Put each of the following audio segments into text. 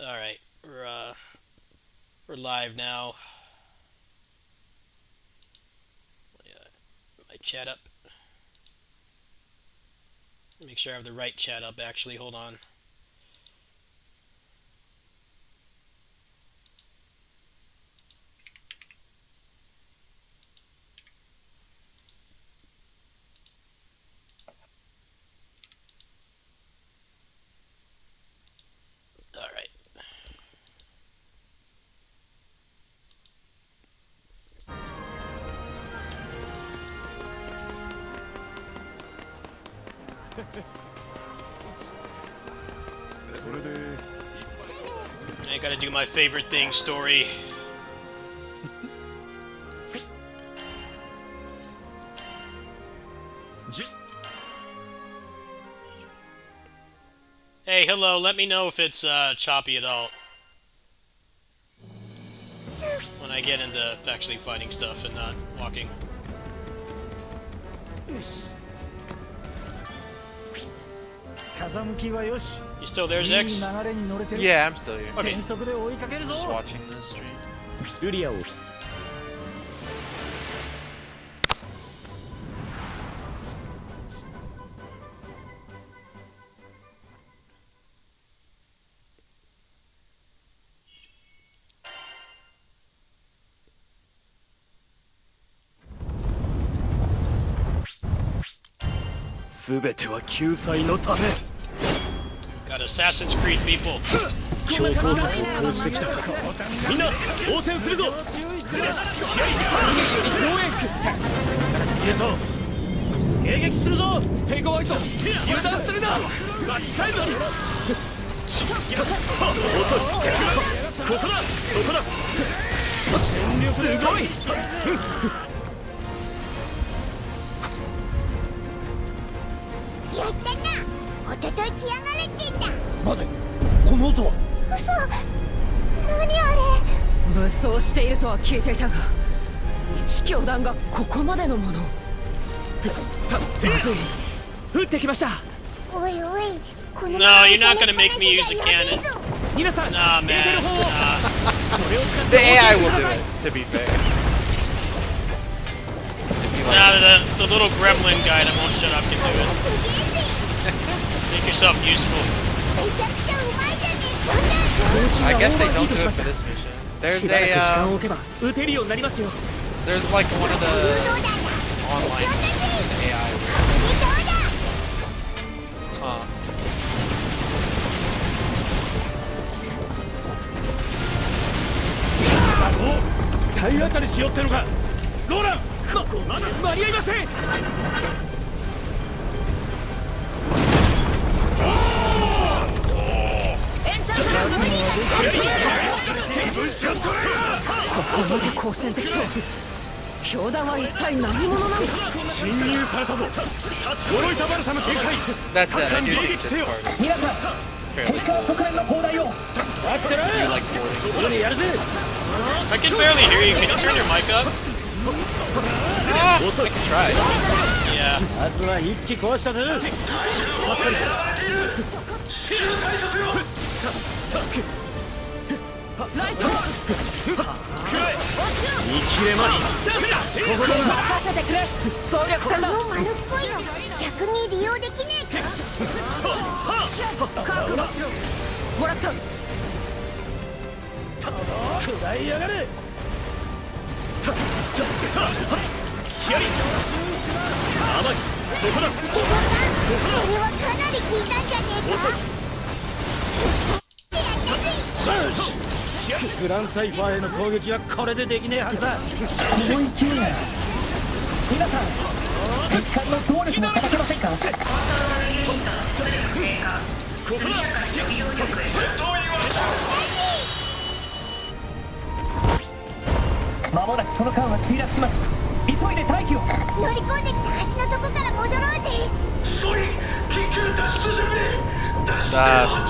Alright, we're live now. My chat up. Make sure I have the right chat up, actually. Hold on. Alright. I gotta do my favorite thing, story. Hey, hello, let me know if it's choppy at all. When I get into actually fighting stuff and not walking. You still there, Zex? Yeah, I'm still here. Okay. Just watching the stream. すべては救済のため。 Got Assassin's Creed people. 強攻策を講じてきたか。みんな応戦するぞ。気合い上演。次へと迎撃するぞ。テイクホワイト。油断するな。巻き返すぞ。遅い。ここだ。そこだ。全力すごい。 やったな。おととい来やがれってんだ。待て、この音は。嘘。何あれ。武装しているとは聞いていたが、一教団がここまでのもの。まずい。撃ってきました。おいおい。この No, you're not gonna make me use a cannon. 皆さん。 Nah, man. Nah. The AI will do it, to be fair. Nah, the little gremlin guy that won't shut up can do it. Make yourself useful. I guess they don't do it for this mission. There's like one of the online AI. Huh. 体当たりしよってのか。ローラン。間に合いません。ここまで好戦的と。教団は一体何者なんだ。侵入されたぞ。驚いたバルタの展開。 That's it. I do think this part is fairly cool. You like boarding. I can barely hear you. Can you turn your mic up? I can try. Yeah. まずは一気壊したぜ。ライト。見切れまい。任せてくれ。総力戦だ。この丸っこいの逆に利用できねえか。覚悟しろ。もらった。食らいやがれ。甘い。そこだ。これはかなり効いたんじゃねえか。グランサイファーへの攻撃はこれでできねえはずだ。重い急や皆さん敵艦の動力も叩けませんか。間もなくその艦は墜落します。急いで待機を。乗り込んできた橋のとこから戻ろうぜ。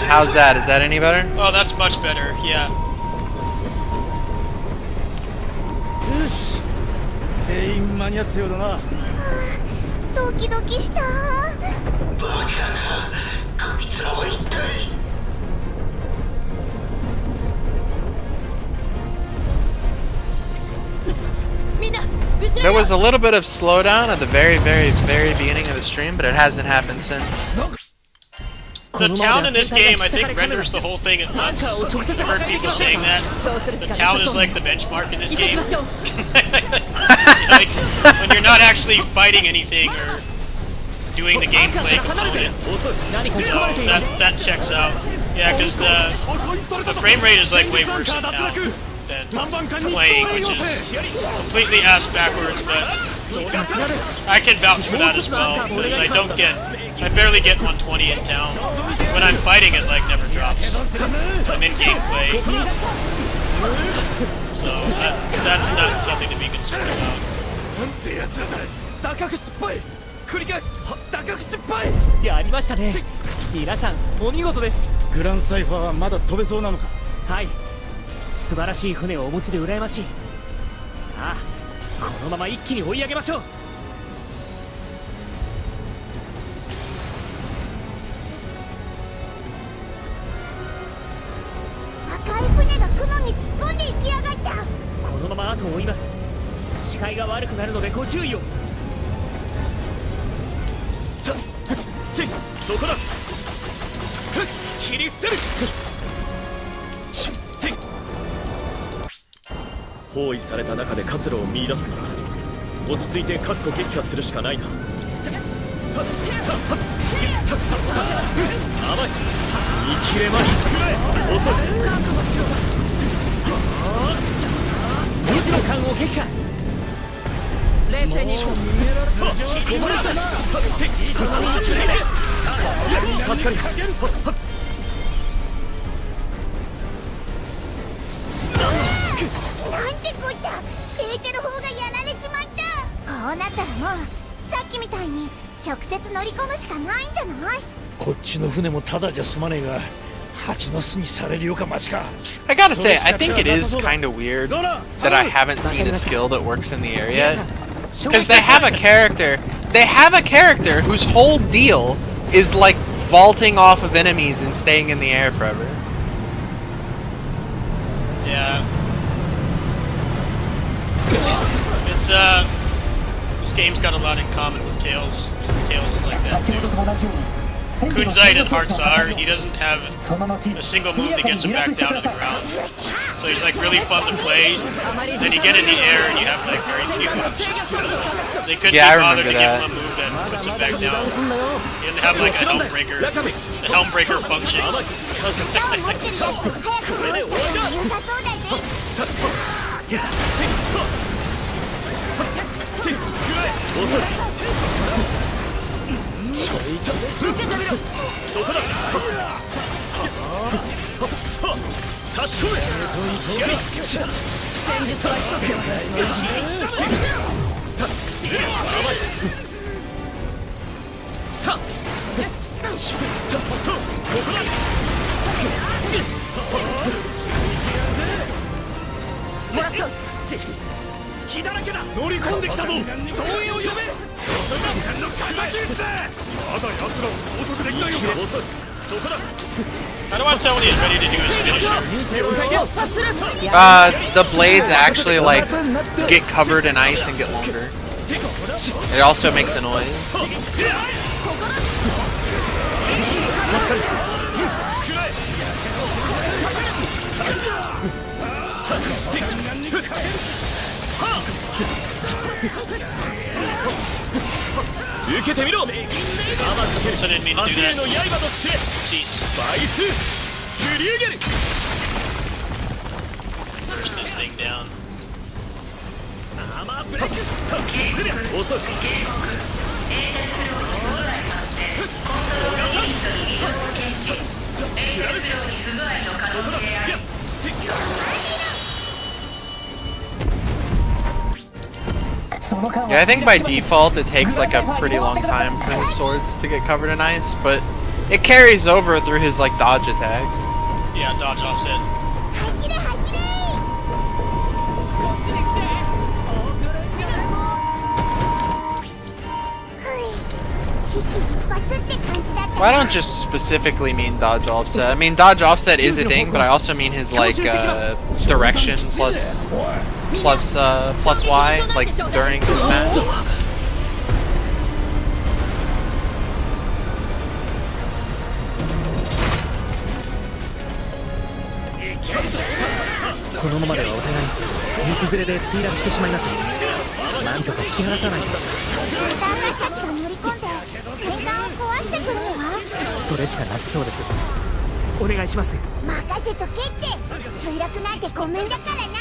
How's that? Is that any better? Oh, that's much better. Yeah. よし。全員間に合ったようだな。ドキドキした。バカなこいつらは一体。There was a little bit of slowdown at the very beginning of the stream, but it hasn't happened since. The town in this game, I think, renders the whole thing at nuts. I've heard people saying that. The town is like the benchmark in this game. Like, when you're not actually fighting anything or doing the gameplay component. So that checks out. Yeah, because the frame rate is like way worse in town than playing, which is completely ass backwards, but I can vouch for that as well, because I barely get 120 in town. When I'm fighting, it like never drops. I'm in gameplay. So that's not something to be concerned about. やりましたね。皆さんお見事です。グランサイファーはまだ飛べそうなのか。はい。素晴らしい船をお持ちで羨ましい。さあ、このまま一気に追い上げましょう。赤い船が雲に突っ込んでいきやがった。このまま後を追います。視界が悪くなるのでご注意を。そこだ。切り捨てる。包囲された中で活路を見出すなら落ち着いて確固撃破するしかないな。甘い。見切れまい。遅い。日の艦を撃破。冷静に。こぼれたな。助かり。なんてこった。エーテル砲がやられちまった。こうなったらもうさっきみたいに直接乗り込むしかないんじゃない。こっちの船もただじゃ済まねえが蜂の巣にされるよかマシか。 I gotta say, I think it is kind of weird that I haven't seen a skill that works in the area. Because they have a character whose whole deal is like vaulting off of enemies and staying in the air forever. Yeah. It's this game's got a lot in common with Tails. Tails is like that too. Kunzite in Heartsar, he doesn't have a single move that gets him back down to the ground. So he's like really fun to play. Then you get in the air and you have like very few options. They couldn't be bothered to give him a move that puts him back down. He didn't have like a Helmbreaker function. I don't want to tell when he's ready to do his finisher. The blades actually like get covered in ice and get longer. It also makes a noise. So I didn't mean to do that. Jeez. Push this thing down. Yeah, I think by default it takes like a pretty long time for his swords to get covered in ice, but it carries over through his like dodge attacks. Yeah, dodge offset. Well, I don't just specifically mean dodge offset. I mean dodge offset is a thing, but I also mean his like direction plus plus Y, like during this match. このままではお互い道連れで墜落してしまいます。なんとか引き離さないと。私たちが乗り込んで戦艦を壊してくるのはそれしかなさそうです。お願いします。任せとけって墜落なんてごめんだからな。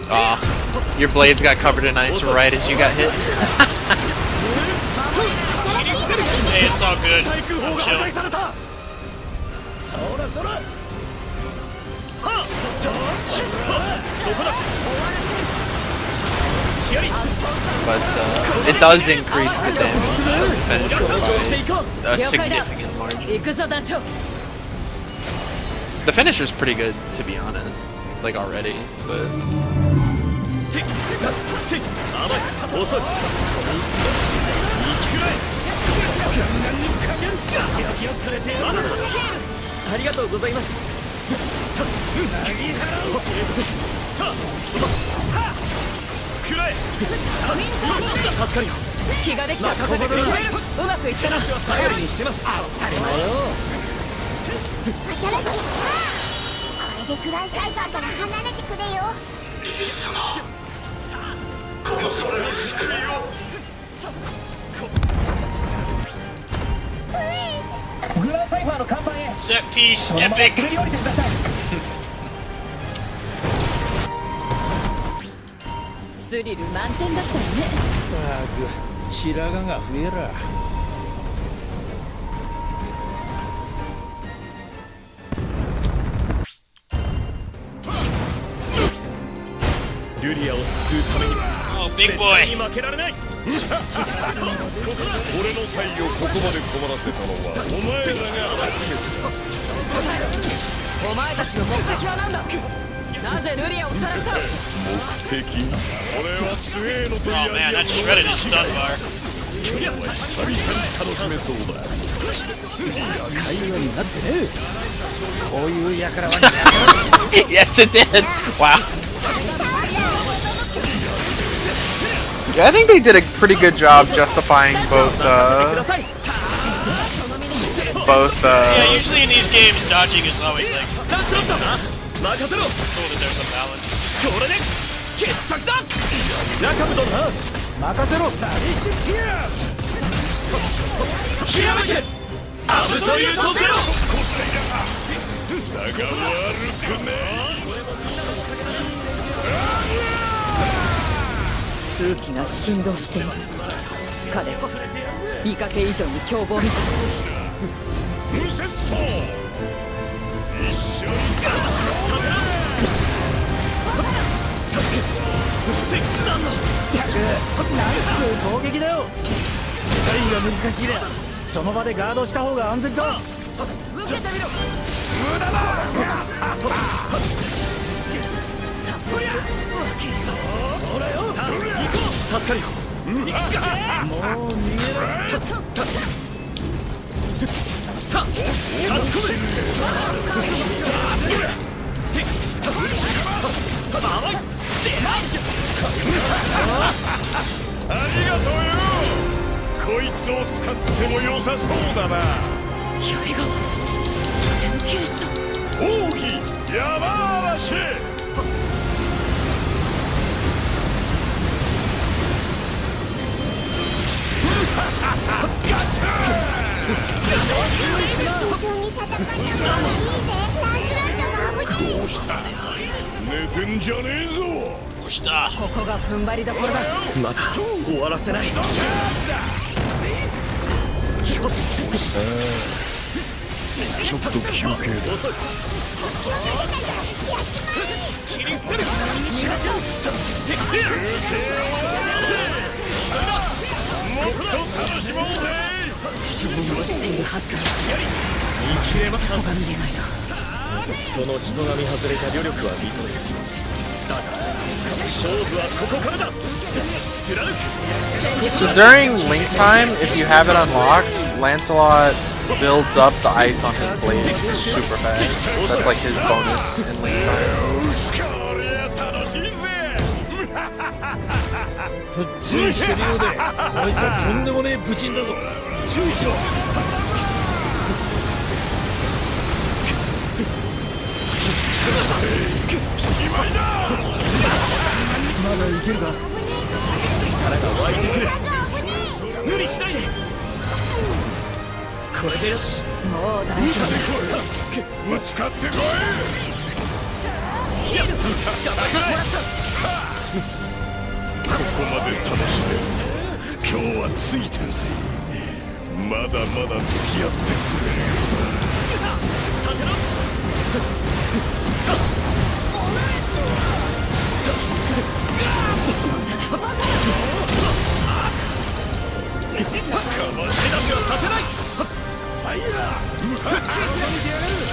Aw, your blades got covered in ice right as you got hit. Hey, it's all good. I'm chill. But it does increase the damage finisher by a significant margin. 行くぞ団長。 The finisher's pretty good, to be honest. Like already, but ありがとうございます。助かるよ。気ができた。任せてくれ。うまくいったな。頼りにしてます。当たり前よ。これでクランサイバーから離れてくれよ。グランサイファーの看板へ Set piece, そのまま epic. 滑り降りてください。スリル満点だったよね。ったく白髪が増えら。ルリアを救うためには Oh, big boy. 負けられない。俺の才をここまで困らせたのはお前らが初めて。お前たちの目的は何だ。なぜルリアをさらった。目的。俺は強えのと Oh man, that shredded his stun bar. 久々に楽しめそうだ。会話になってね。こういう輩は yes, it did. Wow. Yeah, I think they did a pretty good job justifying both. Yeah, usually in these games, dodging is always like cool that there's a balance. これで決着だ。中部殿な、任せろ。ダニッシュピアひらめけ。アブソリュートゼロ。だが悪くね空気が振動している。彼はイカケ以上に凶暴みたい。無節操。一緒に勝ちなんつう攻撃だよ。何が難しいだ。その場でガードした方が安全か。受けてみろ。無駄だ。ほらよ。助かるよ。もう逃げろ。ありがとうよ。こいつを使っても良さそうだな。槍が変形した。奥義山嵐。慎重に戦った方がいいぜ。ランスラットが危ない。どうした。寝てんじゃねえぞ。どうした。ここが踏ん張りどころだ。まだ終わらせない。ちょっと休憩だ。切り捨てる。もっと楽しもうぜ。勝負をしているはずだ。見切れますか。そこが見れないな。その人並み外れた旅力は認める。だから勝負はここからだ。貫く。 So during Link time, if you have it unlocked, Lancelot builds up the ice on his blades super fast. That's like his bonus in Link time. こりゃ楽しいぜ。ぷっちりしてるようでこいつはとんでもねえブチンだぞ注意しろしまいだまだいけるか力が湧いてくる無理しないでこれでよしもう大丈夫ぶつかってこいここまで楽しめる今日はついてるぜまだまだ付き合ってくれかまし出しはさせないファイヤー飛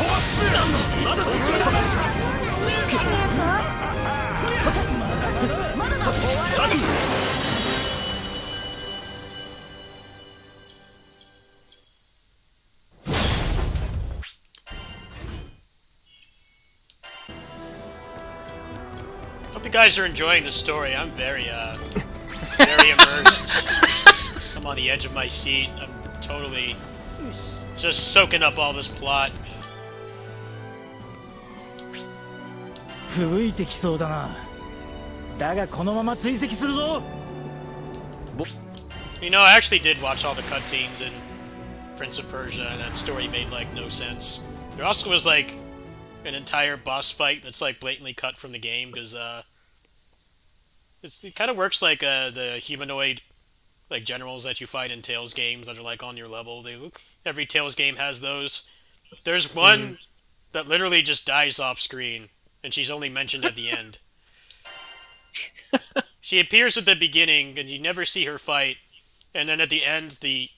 ばすまだ飛ばす Hope you guys are enjoying the story. I'm very immersed. I'm on the edge of my seat. I'm totally just soaking up all this plot. 吹雪いてきそうだな。だがこのまま追跡するぞ。You know, I actually did watch all the cutscenes in Prince of Persia, and that story made like no sense. There also was like an entire boss fight that's like blatantly cut from the game because it kind of works like the humanoid like generals that you fight in Tales games that are like on your level. Every Tales game has those. There's one that literally just dies off screen, and she's only mentioned at the end. She appears at the beginning, and you never see her fight, and then at the end, the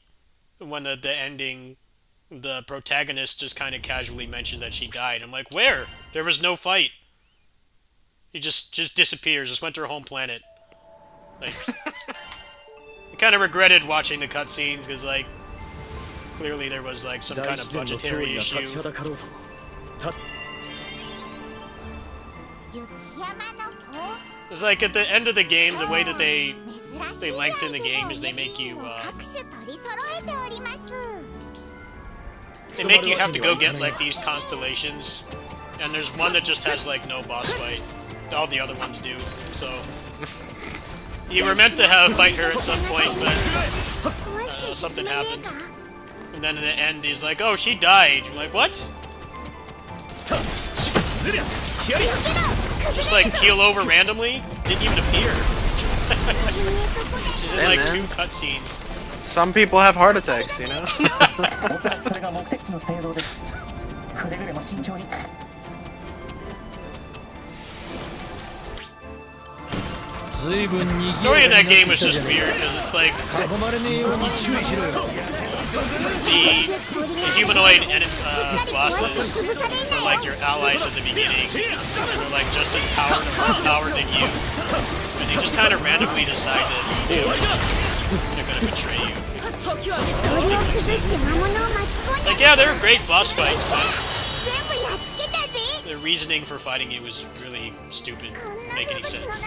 ending, the protagonist just kind of casually mentioned that she died. I'm like, where? There was no fight. He just disappears. Just went to her home planet. Like, I kind of regretted watching the cutscenes because, like, clearly there was like some kind of budgetary issue. It's like at the end of the game, the way that they lengthen the game is they make you have to go get like these constellations, and there's one that just has like no boss fight. All the other ones do. So you were meant to fight her at some point, but something happened. And then in the end, he's like, "Oh, she died." You're like, "What?" Just like keel over randomly? Didn't even appear. She's in like 2 cutscenes. Some people have heart attacks, you know? The story in that game was just weird because it's like the humanoid bosses are like your allies at the beginning, and they're like just as powered than you, and they just kind of randomly decide that they're gonna betray you. Like, yeah, they're great boss fights, but their reasoning for fighting you was really stupid. Didn't make any sense.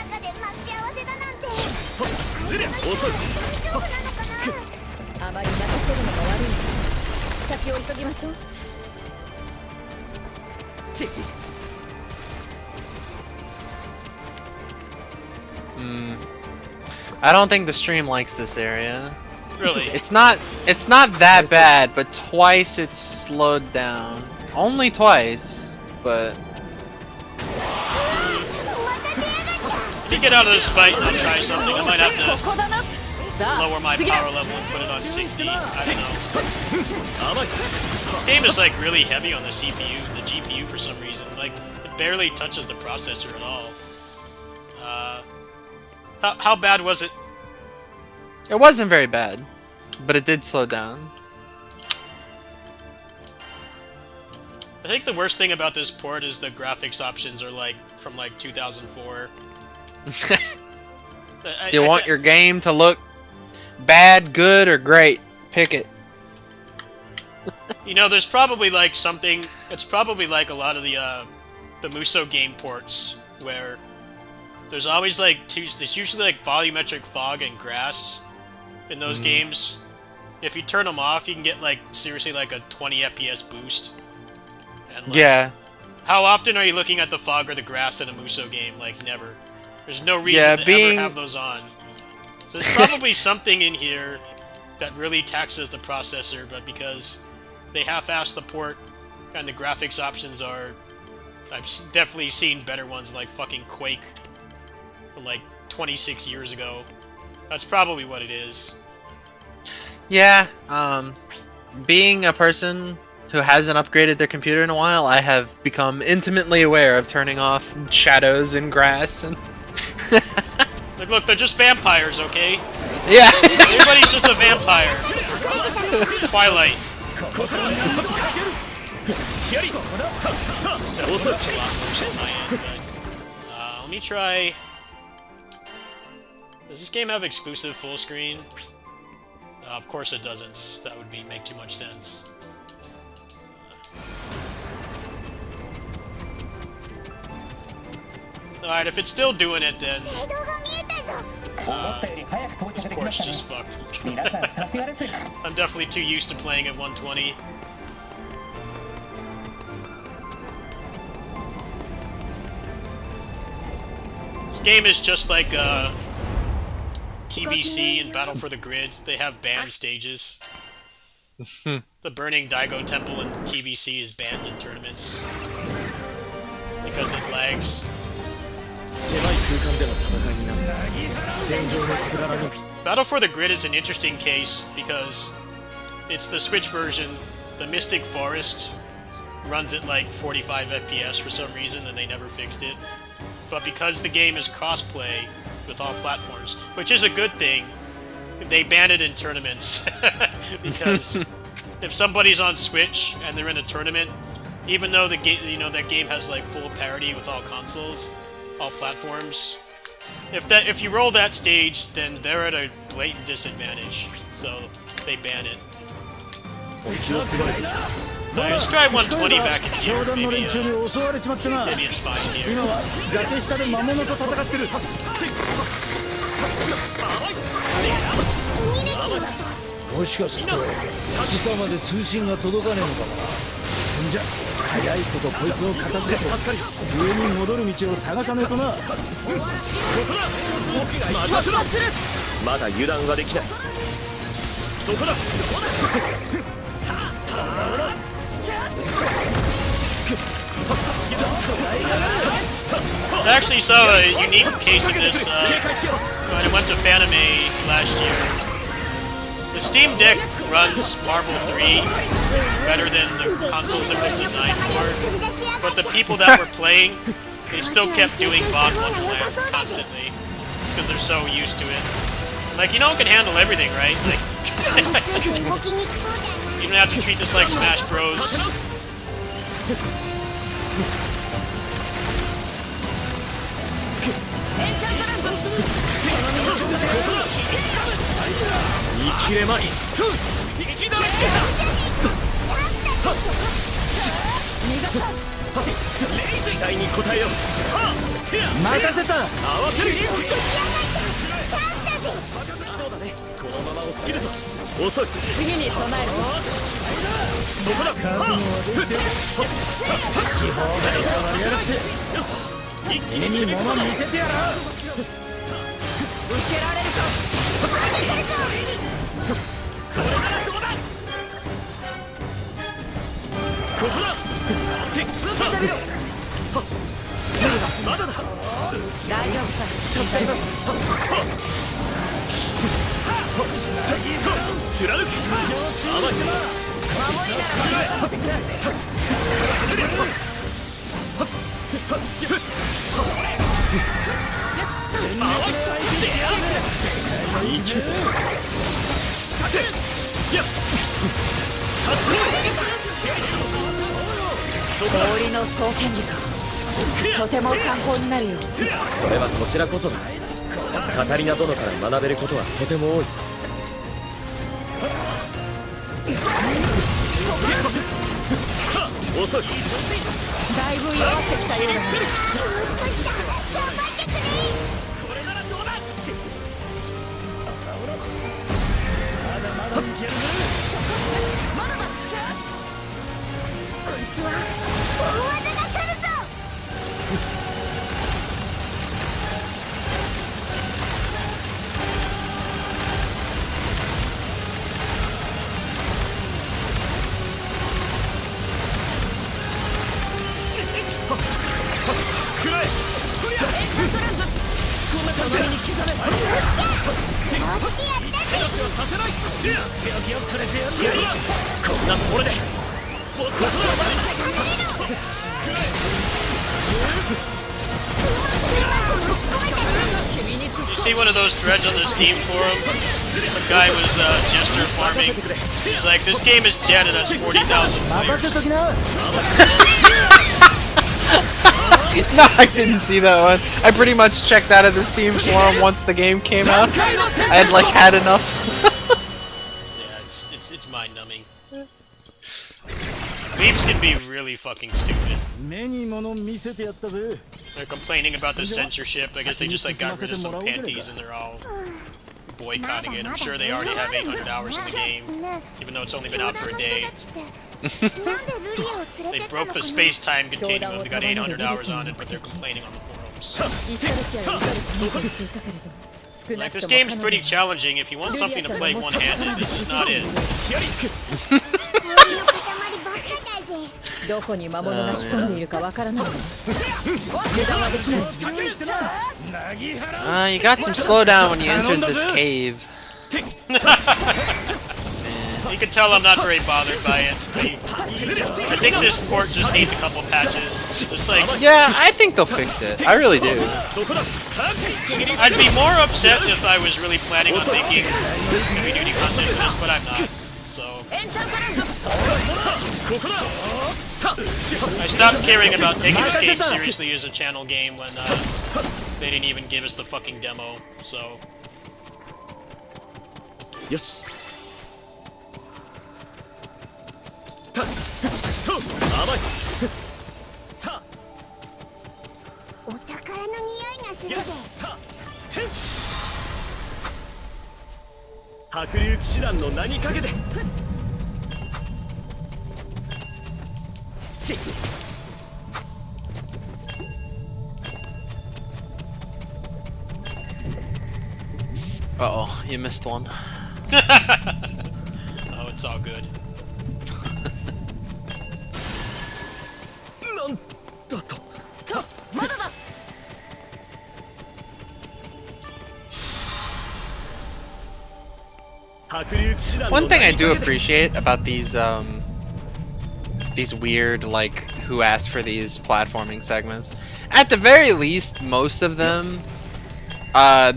I don't think the stream likes this area. Really? It's not that bad, but twice it's slowed down. Only twice, but To get out of this fight and I'll try something, I might have to lower my power level and put it on 60. I don't know. This game is like really heavy on the CPU, the GPU for some reason. Like, it barely touches the processor at all. How bad was it? it wasn't very bad, but it did slow down. I think the worst thing about this port is the graphics options are like from like 2004. You want your game to look bad, good, or great? Pick it. You know, there's probably like something. It's probably like a lot of the Muso game ports where there's always like there's usually like volumetric fog and grass in those games. If you turn them off, you can get like seriously like a 20 FPS boost. And, like, Yeah. how often are you looking at the fog or the grass in a Muso game? Like, never. There's no reason to ever have those on. So there's probably something in here that really taxes the processor, but because they half-assed the port and the graphics options are... I've definitely seen better ones like fucking Quake from like 26 years ago. That's probably what it is. Yeah, being a person who hasn't upgraded their computer in a while, I have become intimately aware of turning off shadows and grass and... Look, they're just vampires, okay? Yeah! Everybody's just a vampire. It's Twilight. Looks a lot worse on my end, but... let me try... Does this game have exclusive full screen? Of course it doesn't. That would make too much sense. Alright, if it's still doing it, then... this port's just fucked. I'm definitely too used to playing at 120. This game is just like TBC and Battle for the Grid. They have banned stages. The Burning Daigo Temple in TBC is banned in tournaments because it lags. Battle for the Grid is an interesting case because it's the Switch version. The Mystic Forest runs at like 45 FPS for some reason, and they never fixed it. But because the game is crossplay with all platforms, which is a good thing, they ban it in tournaments. Because if somebody's on Switch and they're in a tournament, even though the game, that game has like full parity with all consoles, all platforms, if you roll that stage, then they're at a blatant disadvantage. So they ban it. Let's try 120 back in here. Maybe it's fine here. I actually saw a unique case of this when I went to Fanime last year. The Steam Deck runs Marvel 3 better than the consoles it was designed for, but the people that were playing, they still kept doing Bond Wonderland constantly. It's because they're so used to it. Like, you know it can handle everything, right? Like, you don't have to treat this like Smash Bros.だいぶ弱ってきたようだね。けるぜ。まだだ。こいつは大技が来るぞ。くらえ。こんな感じに刻め。手出しはさせない。手上げをくれてやる。こんなところでボツだ。You see one of those threads on the Steam forum? A guy was jester farming. He's like, this game is dead and has 40,000 players. No, I didn't see that one. I pretty much checked out of the Steam forum once the game came out. I had like had enough. Yeah, it's mind numbing. Memes can be really fucking stupid. 目に物見せてやったぜ。 They're complaining about the censorship. I guess they just like got rid of some panties and they're all boycotting it. I'm sure they already have 800 hours in the game, even though it's only been out for a day. They broke the space-time continuum. They got 800 hours on it, but they're complaining on the forums. Like, this game's pretty challenging. If you want something to play one-handed, this is not it. どこに魔物が潜んでいるかわからない。油断はできない。You got some slowdown when you entered this cave. You can tell I'm not very bothered by it. I think this port just needs a couple patches. It's like, Yeah, I think they'll fix it. I really do. I'd be more upset if I was really planning on making heavy-duty content for this, but I'm not. So I stopped caring about taking this game seriously as a channel game when they didn't even give us the fucking demo. So よし。甘い。お宝の匂いがするぜ。白竜騎士団の名にかけて。Uh-oh, you missed one. oh, it's all good. なんだと。まだだ。白竜騎士団の One 名 thing I に do かけて。 appreciate about these weird, like, who asked for these platforming segments, at the very least, most of them,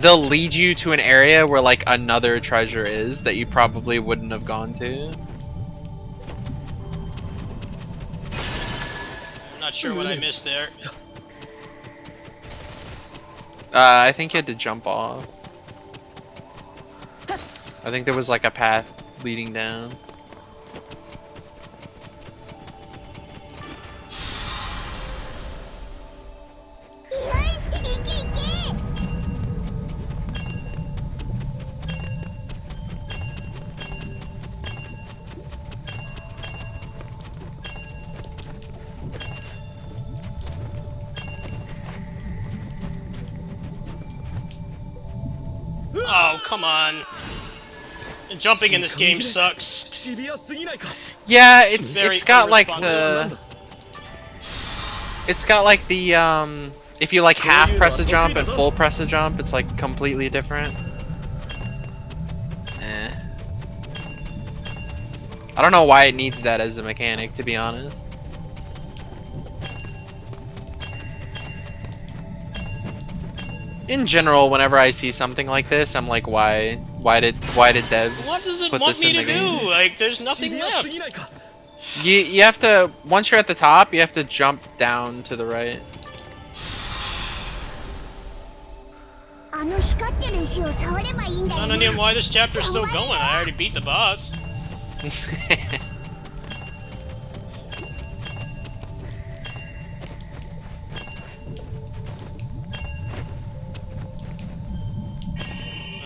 they'll lead you to an area where, like, another treasure is that you probably wouldn't have gone to. I'm not sure what I missed there. I think you had to jump off. I think there was, like, a path leading down. Oh, come on. Jumping in this game sucks. シビアすぎないか。 Yeah, it's Very got like irresponsible. it's got like the if you like half press a jump and full press a jump, it's like completely different. I don't know why it needs that as a mechanic, to be honest. In general, whenever I see something like this, I'm like, why did devs What does it put want this me in to the game? do? Like, there's シ nothing ビアすぎ left. ないか。 You have to, once you're at the top, you have to jump down to the right. あの光ってる石を触ればいいんだ I よ don't な。 know why this chapter's still going. I already beat the boss.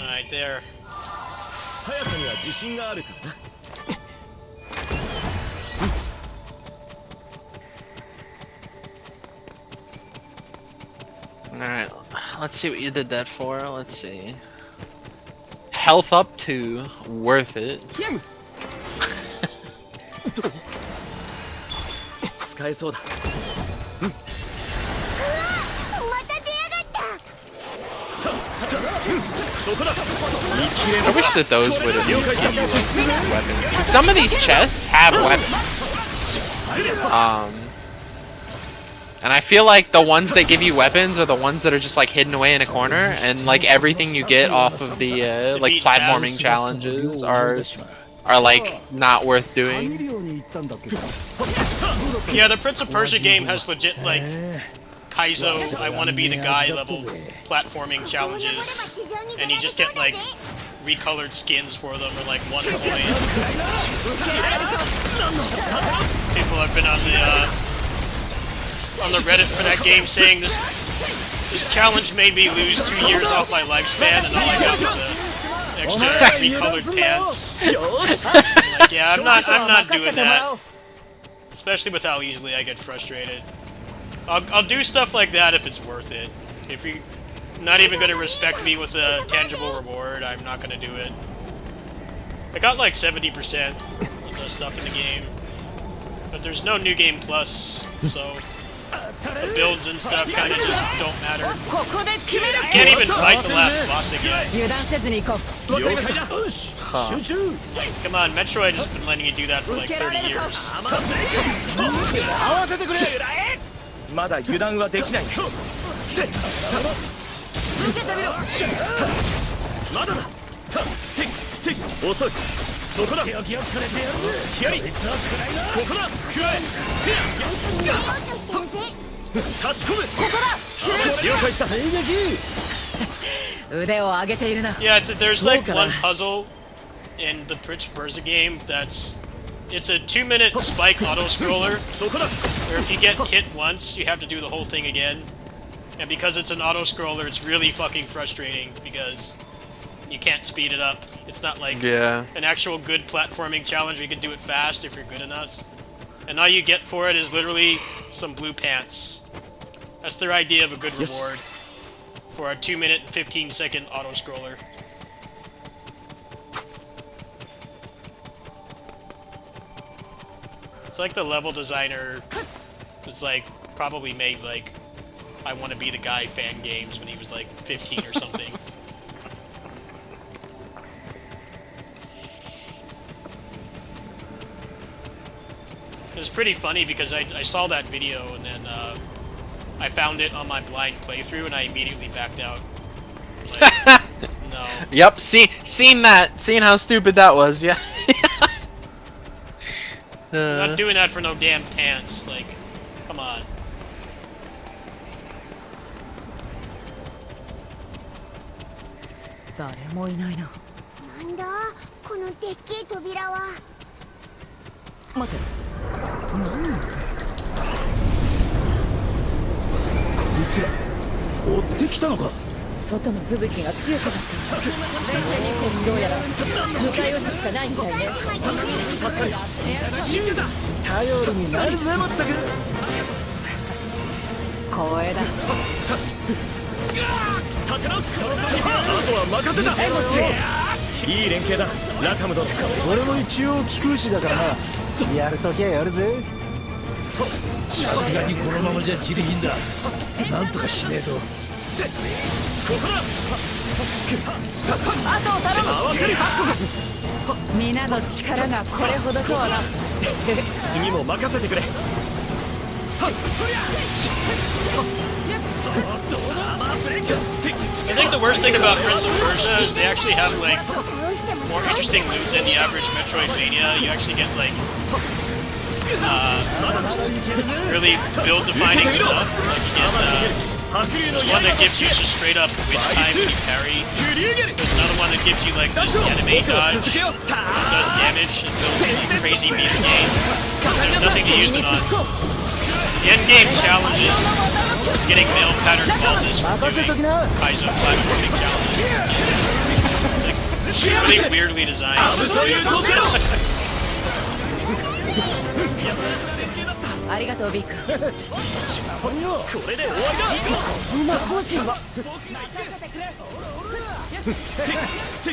Alright, there. 速さには自信があるからな。Alright, let's see what you did that for. Let's see. Health up 2, worth it. 使えそうだ。また出やがった。 I wish that those would have used weapons. 'Cause some of these chests have weapons. And I feel like the ones that give you weapons are the ones that are just like hidden away in a corner, and like everything you get off of the like platforming challenges are like not worth doing. Yeah, the Prince of Persia game has legit like Kaizo, I want to be the guy level platforming challenges, and you just get like recolored skins for them or like one coin. People have been on the Reddit for that game saying this challenge made me lose 2 years off my lifespan, and all I got was extra recolored pants. Like, yeah, I'm not doing that. Especially with how easily I get frustrated. I'll do stuff like that if it's worth it. If you're not even gonna respect me with a tangible reward, I'm not gonna do it. I got like 70% of the stuff in the game, but there's no New Game Plus, so the builds and stuff kind of just don't matter. Can't even fight the last boss again. Come on, Metroid has been letting you do that for like 30 years. まだ油断はできない。まだだ。遅い。そこだ。気合い。ここだ。食らえ。差し込む。ここだ。了解した。腕を上げているな。 Yeah, there's like one puzzle in the Prince of Persia game it's a 2-minute spike auto-scroller, where if you get hit once, you have to do the whole thing again. And because it's an auto-scroller, it's really fucking frustrating, because you can't speed it up. It's not like an actual good platforming challenge where you can do it fast if you're good enough. And all you get for it is literally some blue pants. That's their idea of a good reward for a 2-minute and 15-second auto-scroller. It's like the level designer was like probably made like I Want to Be the Guy fan games when he was like 15 or something. It was pretty funny because I saw that video and then I found it on my blind playthrough and I immediately backed out. Like, no. Yep, seen how stupid that was, yeah. I'm not doing that for no damn pants, like, come on. 誰もいないな。なんだこのでっけえ扉は。待て。何の？こいつら追ってきたのか。外の吹雪が強くなった。どうやら迎え撃つしかないみたいね。頼りになるぜまったく。光栄だ。立て直す。あとは任せた。いい連携だ、ラカム殿。俺も一応貴公子だからな。やるときはやるぜ。さすがにこのままじゃ自利品だ。なんとかしねえと。ここだ。あとを頼む。皆の力がこれほどとはな。次も任せてくれ。I think the worst thing about Prince of Persia is they actually have like more interesting loot than the average Metroidvania. You actually get like really build-defining stuff. Like you get there's one that gives you just straight up witch time when you parry. There's another one that gives you like this anime dodge that does damage and builds a crazy beat the game. There's nothing to use it on. The endgame challenges getting male pattern baldness from doing Kaizo platforming challenges. Like, Really weirdly designed. ありがとうビッグ。これで終わりだ。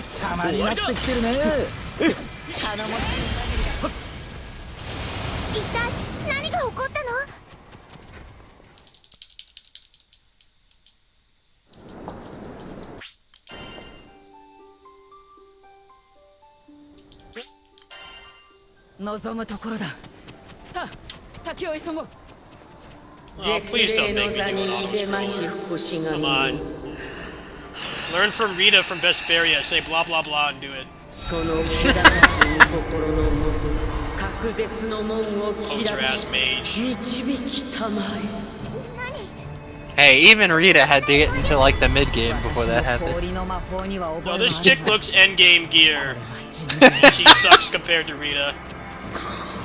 様になってきてるね。一体何が起こったの？望むところだ。さあ、先を急ごう。 Oh, please don't make me do an auto-scroller. Come on. Learn from Rita from Vesperia. Say blah blah blah and do it. Poser ass mage. Hey, even Rita had to get into like the mid game before that happened. No, this chick looks endgame gear. She sucks compared to Rita.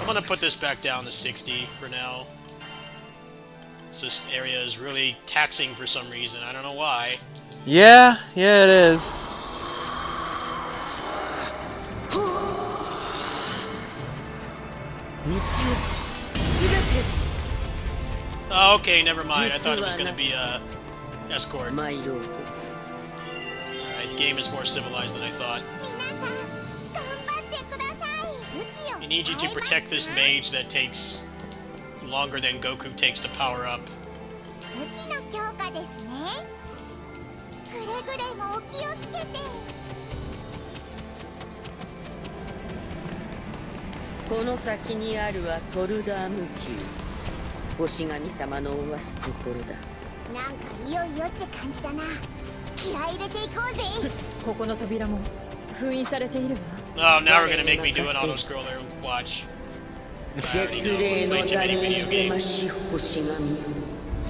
I'm gonna put this back down to 60 for now. So this area is really taxing for some reason. I don't know why. Yeah, it is. Oh, okay, never mind. I thought it was gonna be a escort. Alright, the game is more civilized than I thought. I need you to protect this mage that takes longer than Goku takes to power up. 武器の強化ですね。くれぐれもお気をつけて。この先にあるはトルダーム級。星神様のおわすところだ。なんかいよいよって感じだな。気合い入れていこうぜ。ここの扉も封印されているわ。 Oh, now we're gonna make me do an auto-scroller. Watch.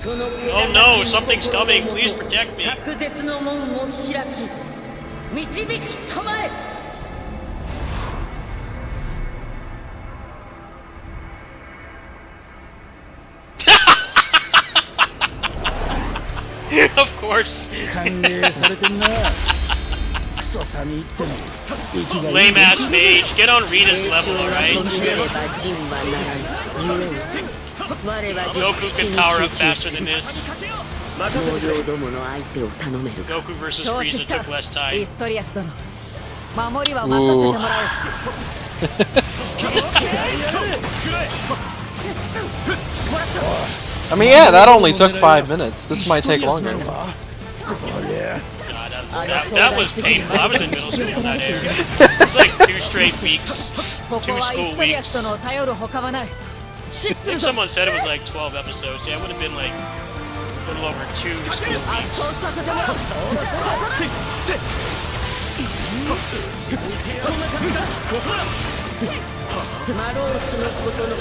Oh no, something's coming. Please protect me. Of course. Lame ass mage. Get on Rita's level, alright? Goku can power up faster than this. Goku versus Frieza took less time. イストリアス殿、守りは任せてもらう。 I mean, yeah, that only took 5 minutes. This might take longer. God, that was painful. I was in middle school in that area. It was like 2 straight weeks. 2 school weeks. If someone said it was like 12 episodes, yeah, it would have been like a little over 2 school weeks.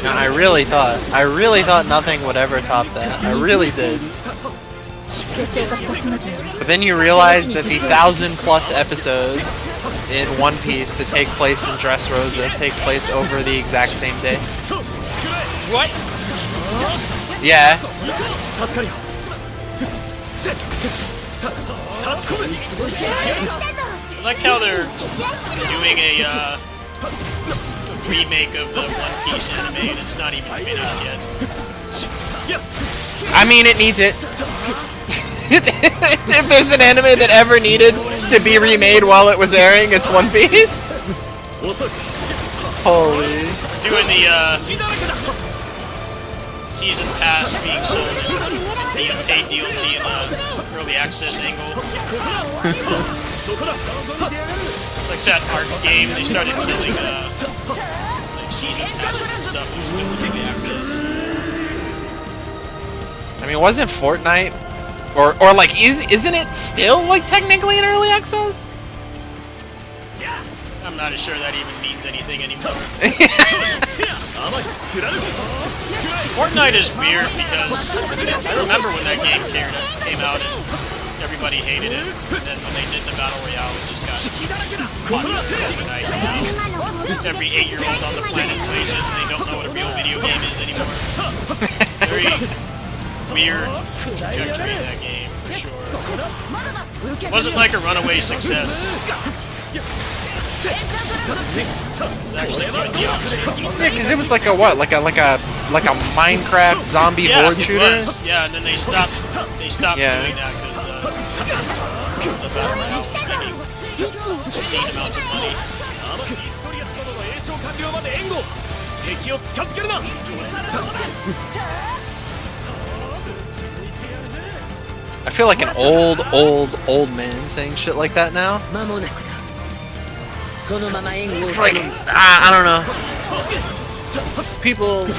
And I really thought nothing would ever top that. I really did. But then you realize that the 1,000+ episodes in One Piece that take place in Dressrosa take place over the exact same day. What? Yeah. I like how they're doing a remake of the One Piece anime and it's not even finished yet. I mean, it needs it. If there's an anime that ever needed to be remade while it was airing, it's One Piece. Holy. Doing the season pass being sold in the paid DLC in the early access angle. Like that art game, they started selling like season passes and stuff. It was still in early access. I mean, wasn't Fortnite, or like, isn't it still like technically in early access? I'm not sure that even means anything anymore. Fortnite is weird because I remember when that game came out and everybody hated it, and then when they did the Battle Royale, it just got popular overnight. Every 8-year-old on the planet plays it, and they don't know what a real video game is anymore. Very weird trajectory in that game, for sure. It wasn't like a runaway success. It's actually doing the opposite. Yeah, because it was like a what? Like a Minecraft zombie Yeah, horde it shooter? was. Yeah, and then they stopped Yeah. doing that because the battle royale was making obscene amounts of money. I feel like an old man saying shit like that now. 間もなくだそのまま援護を It's 頼 like, む I don't know. People 動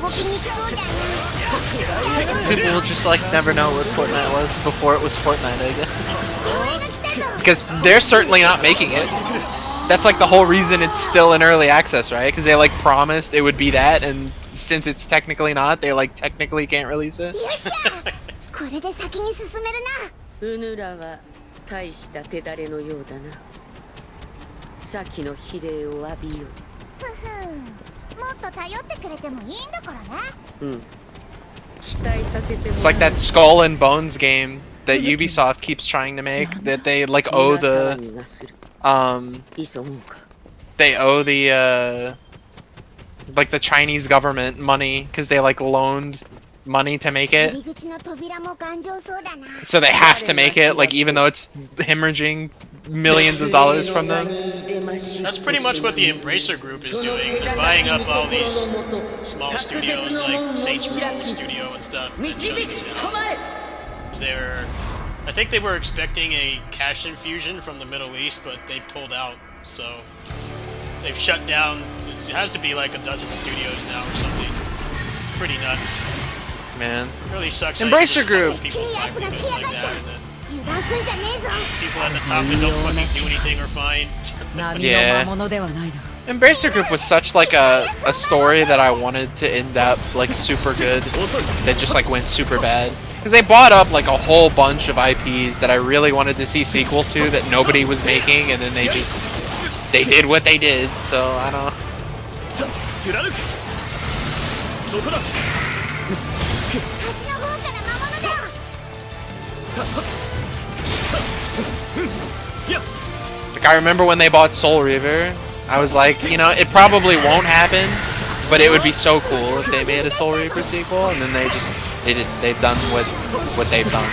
きにくそうだな People will just like never know what Fortnite was before it was Fortnite, I guess. 応援が来たぞ Because they're certainly not making it. That's like the whole reason it's still in early access, right? Because they like promised it would be that, and since it's technically not, they like technically can't release it. よっしゃこれで先に進めるなうぬらは大した手だれのようだな先の比例を浴びよふふんもっと頼ってくれてもいいんだからねううん期待させても It's ら like that Skull and Bones game that Ubisoft keeps trying to make, that they like owe 騒 the ぎがする they 急ごうか owe the like the Chinese government money because they like loaned money to make 入 it. り口の扉も頑丈そうだな So they have to make it, like even though it's hemorrhaging millions of dollars from them. That's pretty much what the Embracer Group is doing. They're buying up all these small studios like Saints Row Studio and stuff. And shutting it down. I think they were expecting a cash infusion from the Middle East, but they pulled out. So they've shut down. It has to be like a dozen studios now or something. Pretty nuts. Man. It really sucks. how you Embracer just Group. follow people's livelihoods like that, and then 油断すんじゃねえぞ people at the top that don't fucking do anything are fine. 何 Yeah. の魔物ではないな Embracer Group was such like a story that I wanted to end up like super good that just like went super bad. Because they bought up like a whole bunch of IPs that I really wanted to see sequels to that nobody was making, and then they did what they did, so I don't know. 貫くそこだ端の方から魔物だ Like I remember when they bought Soul Reaver, I was like, you know, it probably won't happen, but it would be so cool if they made a Soul Reaper sequel, and then they've done what they've done.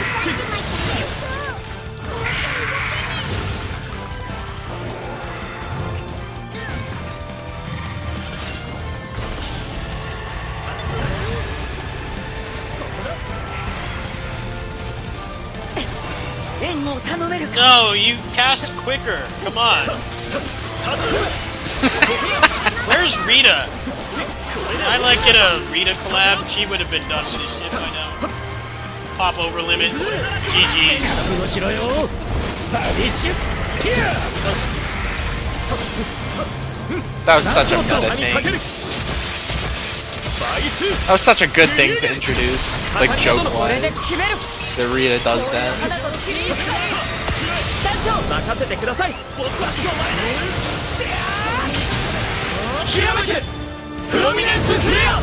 No, you cast quicker. Come on. Where's Rita? I like get a Rita collab. She would have been done with this shit by now. Pop over limit. GG's. 覚悟しろよパニッシュ That was such a good thing. That was such a good thing to introduce, like joke-wise. That Rita does that. 任せてくださいひらめけプロミネンスフレア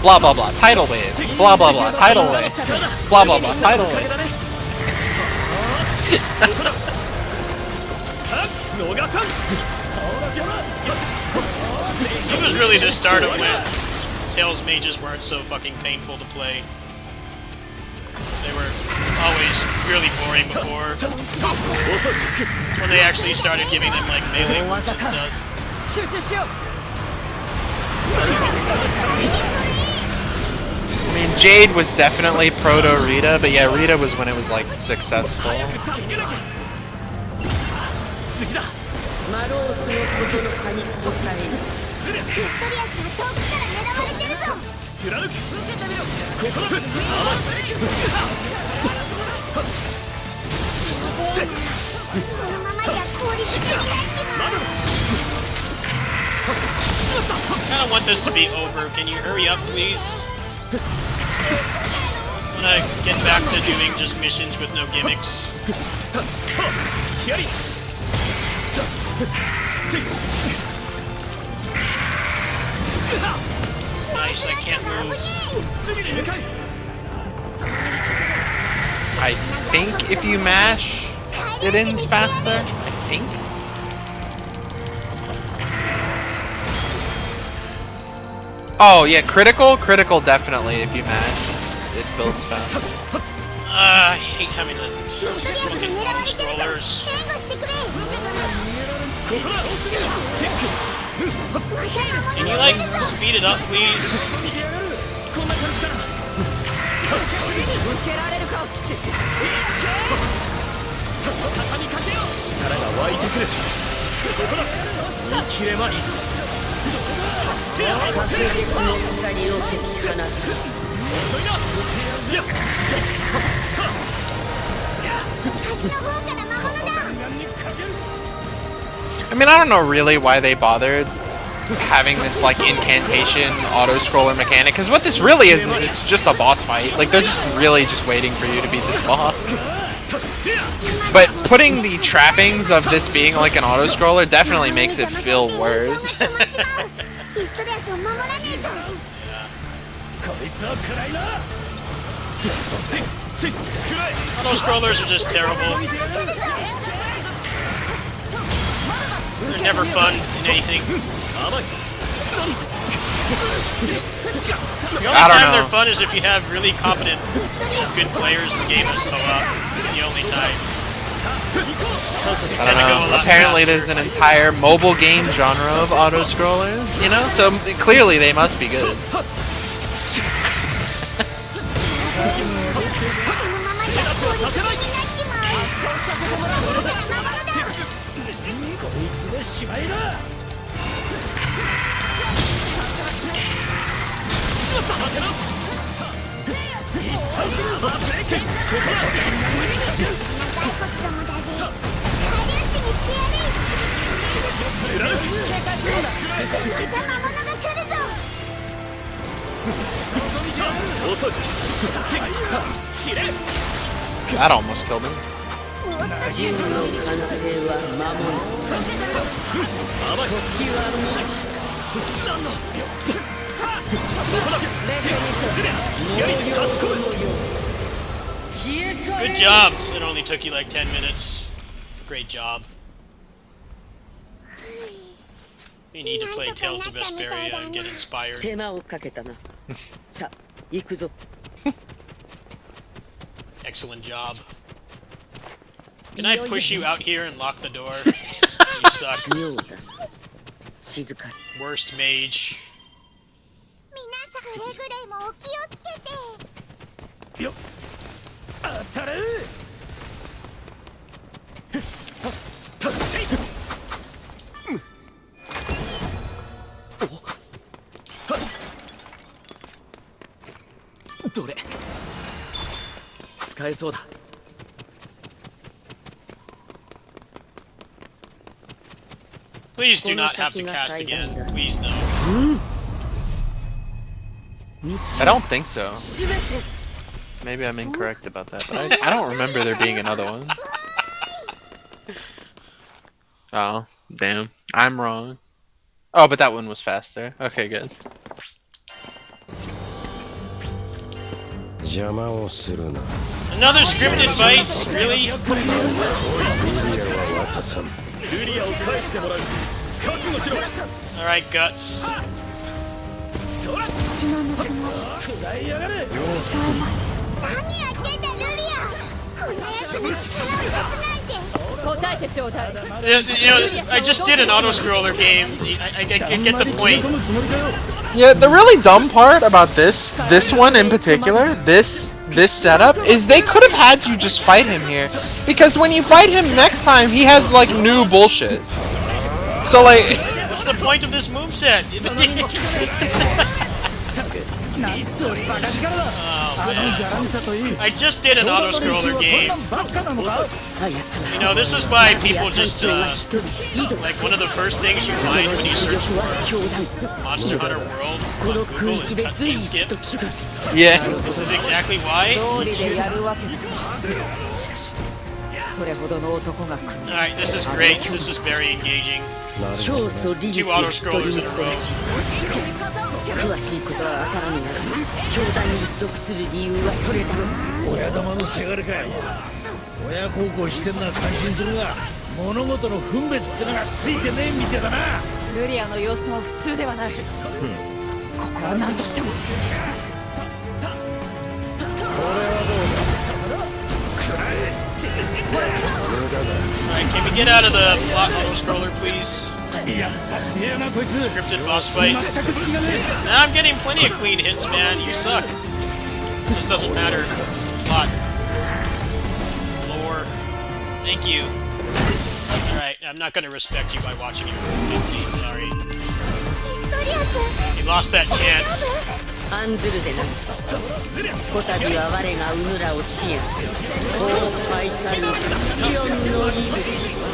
Blah blah blah. Tidal wave. Blah blah blah. Tidal wave. Blah blah blah. Tidal wave. 逃さん It was really the start of when Tails mages weren't so fucking painful to play. They were always really boring before. When they actually started giving them like melee moves and stuff. 集中しよう I mean, Jade was definitely proto Rita, but yeah, Rita was when it was like successful. 次だマロースのことの葉に答えるミステリアスが遠くから狙われてるぞ貫くここだこのままじゃ効率的になっちまう I kind of want this to be over. Can you hurry up, please? I want to get back to doing just missions with no gimmicks. ヒアリ Nice, I can't move. 次に向かい I think if you mash, it ends faster, I think. Oh yeah, critical definitely. If you mash, it builds fast. I hate having the fucking auto scrollers. Can you like speed it up, please? I mean, I don't know really why they bothered having this like incantation auto-scroller mechanic, because what this really is it's just a boss fight. Like, they're just really just waiting for you to beat this boss. But putting the trappings of this being like an auto-scroller definitely makes it feel worse. Auto-scrollers are just terrible. They're never fun in anything. The only time they're fun is if you have really competent, good players in the game as co-op. The only time. I don't know. Apparently there's an entire mobile game genre of auto-scrollers, you know? So clearly they must be good. That almost killed him. Good job. It only took you like 10 minutes. Great job. You need to play Tales of Vesperia and get inspired. Excellent job. Can I push you out here and lock the door? You suck. Worst mage. Please do not have to cast again. Please no. I don't think so. Maybe I'm incorrect about that, but I don't remember there being another one. Oh, damn. I'm wrong. Oh, but that one was faster. Okay, good. Another scripted fight? Really? Alright, Guts. You know, I just did an auto-scroller game. I get the point. Yeah, the really dumb part about this one in particular, this setup, is they could have had you just fight him here. Because when you fight him next time, he has, like, new bullshit. So, like... What's the point of this moveset? Oh, man. I just did an auto-scroller game. You know, this is why people just, like, one of the first things you find when you search for Monster Hunter World on Google is cutscene skip. Yeah. This is exactly why. Alright, this is great. This is very engaging. 2 auto-scrollers in a row. 親孝行してんのは感心するが物事の分別ってのがついてねえみてえだな。ルリアの様子も普通ではない。ここは何としても。Alright, can we get out of the plot auto-scroller, please? いや強えなこいつ。 Scripted boss fight. Nah, I'm getting plenty of clean hits, man. You suck. Just doesn't matter. Plot. Lore. Thank you. Alright, I'm not gonna respect you by watching your cutscene, sorry. ヒストリアス You lost that chance. 案ずるでない。こたびは我がウヌラを支援する。後輩たるシオンのリブ。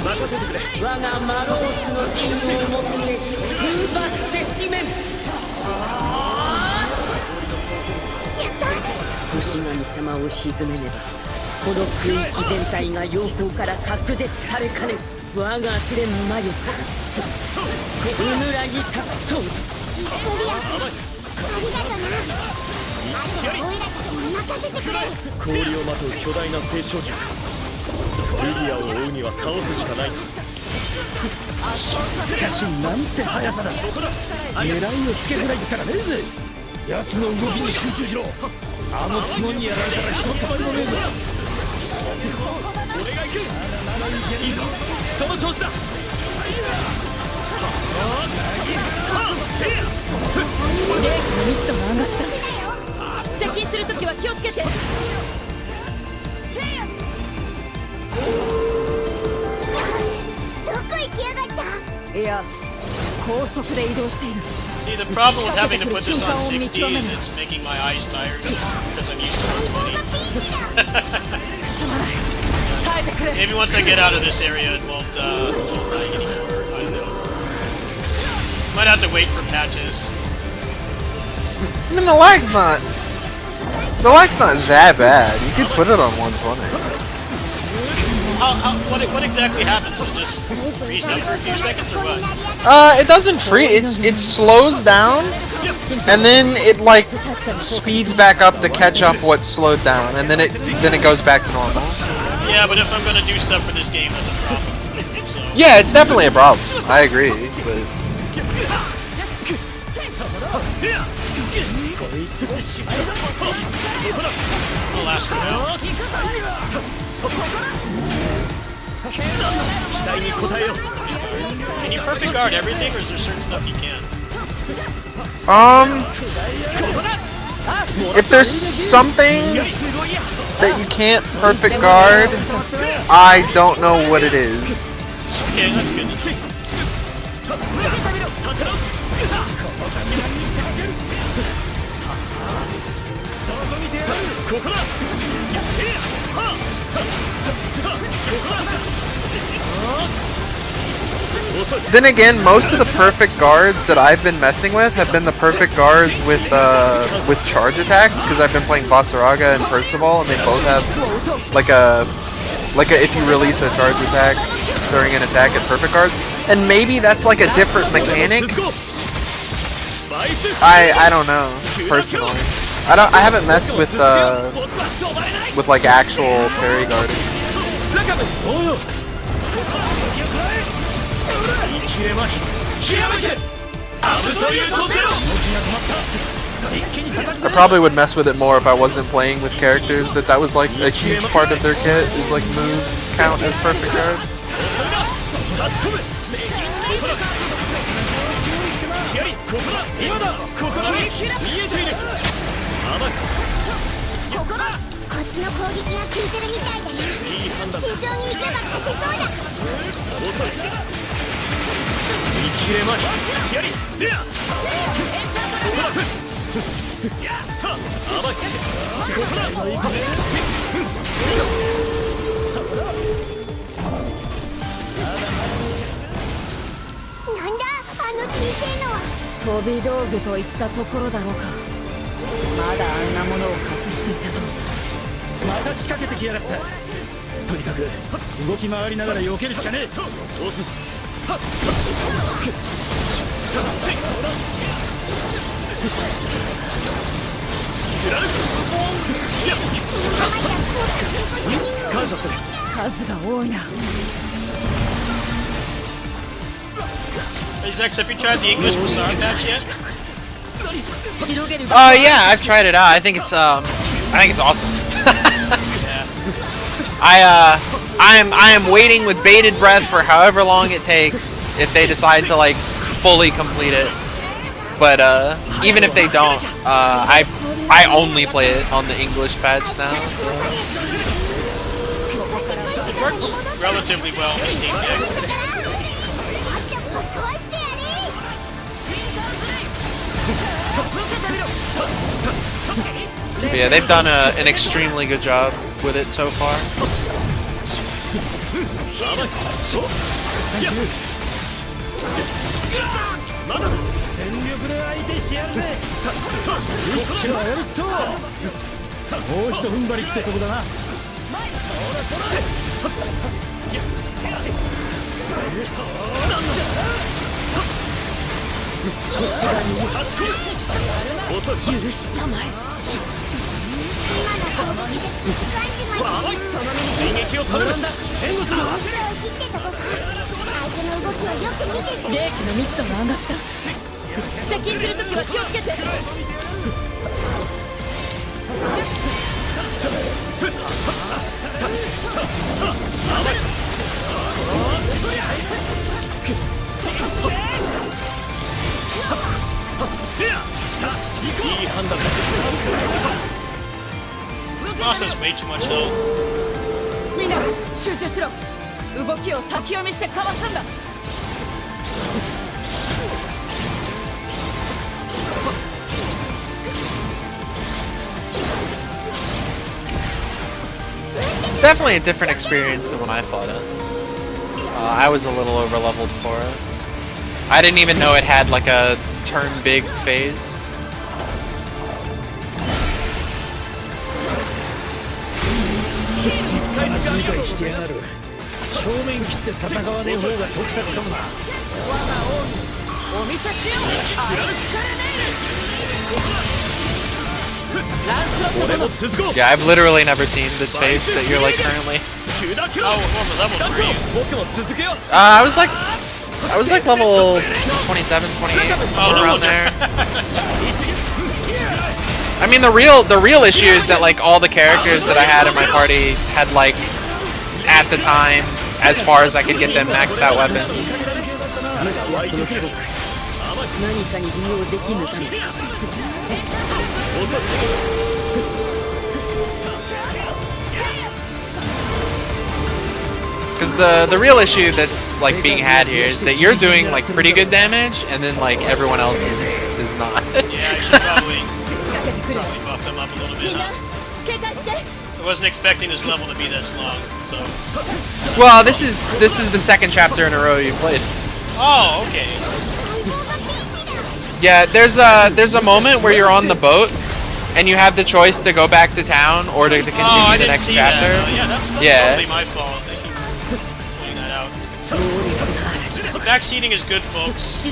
我がマロースの陣を求め空爆接地面。星神様を鎮めねばこの区域全体が陽光から隔絶されかねん。我が天魔力ウヌラに託そうぞ。ヒストリアスありがとな。あとはオイラたちに任せてくれ。氷をまとう巨大な聖書獣ルリアを追うには倒すしかない。しかしなんて速さだ。狙いをつけづらいからねえぜ。奴の動きに集中しろ。あの角にやられたらひとたまりもねえぞ。俺が行く。いいぞその調子だ。冷気の密度が上がった。接近するときは気をつけて。どこ行きやがった。いや高速で移動している。 See, the problem with having to put this on 60 is it's making my eyes tired because I'm used to 耐えてくれ。 120. Maybe once I get out of this area, it won't lag anymore. I don't know. Might have to wait for patches. I mean, the lag's not that bad. You could put it on 120. What exactly happens? Does it just freeze up for a few seconds or what? It doesn't freeze. It slows down, and then it like speeds back up to catch up what's slowed down, and then it goes back to normal. Yeah, but if I'm gonna do stuff for this game, that's a problem. So. Yeah, it's definitely a problem. I agree, but The last one out. 期待に応えよう。 Can you perfect guard everything, or is there certain stuff you can't? if there's something that you can't perfect guard, I don't know what it is. Okay, that's good. Then again, most of the perfect guards that I've been messing with have been the perfect guards with charge attacks, because I've been playing Basaraga and Percival, and they both have like a if you release a charge attack during an attack at perfect guards, and maybe that's like a different mechanic. I don't know personally. I haven't messed with like actual parry guarding. I probably would mess with it more if I wasn't playing with characters that was like a huge part of their kit is like moves count as perfect guard.なんだあの小さいのは。飛び道具といったところだろうか。まだあんなものを隠していたと。また仕掛けてきやがった。とにかく動き回りながら避けるしかねえ。数が多いな。 Hey Zex, have you tried the English Masada patch yet? Yeah, I've tried it out. I think it's awesome. Yeah. I am waiting with bated breath for however long it takes if they decide to like fully complete it. But even if they don't, I only play it on the English patch now. So. It works relatively well in Steam Deck. But yeah, they've done an extremely good job with it so far. 全力で相手してやるぜ。一挙やると。もう一踏ん張りってとこだな。許したまえ。冷気の密度が上がった。接近するときは気をつけて。いい判断だ。 Boss has way too much health. みんな集中しろ。動きを先読みしてかわすんだ。 It's definitely a different experience than when I fought it. I was a little over leveled for it. I didn't even know it had like a turn big phase. Yeah, I've literally never seen this phase that you're like currently. Oh, what level were you? I was like level 27, 28, around there. I mean, the real issue is that like all the characters that I had in my party had like at the time, as far as I could get them maxed out weapons. Because the real issue that's like being had here is that you're doing like pretty good damage, and then like everyone else is not. Yeah, I should probably buff them up a little bit. Huh? I wasn't expecting this level to be this long, so. Well, this is the second chapter in a row you played. Oh, okay. Yeah, there's a moment where you're on the boat, and you have the choice to go back to town or to continue the next chapter. That. Yeah, that's totally my fault. Thank you for pointing that out. Backseating is good, folks.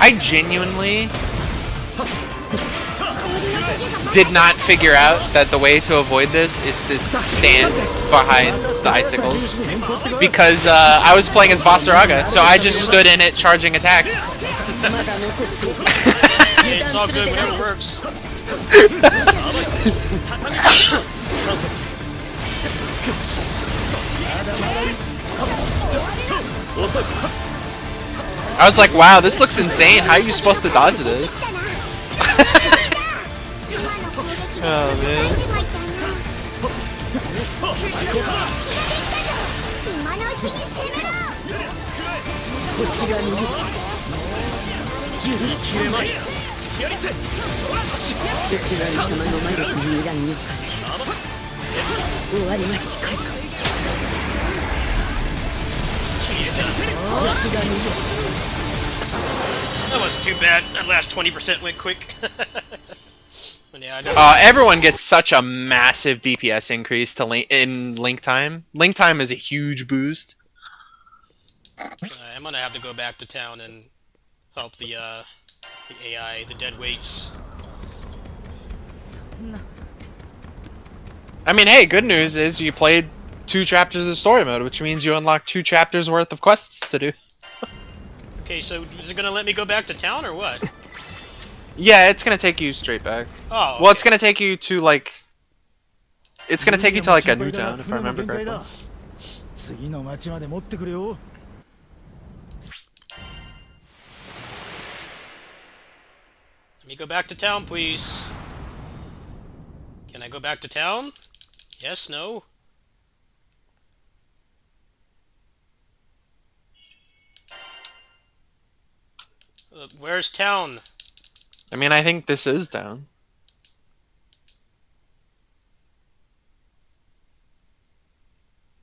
I genuinely did not figure out that the way to avoid this is to stand behind the icicles, because I was playing as Vasaraga, so I just stood in it charging attacks. Hey, it's all good, whatever works. I was like, wow, this looks insane. How are you supposed to dodge this? Oh, man. That wasn't too bad. That last 20% went quick. But yeah, I know. Everyone gets such a massive DPS increase to in Link time. Link time is a huge boost. I'm gonna have to go back to town and help the AI, the dead weights. I mean, hey, good news is you played 2 chapters of the story mode, which means you unlocked 2 chapters worth of quests to do. Okay, so is it gonna let me go back to town or what? Yeah, it's gonna take you straight back. Oh, okay. Well, it's gonna take you to like... It's gonna take you to like a new town, if I remember correctly. 次の町まで持ってくれよ。 Let me go back to town, please. Can I go back to town? Yes, no? Where's town? I mean, I think this is town.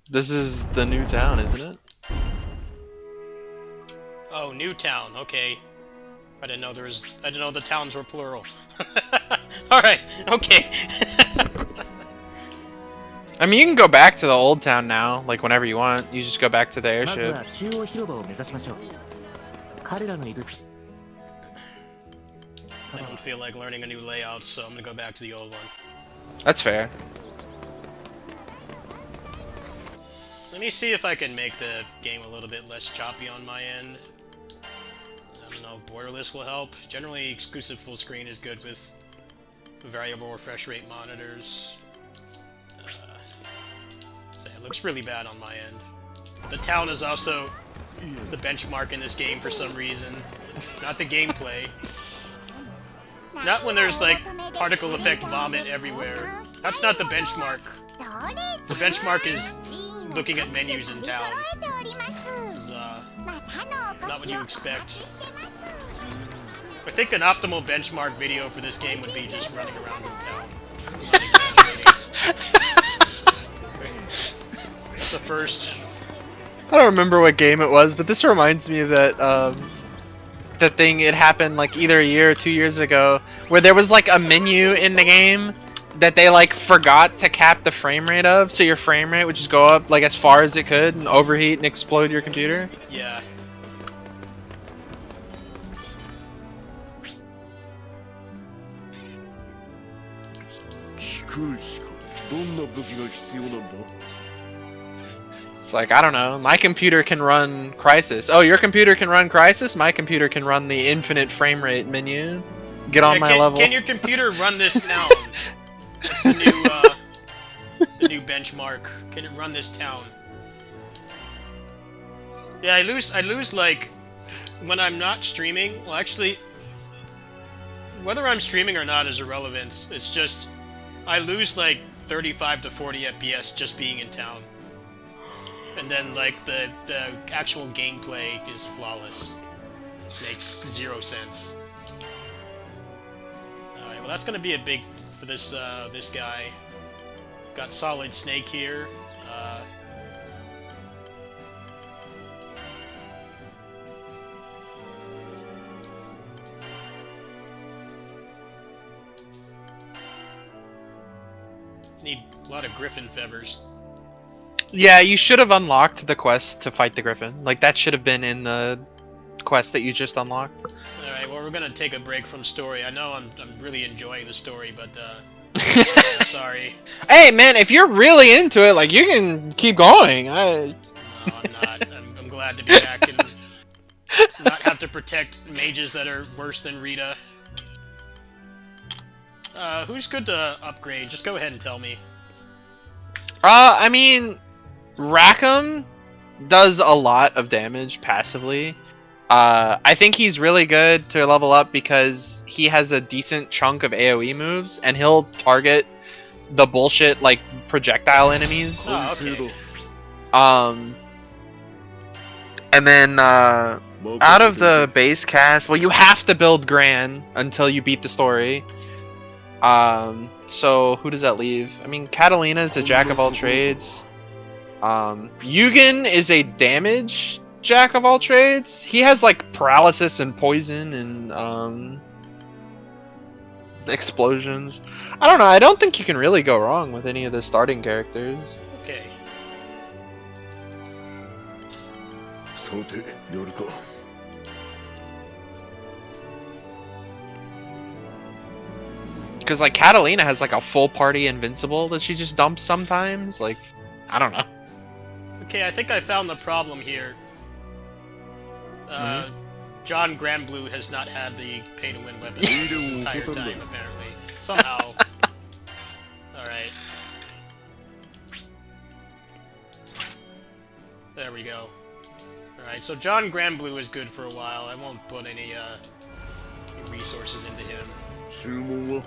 This is the new town, isn't it? Oh, new town. Okay. I didn't know the towns were plural. Alright, okay. I mean, you can go back to the old town now, like whenever you want. You just go back to the まず airship. は中央広場を目指しましょう。彼らのいる I don't feel like learning a new layout, so I'm gonna go back to the old one. That's fair. Let me see if I can make the game a little bit less choppy on my end. I don't know if borderless will help. Generally, exclusive full screen is good with variable refresh rate monitors. So it looks really bad on my end. The town is also the benchmark in this game for some reason. Not the gameplay. Not when there's like particle effect vomit everywhere. That's not the benchmark. The benchmark is looking at menus in town. This is not what you expect. I think an optimal benchmark video for this game would be just running around in town. Not exaggerating. It's a first. I don't remember what game it was, but this reminds me of that, the thing, it happened like either a year or 2 years ago, where there was like a menu in the game that they like forgot to cap the frame rate of, so your frame rate would just go up like as far as it could and overheat and explode your computer. Yeah. It's like, I don't know, my computer can run Crysis. Oh, your computer can run Crysis? My computer can run the infinite frame rate menu. Get on my level. Can your computer run this town? That's the new benchmark. Can it run this town? Yeah, I lose like when I'm not streaming. Well, actually, whether I'm streaming or not is irrelevant. It's just I lose like 35 to 40 FPS just being in town. And then, like, the actual gameplay is flawless. Makes 0 sense. Alright, well that's gonna be a big for this this guy. Got Solid Snake here. Need a lot of Griffin feathers. Yeah, you should have unlocked the quest to fight the Griffin. Like, that should have been in the quest that you just unlocked. Alright, well, we're gonna take a break from story. I know I'm really enjoying the story, but, sorry. Hey, man, if you're really into it, like, you can keep going. No, I'm not. I'm glad to be back and not have to protect mages that are worse than Rita. Who's good to upgrade? Just go ahead and tell me. I mean, Rackham does a lot of damage passively. I think he's really good to level up because he has a decent chunk of AoE moves, and he'll target the bullshit, like, projectile enemies. Oh, okay. And then, out of the base cast, well, you have to build Gran until you beat the story. So who does that leave? I mean, Catalina's a jack of all trades. Yugen is a damage jack of all trades. He has like paralysis and poison and explosions. I don't know. I don't think you can really go wrong with any of the starting characters. Okay. さてやるか。Because like Catalina has like a full party invincible that she just dumps sometimes. Like, I don't know. Okay, I think I found the problem here. John Granblue has not had the pay-to-win weapon this entire time, apparently. Somehow. Alright. There we go. Alright, so John Granblue is good for a while. I won't put any resources into him. 注文は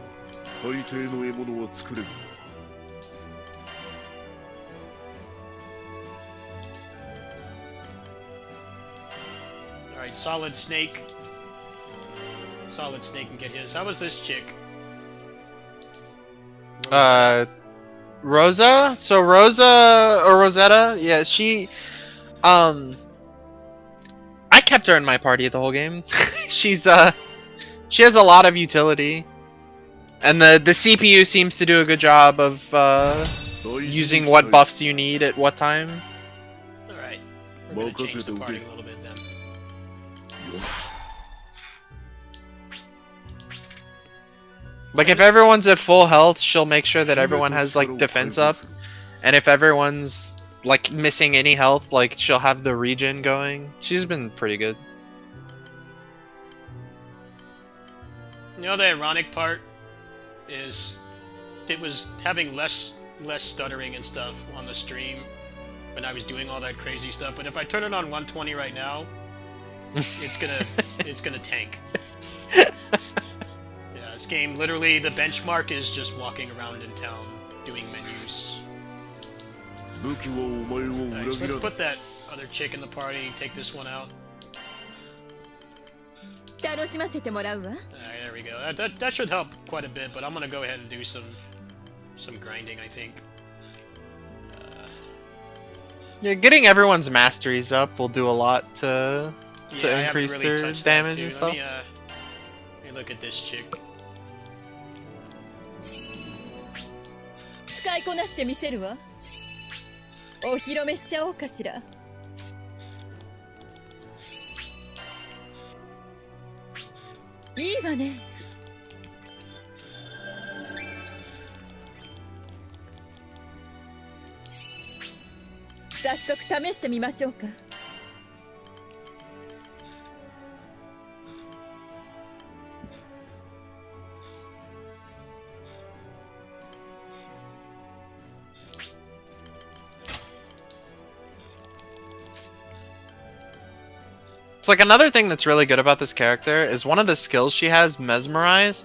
大抵の獲物は作れる。Alright, Solid Snake. Solid Snake can get his. How was this chick? Rosa? So Rosa, or Rosetta, yeah, she, I kept her in my party the whole game. She's, she has a lot of utility. And the CPU seems to do a good job of, using what buffs you need at what time. Alright. We're gonna change the party a little bit then. Like, if everyone's at full health, she'll make sure that everyone has, like, defense up. And if everyone's, like, missing any health, like, she'll have the regen going. She's been pretty good. You know, the ironic part is it was having less stuttering and stuff on the stream when I was doing all that crazy stuff, but if I turn it on 120 right now, it's gonna tank. Yeah, this game, literally, the benchmark is just walking around in town doing menus. Alright, so let's put that other chick in the party, take this one out. 楽しませてもらうわ。 Alright, there we go. That should help quite a bit, but I'm gonna go ahead and do some grinding, I think. Yeah, getting everyone's masteries up will do a lot to I haven't increase really their touched that damage too. and stuff. Let me look at this chick. 使いこなしてみせるわ。お披露目しちゃおうかしら。いいわね。早速試してみましょうか。It's like another thing that's really good about this character is one of the skills she has, Mesmerize.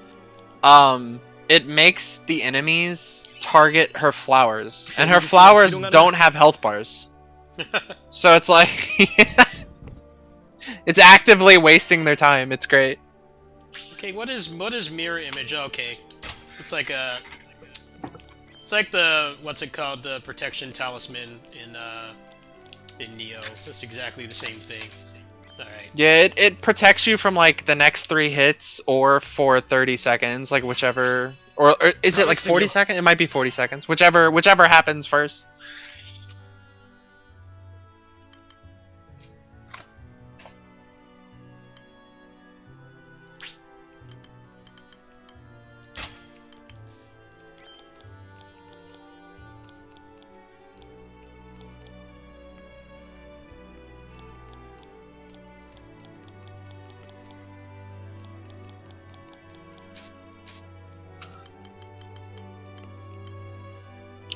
It makes the enemies target her flowers, and her flowers don't have health bars. So it's like it's actively wasting their time. It's great. Okay, what is mirror image? Okay, it's like the what's it called? The protection talisman in Neo. That's exactly the same thing. Alright. Yeah, it protects you from like the next 3 hits or for 30 seconds, like whichever, or is it like 40 seconds? It might be 40 seconds. Whichever happens first.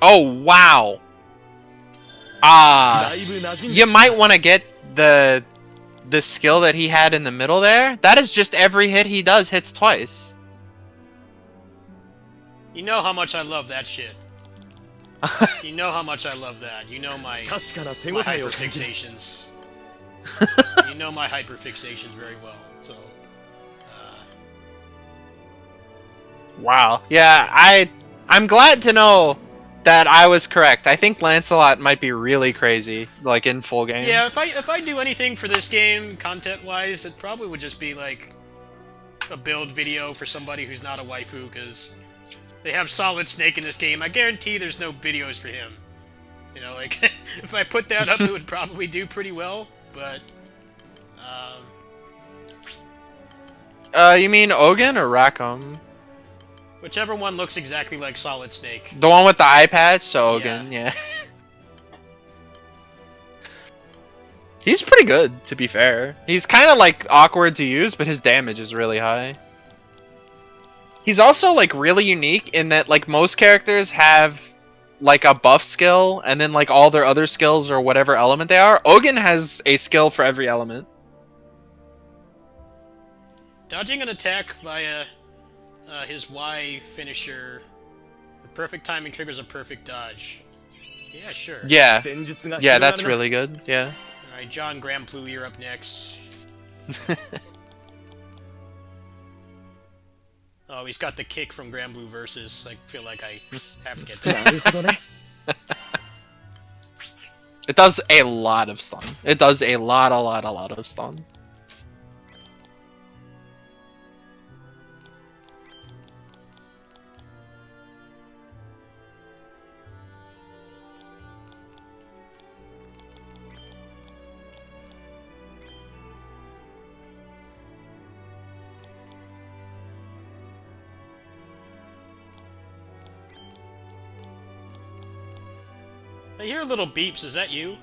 Oh wow! You might want to get the skill that he had in the middle there. That is just every hit he does hits twice. You know how much I love that shit. You know how much I love that. You know my hyperfixations. You know my hyperfixations very well. So. Wow. Yeah, I'm glad to know that I was correct. I think Lancelot might be really crazy, like in full game. Yeah, if I do anything for this game, content-wise, it probably would just be like a build video for somebody who's not a waifu, because they have Solid Snake in this game. I guarantee there's no videos for him. You know, like, if I put that up, it would probably do pretty well. but You mean Ogun or Rackham? whichever one looks exactly like Solid Snake. The one with the eye patch? So Ogun, yeah. He's pretty good, to be fair. He's kind of like awkward to use, but his damage is really high. He's also like really unique in that like most characters have like a buff skill, and then like all their other skills or whatever element they are. Ogun has a skill for every element. Dodging an attack via his Y finisher, the perfect timing triggers a perfect dodge. Yeah, sure. Yeah, yeah, that's really good. Yeah. Alright, John Gramplu, you're up next. Oh, he's got the kick from Granblue versus. I feel like I have to get that. It does a lot of stun. It does a lot of stun. I hear little beeps. Is that you?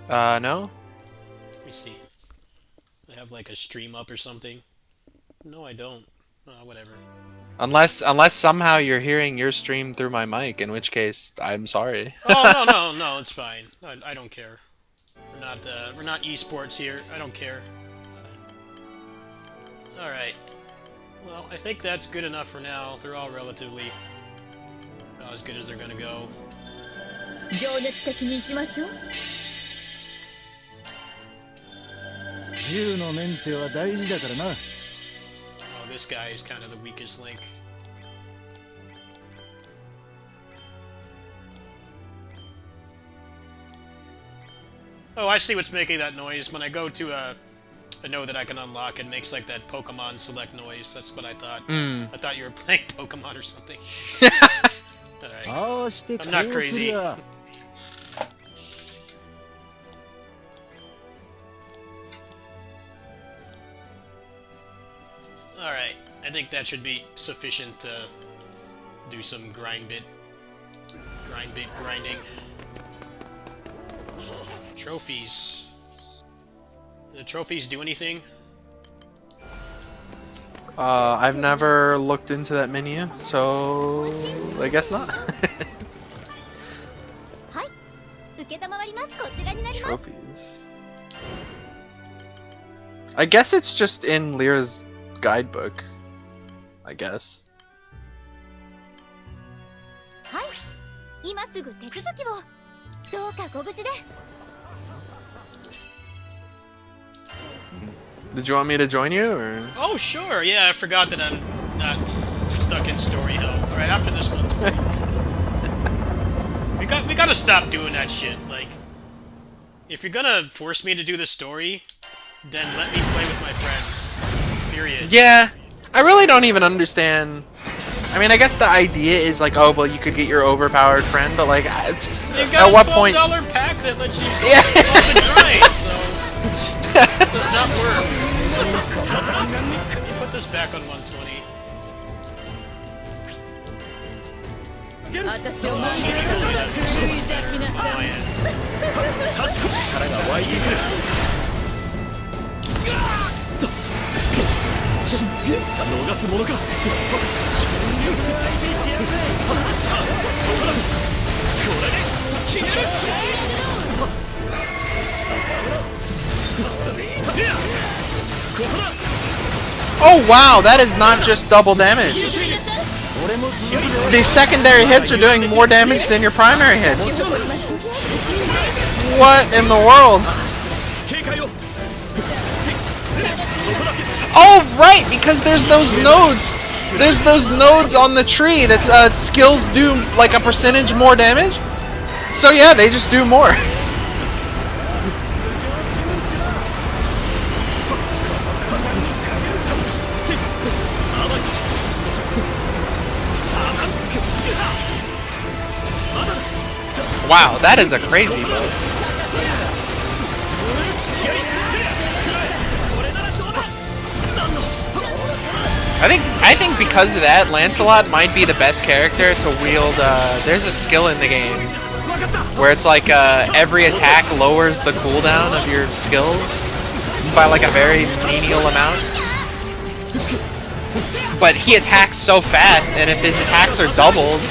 No? Let me see. I have like a stream up or something. No, I don't. Whatever. Unless somehow you're hearing your stream through my mic, in which case I'm sorry. Oh no, it's fine. I don't care. We're not esports here. I don't care. All right. Well, I think that's good enough for now. They're all relatively about as good as they're gonna go. 情熱的に行きましょう。銃のメンテは大事だからな。 Oh, this guy is kind of the weakest link. Oh, I see what's making that noise. When I go to a node that I can unlock, it makes like that Pokemon select noise. That's what I thought. I thought you were playing Pokemon or something. Alright. I'm not crazy. Alright, I think that should be sufficient to do some grinding. Trophies. Do the trophies do anything? I've never looked into that menu, so I guess not. Trophies. I guess it's just in Lyra's guidebook. I guess. Did you want me to join you, or? Oh, sure. Yeah, I forgot that I'm not stuck in story hell. All right, after this one, we gotta stop doing that shit. Like, if you're gonna force me to do the story, then let me play with my friends. Period. Yeah, I really don't even understand. I mean, I guess the idea is like, oh, well, you could get your overpowered friend, but like, at what point? You've got a $12 pack that lets you skip all the grind, so it does not work. Let me put this back on 120. Oh wow, that is not just double damage. The secondary hits are doing more damage than your primary hits. What in the world? Oh right, because there's those nodes. There's those nodes on the tree that's skills do like a percentage more damage. So yeah, they just do more. Wow, that is a crazy build. I think because of that, Lancelot might be the best character to wield. There's a skill in the game where it's like every attack lowers the cooldown of your skills by like a very menial amount. But he attacks so fast, and if his attacks are doubled,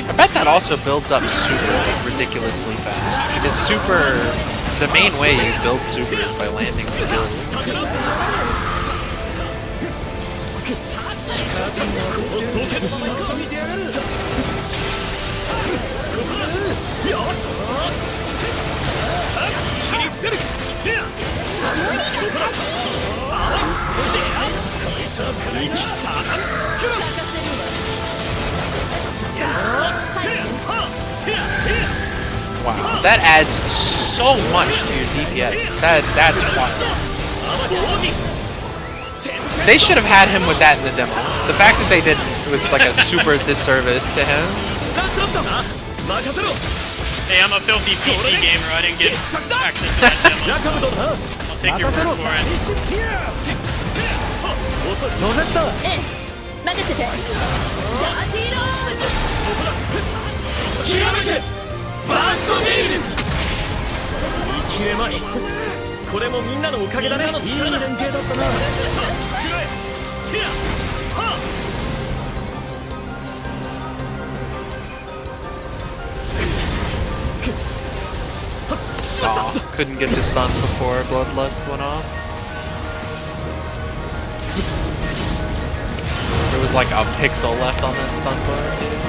I bet that also builds up super like, ridiculously fast. Because super, the main way you build super is by landing skills. Wow, that adds so much to your DPS. That's wild. They should have had him with that in the demo. The fact that they didn't was like a super disservice to him. Hey, I'm a filthy PC gamer. I didn't get access to that demo. So I'll take your word for it. 任せてダーティーロール極めてバーストディール見切れまいこれもみんなのおかげだねいい連携だったな食らえせやは Aw, couldn't get the stun before Bloodlust went off. There was like a pixel left on that stun bar.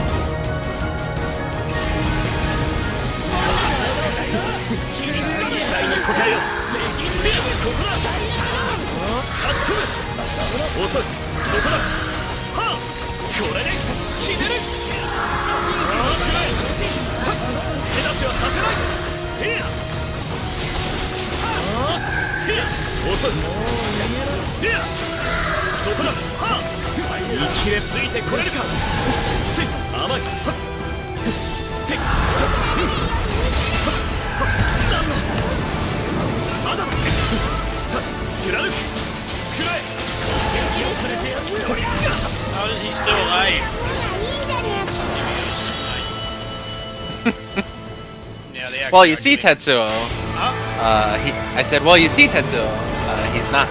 How is he still alive? Yeah, they Well, you see actually- Tetsuo. Huh? I said, well, you see Tetsuo. He's not.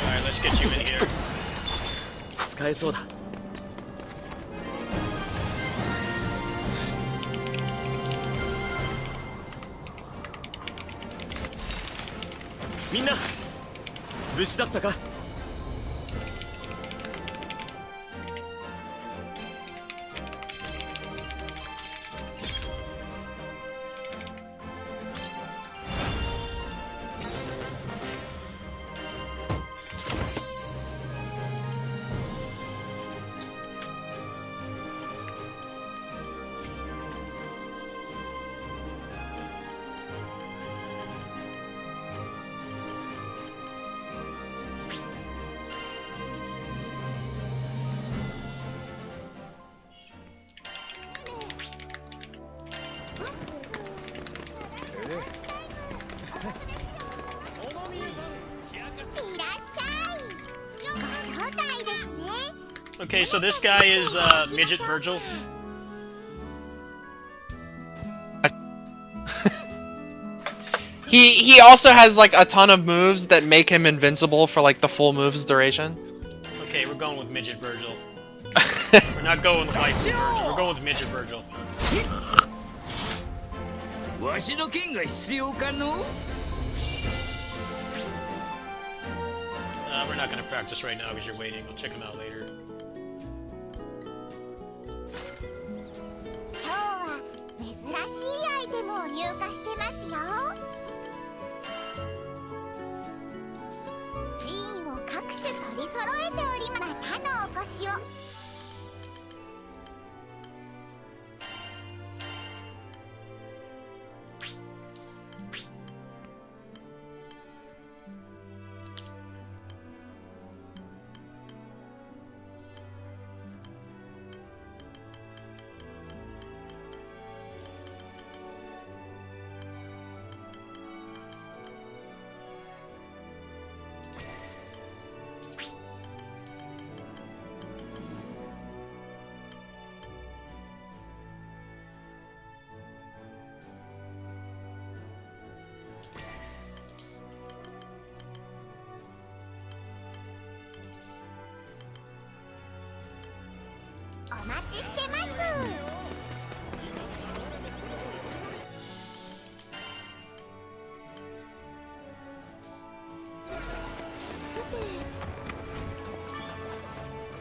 Alright, let's get you in here. 使えそうだみんな無事だったか Okay, so this guy is Midget Virgil. He also has like a ton of moves that make him invincible for like the full move's duration. Okay, we're going with Midget Virgil. We're not going with White Virgil. We're going with Midget Virgil. わしの剣が必要かの We're not gonna practice right now because you're waiting. We'll check him out later. 今日は珍しいアイテムを入荷してますよ。ジーンを各種取り揃えておりまたのお越しを。お待ちしてます。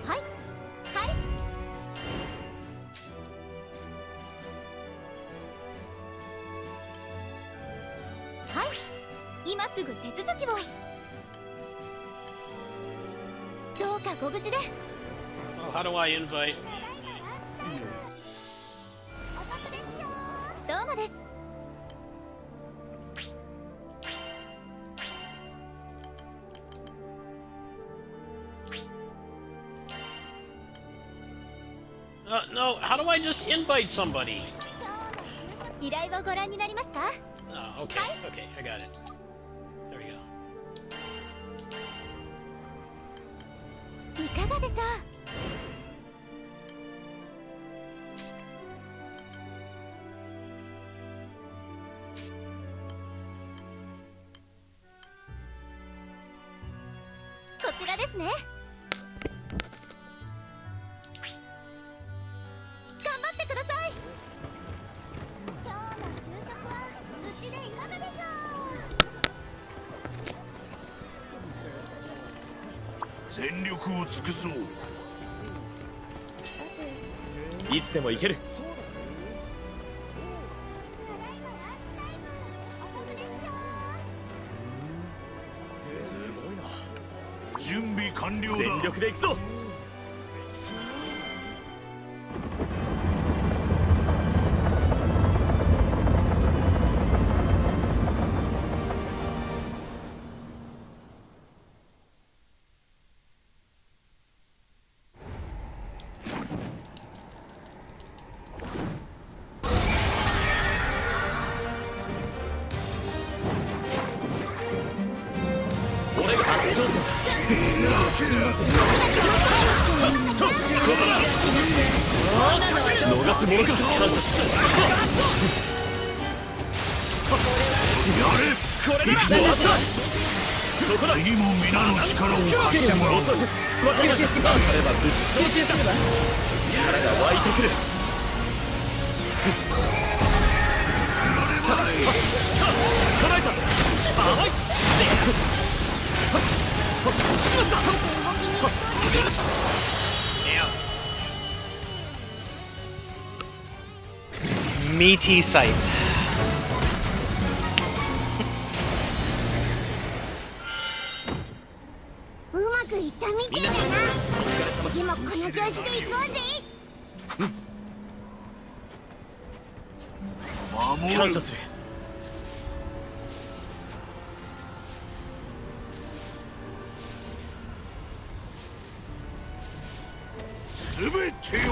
はいはいはい、今すぐ手続きを。どうかご無事で。 Oh, how do I invite? どうもです。No, how do I just invite somebody? 依頼をご覧になりますか？ Oh, okay, okay, I got it. There we go. いかがでしょう？ こちらですね。頑張ってください。今日の昼食はうちでいかがでしょう。全力を尽くそう。いつでも行ける。準備完了だ。全力で行くぞ。俺が初挑戦だ。 逃すものか。感謝する。これだ。そこだ。次も皆の力を貸してもらおう。私が集まれば無事集中されば力が湧いてくる。叶えた。あい。Meaty sight. うまくいったみてえだな。次もこの調子で行こうぜ。感謝する。すべてを。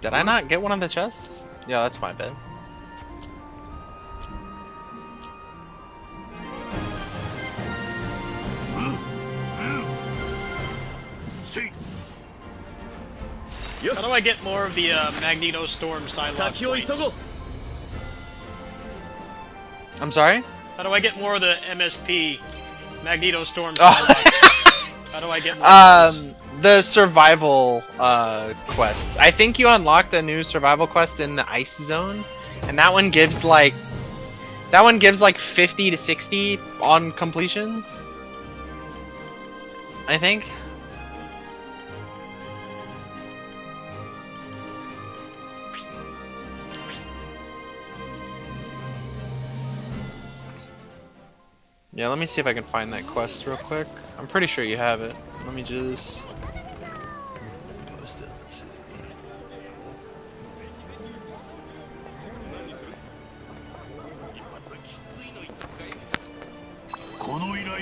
Did I not get one of the chests? Yeah, that's my bad. How do I get more of the Magneto Storm Psylocke points? I'm sorry? How do I get more of the MSP Magneto Storm Psylocke? How do I get more of those? The survival quests. I think you unlocked a new survival quest in the ice zone, and that one gives like 50 to 60 on completion, I think. Yeah, let me see if I can find that quest real quick. I'm pretty sure you have it. Let me just post it. Let's see.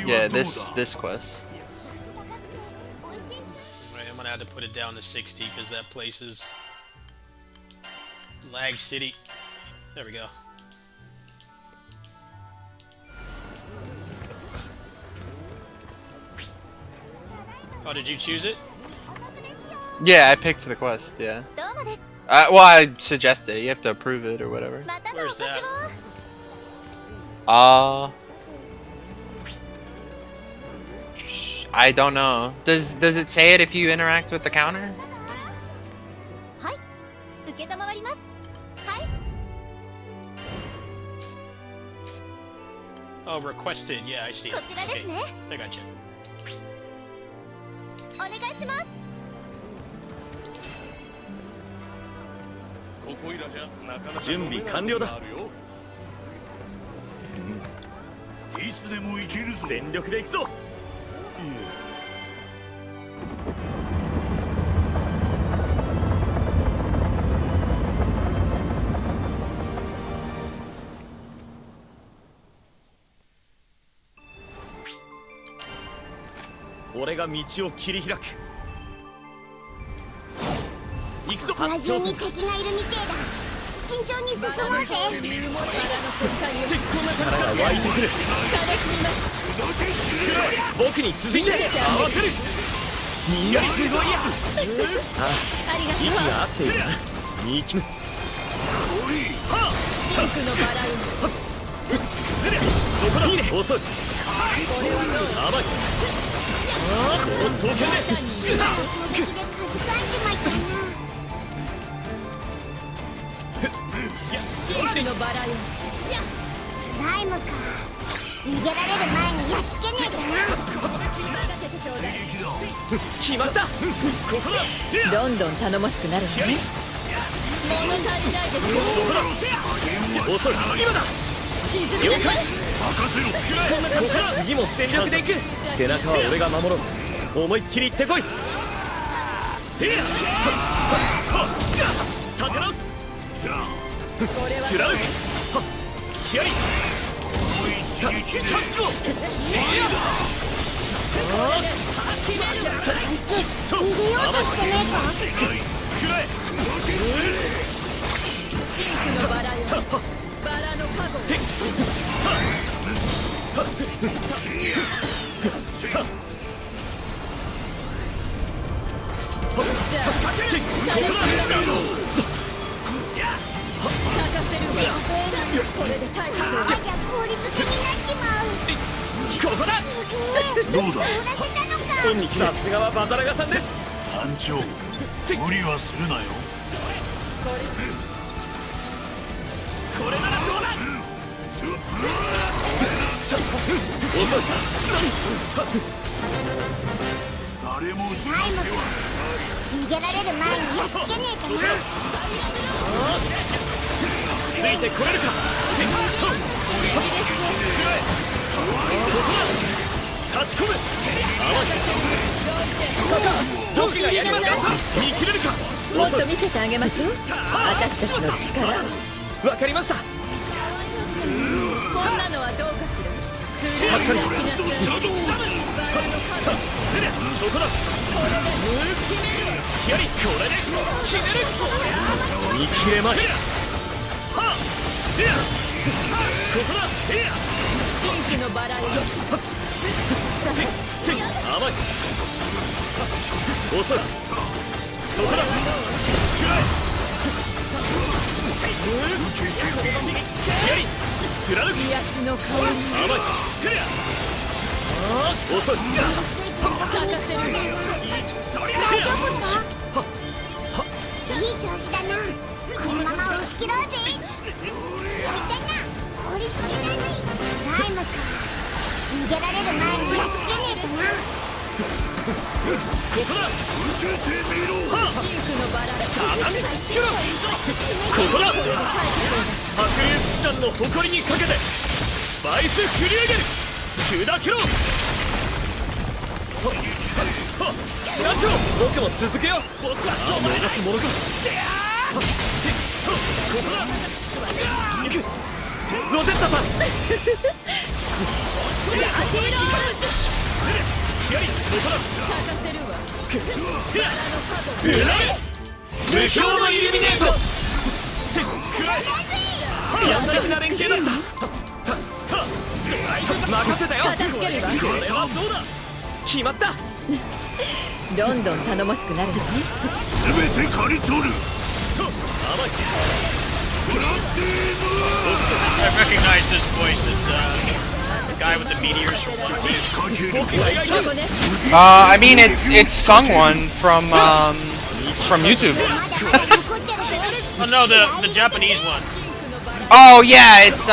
Yeah, this quest. Right, I'm gonna have to put it down to 60 because that place is lag city. There we go. Oh, did you choose it? Yeah, I picked the quest. Yeah. Well, I suggested it. You have to approve it or whatever. Where's that? I don't know. Does it say it if you interact with the counter? Oh, requested. Yeah, I see it. Okay. I got you. お願いします。準備完了だ。いつでも行けるぞ。全力で行くぞ。俺が道を切り開く。行くぞ。ここら中に敵がいるみてえだ。慎重に進もうぜ。力が湧いてくる。僕に続いて合わせる。みんなすごいや。ああ、息が合っているな。見切る。シンクのバラウンド。そこだ。いいね。遅い。甘い。この双剣で。シンクのバラよ。スライムか。逃げられる前にやっつけねえとな。決まった。ここだ。どんどん頼もしくなるね。物足りないですよ。遅い。今だ。了解。任せろ。ここだ。次も全力でいく。背中は俺が守ろう。思いっきり行ってこい。立て直す。スラウ突きやり覚悟逃げようとしてねえか。シンクのバラよ。バラの加護。これで対処しよう。あじゃ効率的になっちまう。ここだ。どうだ。本日さすがはバザラガさんです。班長、無理はするなよ。これならどうだ。誰も死なタイムか。せは逃げられる前にやっつけねえとな。ついてこれるか。差し込む。僕がやりますよ。見切れるか。もっと見せてあげましょう。私たちの力。わかりました。こんなのはどうかしら。確かに。そこだ。やりこれで決める。見切れまい。ここだ。シンクのバラよ。甘い。遅い。そこだ。癒しの香り遅い咲かせる大丈夫か？いい調子だな。このまま押し切ろうぜ。みんな降りすぎだね。ライムか。逃げられる前にやっつけねえとな。ここだ受けてみろシンクのバランスここだ白竜騎士団の誇りにかけてバイス振り上げる砕けろラチョ僕も続けよう僕は逃すものかここだ行くロゼッタさんここだ無表のイルミネートやんだ的な連携だった任せたよ片付けるわこれはどうだ決まったどんどん頼もしくなるわね全て刈り取る甘い I recognize this voice. It's the guy with the meteors from One Piece. I mean, it's someone from YouTube. Oh no, the Japanese one. Oh yeah, it's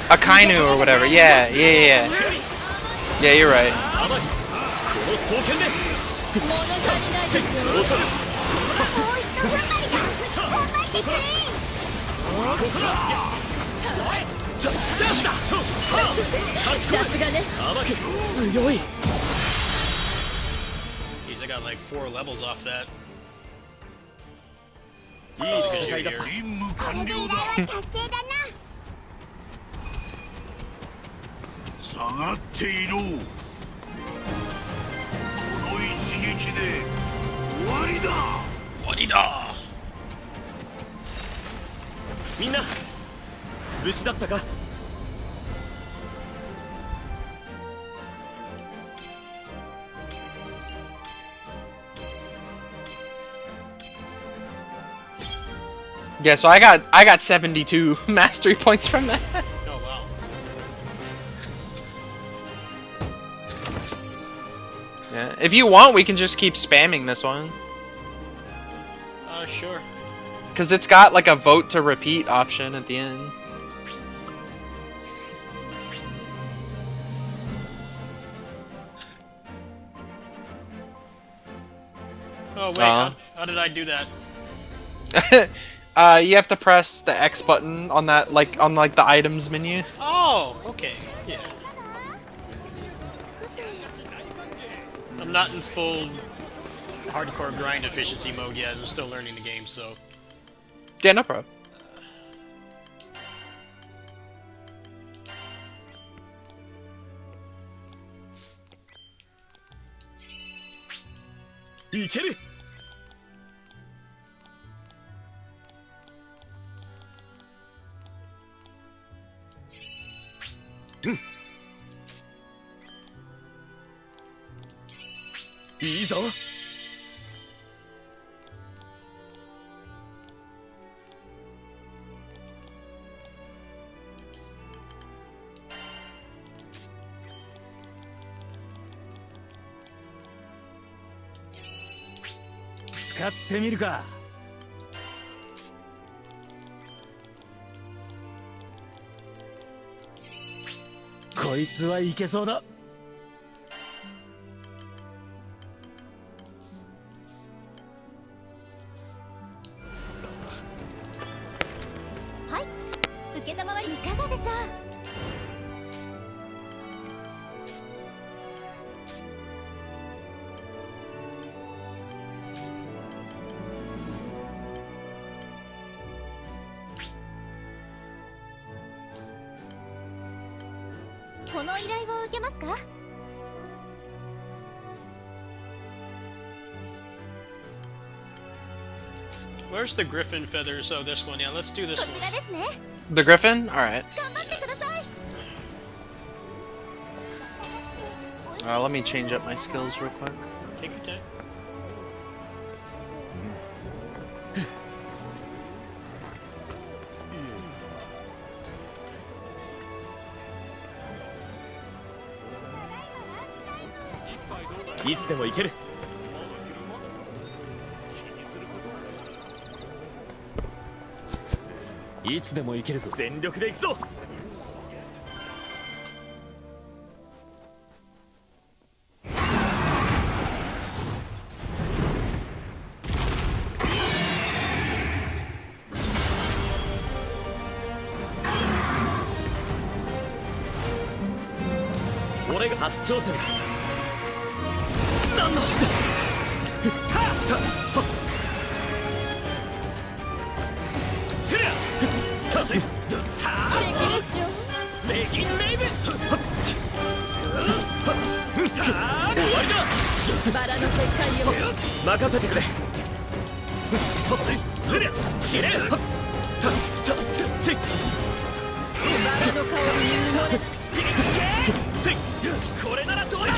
Akainu or whatever. Yeah, you're right. さすがね強い Jeez, I got like 4 levels off that. いい戦いだった任務完了だ達成だな。下がっていろこの一撃で終わりだ終わりだ。みんな無事だったかYeah, so I got 72 mastery points from that. Oh wow. Yeah, if you want, we can just keep spamming this one. Sure. Cause it's got like a vote to repeat option at the end. Oh wait, how did I do that? You have to press the X button on that, on the items menu. Oh, okay, yeah. I'm not in full hardcore grind efficiency mode yet. I'm still learning the game, so. Yeah, no problem. いけるいいぞ使ってみるかこいつはいけそうだはい、受けたまわりいかがでしょう。この依頼を受けますか？ Where's the griffin feathers? Oh, this one. Yeah, let's do this こちら one. ですね。 The Griffin? Alright. 頑張ってください。 Let me change up my skills real quick. Take your time. いつでも行ける。いつでも行けるぞ。全力で行くぞ。俺が初挑戦だ。なんだ。せりゃ。たせ。た。素敵でしょ。レギンレイブ。終わりだ。バラの結界よ。任せてくれ。せりゃ。きれい。せい。バラの香りに埋もれない。せい。これならどうだ。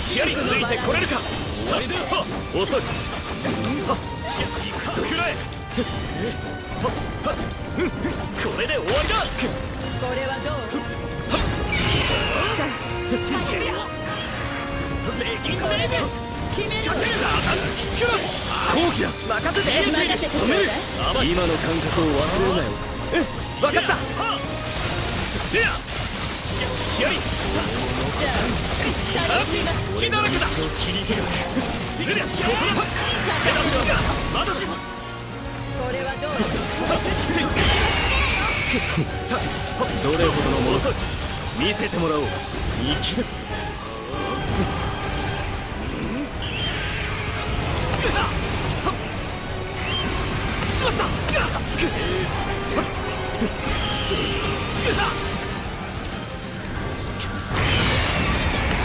視野についてこれるか。終わりだ。遅い。くらえ。これで終わりだ。これはどう？さあ、レギンレイブ。決める。後期だ。任せて。任せてくれ。今の感覚を忘れるなよ。分かった。せや。気合い。じゃあ、楽しみます。気だらけだ。切り開く。せりゃ。ここだ。手出しはまだ。これはどう？どれほどのものか見せてもらおう。生きる。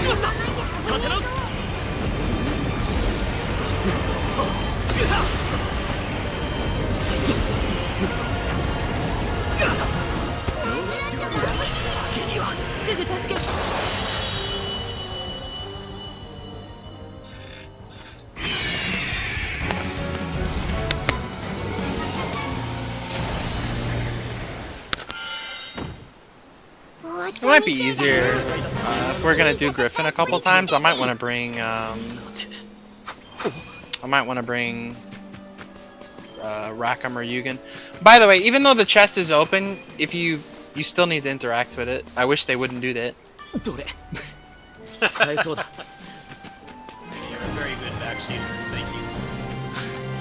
しまった。しまった。立て直す。すぐ助ける。It might be easier if we're gonna do Griffin a couple times. I might want to bring Rackham or Yugen. By the way, even though the chest is open, if you still need to interact with it. I wish they wouldn't do that. You're a very good backseater. Thank you.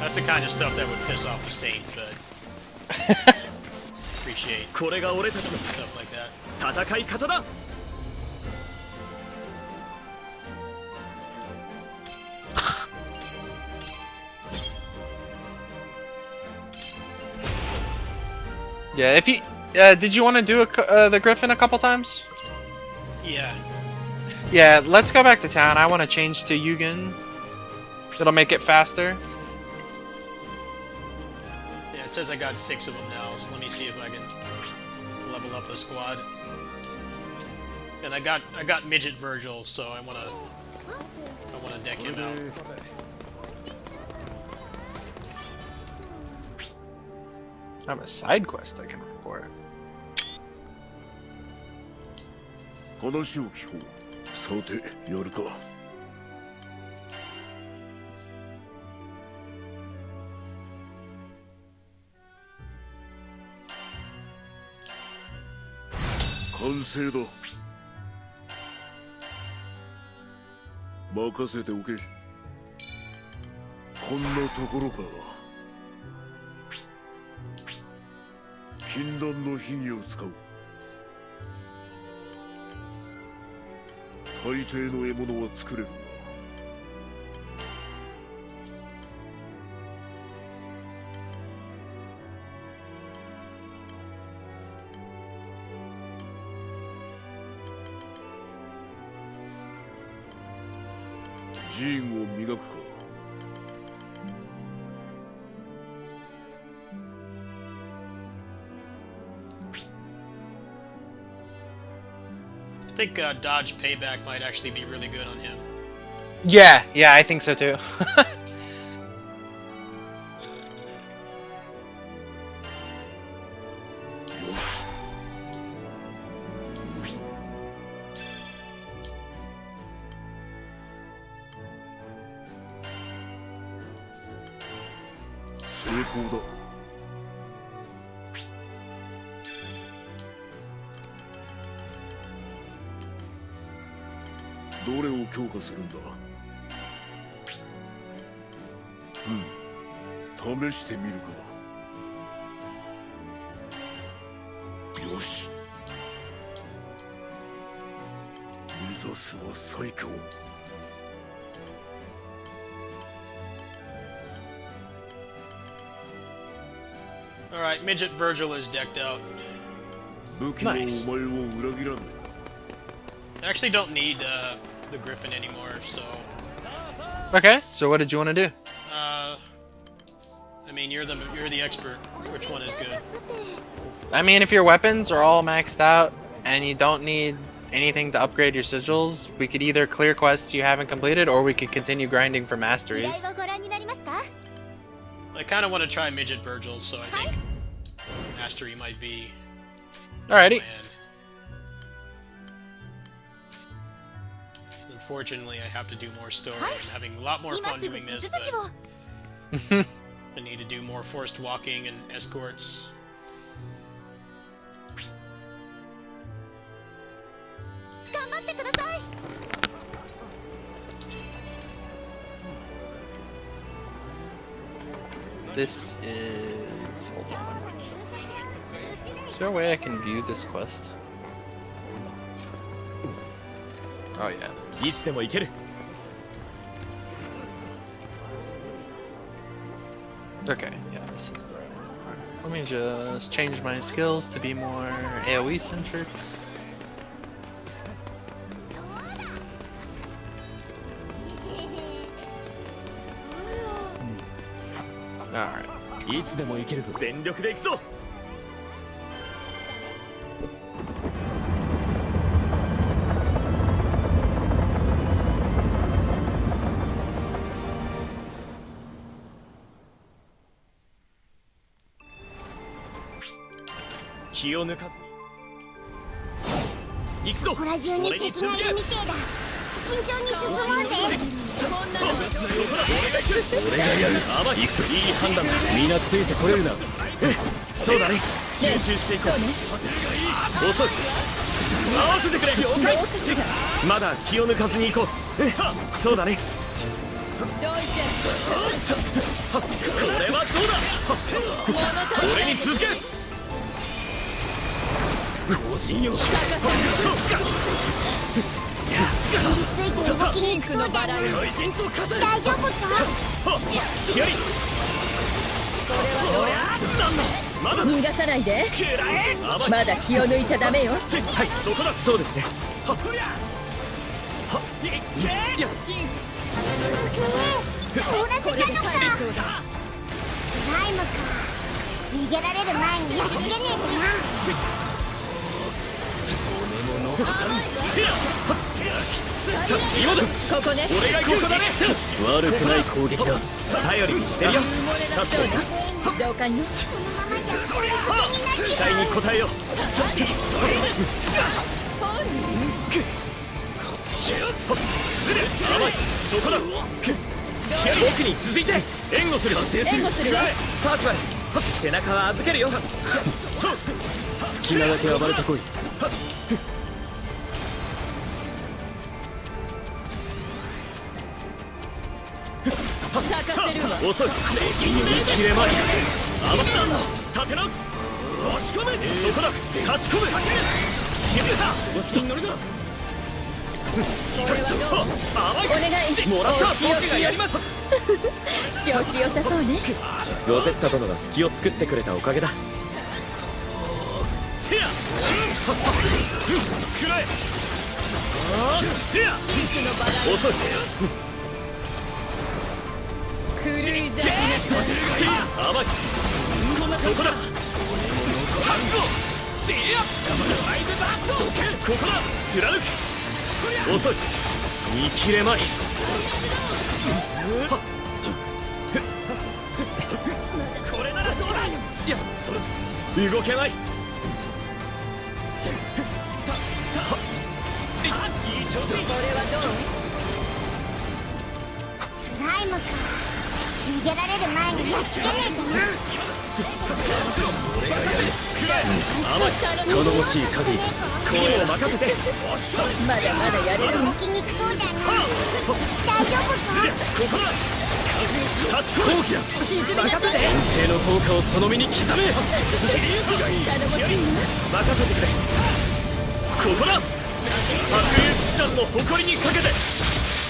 That's the kind of stuff that would piss off a saint, but appreciate stuff like that. 戦い方だ。Yeah, if you did you want to do the Griffin a couple times? Yeah. Yeah, let's go back to town. I want to change to Yugen. It'll make it faster. Yeah, it says I got 6 of them now, so let me see if I can level up the squad. And I got Midget Virgil, so I wanna deck him out. I have a side quest I can report. 話を聞こう。さて、やるか。完成だ。任せておけ。こんなところか。禁断の火を使う。大抵の獲物は作れるが。ジーンを磨くか。I think Dodge Payback might actually be really good on him. Yeah, I think so too. 功だ。どれを強化するんだ。試してみるか。よし。目指すは最強。Alright, Midget Virgil is decked out. 武器のお前を裏切らない。 I actually don't need the Griffin anymore, so... Okay, so what did you want to do? I mean, you're the expert. Which one is good? I mean, if your weapons are all maxed out and you don't need anything to upgrade your sigils, we could either clear quests you haven't completed, or we could continue grinding for mastery. I kind of want to try Midget Virgil, so I think mastery might be... Alrighty. Unfortunately, I have to do more story. I'm having a lot more fun doing this, but I need to do more forced walking and escorts. This is... hold on. Is there a way I can view this quest? Oh yeah. いつでも行ける。 Okay, yeah, this is the right one. Let me just change my skills to be more AoE centric. Alright. いつでも行けるぞ。全力で行くぞ。 気を抜かずに行くぞ。ここら中に敵がいるみてえだ。慎重に進もうぜ。俺がやる。行くぞ。いい判断だ。みんなついてこれるな。そうだね。集中していこう。遅い。合わせてくれ。了解。まだ気を抜かずに行こう。そうだね。これはどうだ。俺に続け。 後進よ。ついて動きにくそうだ。大丈夫か？逃がさないで。まだ気を抜いちゃダメよ。はい、そこだ。そうですね。通らせたのか。スライムか。逃げられる前にやっつけねえとな。 ここね。俺がここだね。悪くない攻撃だ。頼りにしてるよ。そうね。同感よ。期待に応えよう。そこだ。僕に続いて援護するわ。援護するわ。パーシバル、背中は預けるよ。好きなだけ暴れてこい。 咲かせるわ。遅い。見切れまい。余った立て直す。押し込め。そこだ。差し込む。調子に乗るな。これはどう？お願い。もらった。僕がやります。調子良さそうね。ロゼッタ殿が隙を作ってくれたおかげだ。せや。くらえ。せや。遅い。 狂い咲きな。甘い。そこだ。ここだ。貫く。遅い。見切れまい。これならどうだ。いや、それ動けない。いい調子。これはどう？スライムか。逃げられる前にやっつけねえとな。頼もしい限り次も任せて。まだまだやれる動きにくそうだな。大丈夫か？差し込む。任せて。恩恵の効果をその身に刻め。頼もしい任せてくれ。ここだ。白竜騎士団の誇りにかけて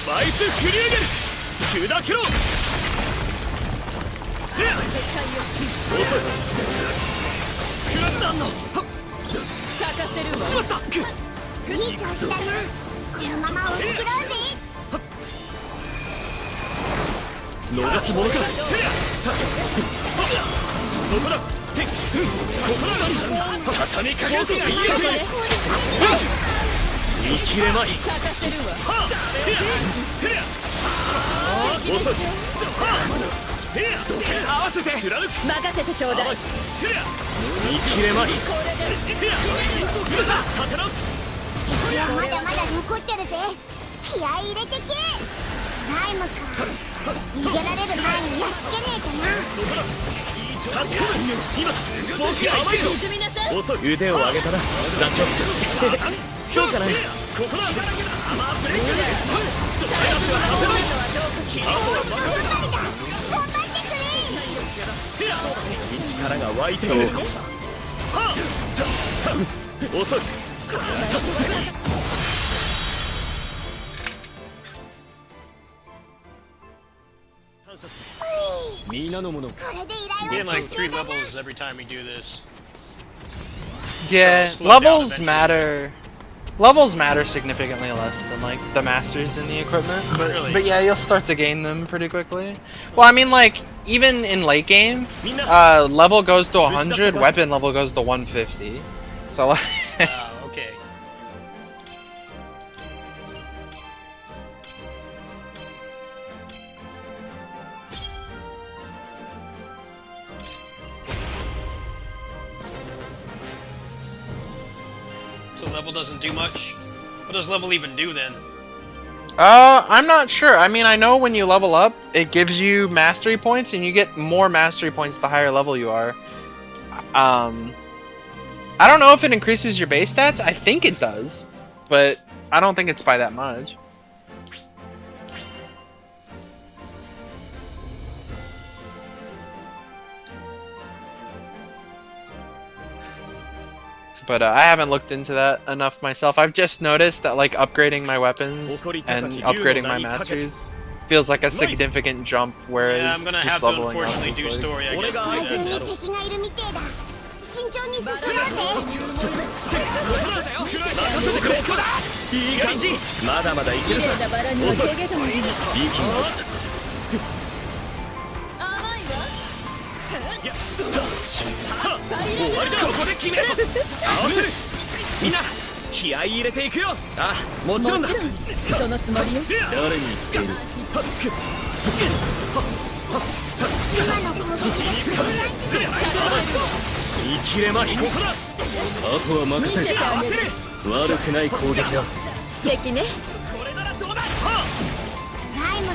バイス振り上げる。砕けろ。なんの咲かせるわ。いい調子だな。このまま押し切ろうぜ。逃すものか。そこだ。ここだ。畳みかけるとが言えている。見切れまい。咲かせるわ。遅い。合わせて。任せてちょうだい。見切れまい。まだまだ残ってるぜ。気合い入れてけ。スライムか。逃げられる前にやっつけねえとな。今僕やばいぞ。沈みなさい。遅い。腕を上げたな団長。そうかな。ここだ。頑張ってくれ。力が湧いている。遅い。みんなのもの。これで依頼 Getting は like 3完了だな。 levels every time we do this. Yeah, Slow down levels eventually. matter. Levels matter significantly less than like the masters in the equipment, Really? but yeah, you'll start to gain them pretty quickly. Well, I mean, like even in late game, level goes to 100, weapon level goes to 150. So like, Okay. So level doesn't do much? What does level even do then? I'm not sure. I mean, I know when you level up, it gives you mastery points, and you get more mastery points the higher level you are. I don't know if it increases your base stats. I think it does, but I don't think it's by that much. But I haven't looked into that enough myself. I've just noticed that like upgrading my weapons and upgrading my masteries feels like a significant jump, whereas Yeah, I'm gonna just have to leveling up unfortunately do is like- story, I guess, to 最 do 初に that. 敵がいるみてえだ。慎重に進もうぜ。いい感じ。まだまだいけるさ。綺麗なバラには手げどもいい。いい気になった。甘いわ。終わりだ。ここで決める。合わせる。みんな気合い入れていくよ。あ、もちろんだ。もちろんそのつもりよ。誰に言っている。今の攻撃で空欄地点見切れまい。ここだ。あとは任せる。見せてあげる。悪くない攻撃だ。素敵ね。これならどうだ。スライムか。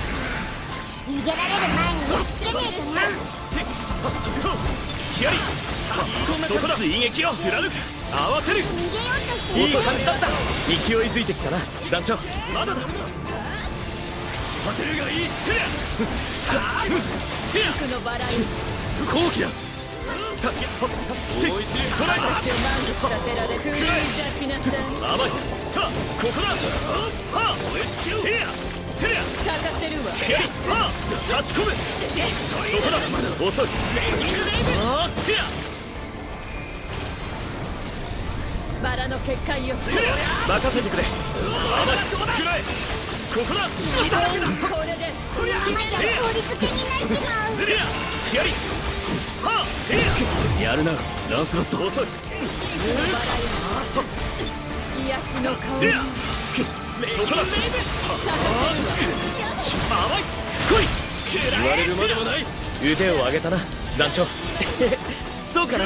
逃げられる前にやっつけねえとな。気合い。そこだ。追撃を貫く。合わせる。逃げようとしていい感じだった。勢いづいてきたな団長。まだだ。当てるがいい。ピンクのバラに好機だ。思い知り捉えた。私を満足させられ狂い咲きなさい。甘い。さあここだ。はあ。テレア。テレア。咲かせるわ。気合い。はあ。差し込む。そこだ。遅い。ああ。テレア。バラの結界よ。任せてくれ。甘い。くらえ。ここだ。これでこのままじゃ効率的になっちまう。ズレア。気合い。はあ。テレア。やるなランスロット。遅い。癒しの香り。テレア。そこだ。甘い。来い。言われるまでもない。腕を上げたな団長。そうかな。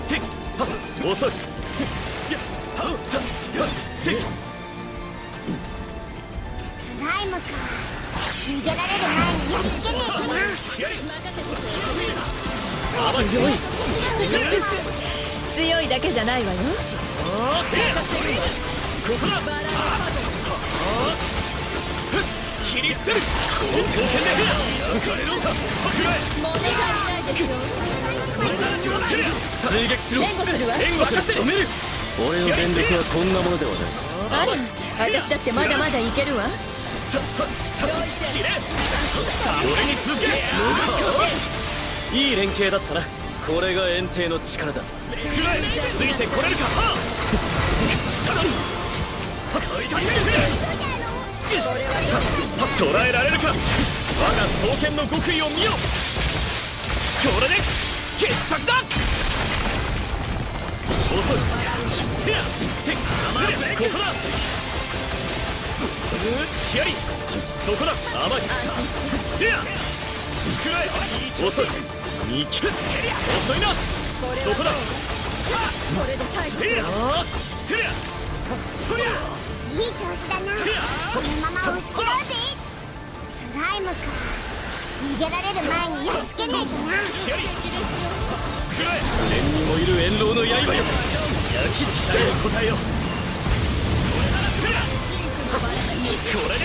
ては遅い。スライムか。逃逃げられる前にやっつけねえとな。強いだけじゃないわよ。切り捨てる。この刀剣で焼かれろ。物足りないですよ。追撃しろ。援護するわ。援護する。止める。俺の全力はこんなものではない。あら、私だってまだまだいけるわ。切れ。俺に続け。いい連携だったな。これが炎帝の力だ。ついてこれるか。捉えられるか。我が刀剣の極意を見よ。これで決着だ。遅い。ここだ。ヒアリそこだ。甘い。遅い。2球。遅いな。そこだ。これで最後。いい調子だな。このまま押し切ろうぜ。スライムか。逃げられる前にやっつけねえとな。念にもいる遠慮の刃よ。焼き期待に応えよう。これで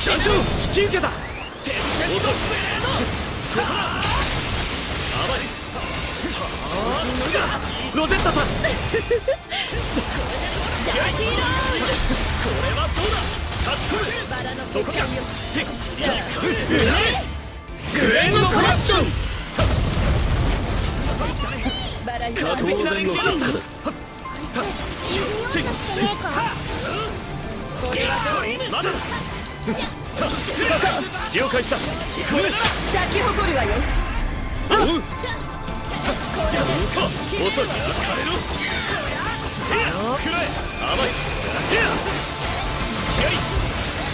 団長引き受けた。ロゼッタさん。これはどうだ。バラのそこか。グレンドコラプション。バラに当然の結果だ。まだ了解した。咲き誇るわよ。遅い。甘い。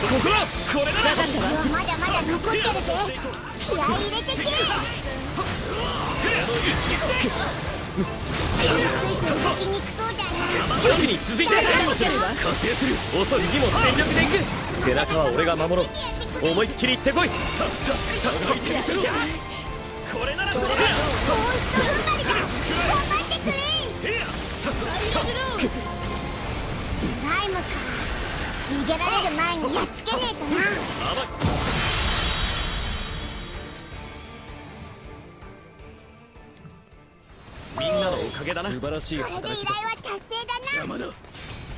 ここだ。これだ。まだまだ残ってるぜ。気合い入れてけ。ついて動きにくそうだな。時に続いて活躍する。遅い。次も全力でいく。背中は俺が守ろう。思いっきり行ってこい。これならどうだ。もう一踏ん張りだ。頑張ってくれ。スライムか。逃げられる前にやっつけねえとな。みんなのおかげだな。素晴らしいこれで依頼は達成だな。邪魔だ。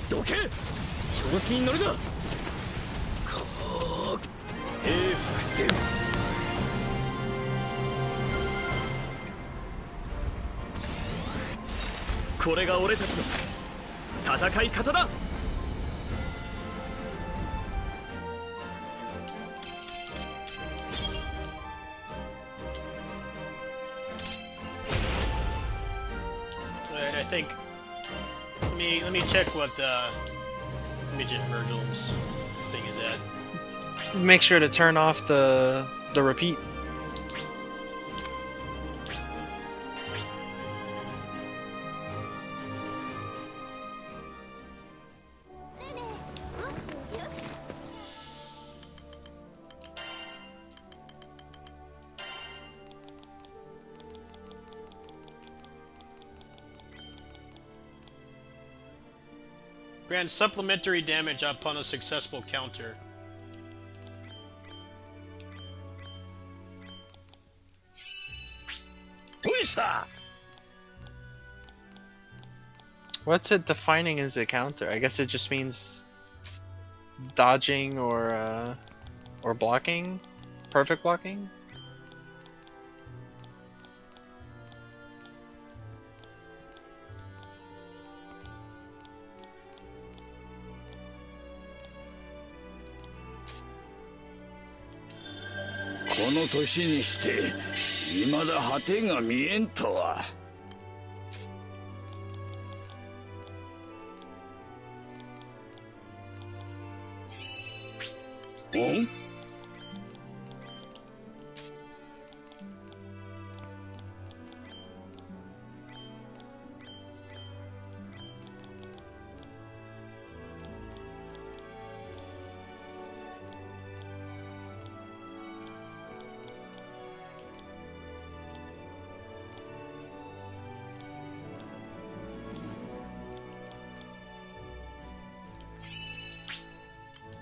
どけ。調子に乗るな。平伏せよ。これが俺たちの戦い方だ。Alright, I think. Let me check what midget Virgil's thing is at. Make sure to turn off the repeat. Grant supplementary damage upon a successful counter. What's it defining as a counter? I guess it just means dodging or blocking, perfect blocking. この年にして未だ果てが見えんとは。ん？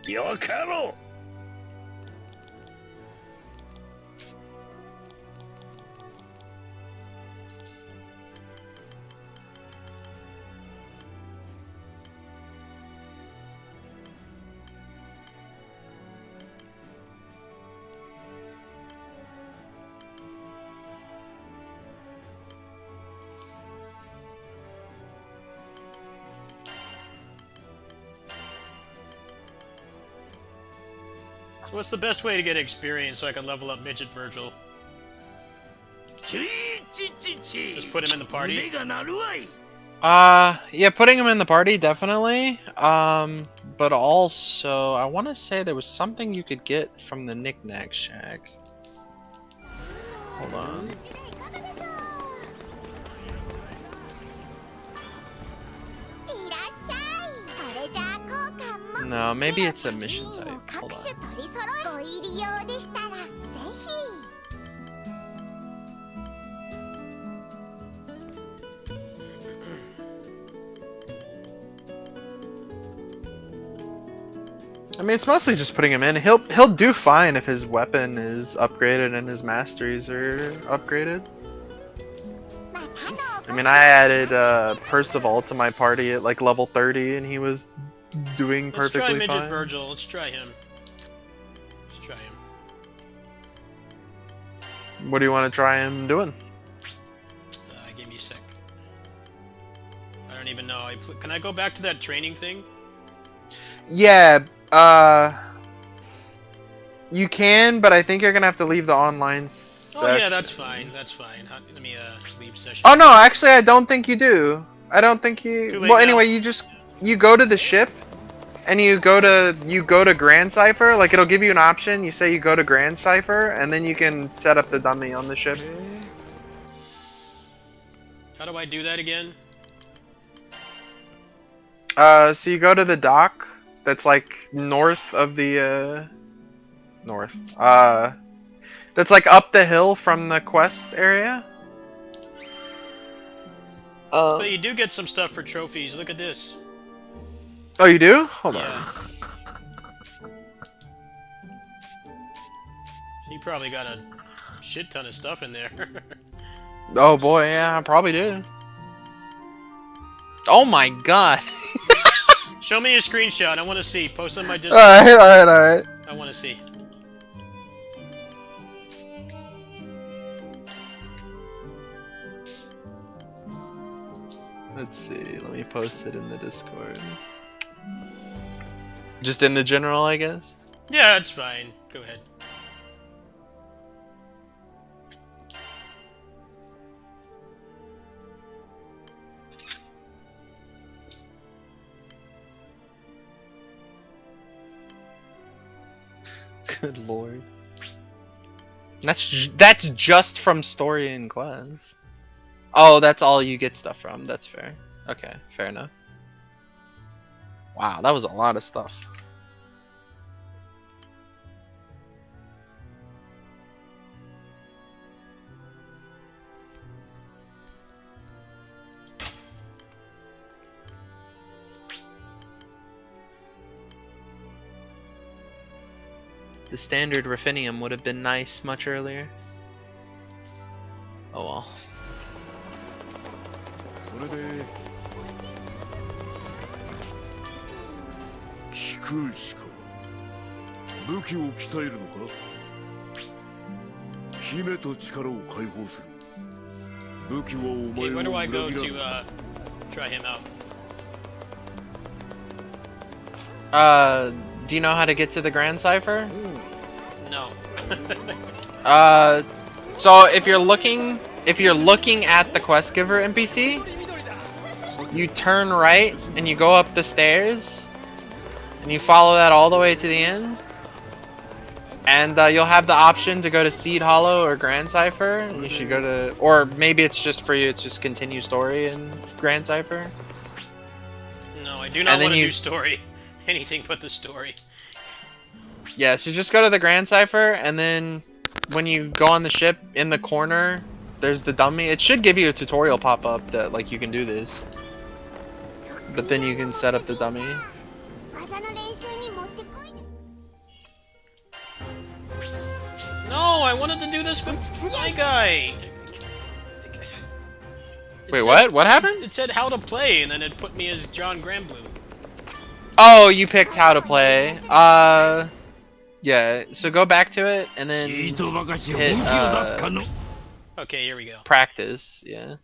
よかろう。 So what's the best way to get experience so I can level up Midget Virgil? Just put him in the party? Yeah, putting him in the party, definitely. But also, I want to say there was something you could get from the Knick-Knack Shack. Hold on. No, maybe it's a mission type. Hold on. I mean, it's mostly just putting him in. He'll do fine if his weapon is upgraded and his masteries are upgraded. I mean, I added Percival to my party at like level 30, and he was doing perfectly fine. Let's try Midget Virgil. Let's try him. Let's try him. What do you want to try him doing? Give me a sec. I don't even know. Can I go back to that training thing? Yeah, you can, but I think you're gonna have to leave the online session. Oh yeah, that's fine. That's fine. Let me leave session. Oh no, actually, I don't think you do. I don't think you. Well, anyway, now. you go to the ship, and you go to Grand Cipher. Like, it'll give you an option. You say you go to Grand Cipher, and then you can set up the dummy on the ship. How do I do that again? So you go to the dock. That's like north of the that's like up the hill from the quest area. But you do get some stuff for trophies. Look at this. Oh, you do? Hold on. You probably got a shit ton of stuff in there. Oh boy, yeah, I probably do. Oh my god. Show me a screenshot. I want to see. Post on my Discord. Alright. I want to see. Let's see. Let me post it in the Discord. Just in the general, I guess? Yeah, that's fine. Go ahead. Good lord. That's just from story and quest. Oh, that's all you get stuff from. That's fair. Okay, fair enough. Wow, that was a lot of stuff. The standard Raffinium would have been nice much earlier. Oh well. Okay, where do I go to try him out? Do you know how to get to the Grand Cipher? No. So if you're looking at the quest giver NPC, you turn right and you go up the stairs, and you follow that all the way to the end, and you'll have the option to go to Seed Hollow or Grand Cipher. And you should go to, or maybe it's just for you. It's just continue story in Grand Cipher. No, I do not want to do story. Anything but the story. Yeah, so just go to the Grand Cipher, and then when you go on the ship, in the corner, there's the dummy. It should give you a tutorial pop up that like you can do this. But then you can set up the dummy. I wanted to do this with my guy. Wait, what? What happened? It said how to play, and then it put me as John Granblue. Oh, you picked how to play. Yeah. So go back to it and then hit Okay, here we go. practice. Yeah.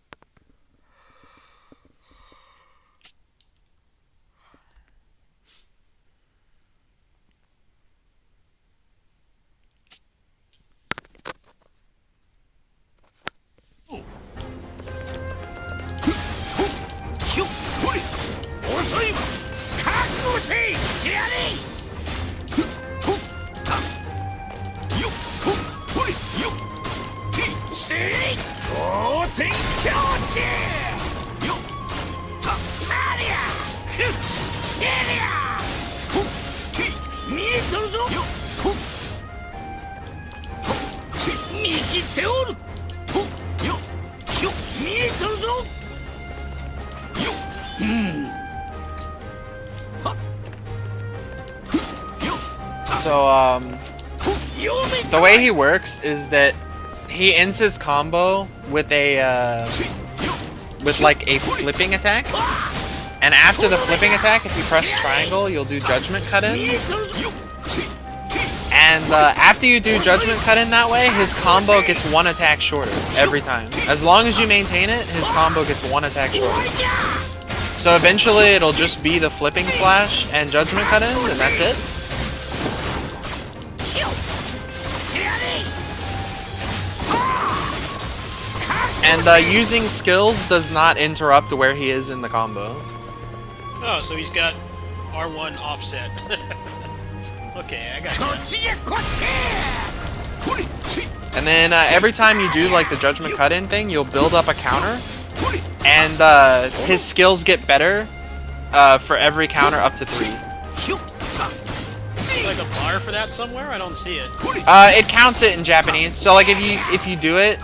So the way he works is that he ends his combo with a with like a flipping attack, and after the flipping attack, if you press triangle, you'll do judgment cut in. And after you do judgment cut in that way, his combo gets one attack shorter every time. As long as you maintain it, his combo gets one attack shorter. So eventually, it'll just be the flipping slash and judgment cut in, and that's it. And using skills does not interrupt where he is in the combo. Oh, so he's got R1 offset. Okay, I got that. And then every time you do like the judgment cut in thing, you'll build up a counter. And his skills get better for every counter up to 3. Like a bar for that somewhere? I don't see it. It counts it in Japanese. So like if you do it,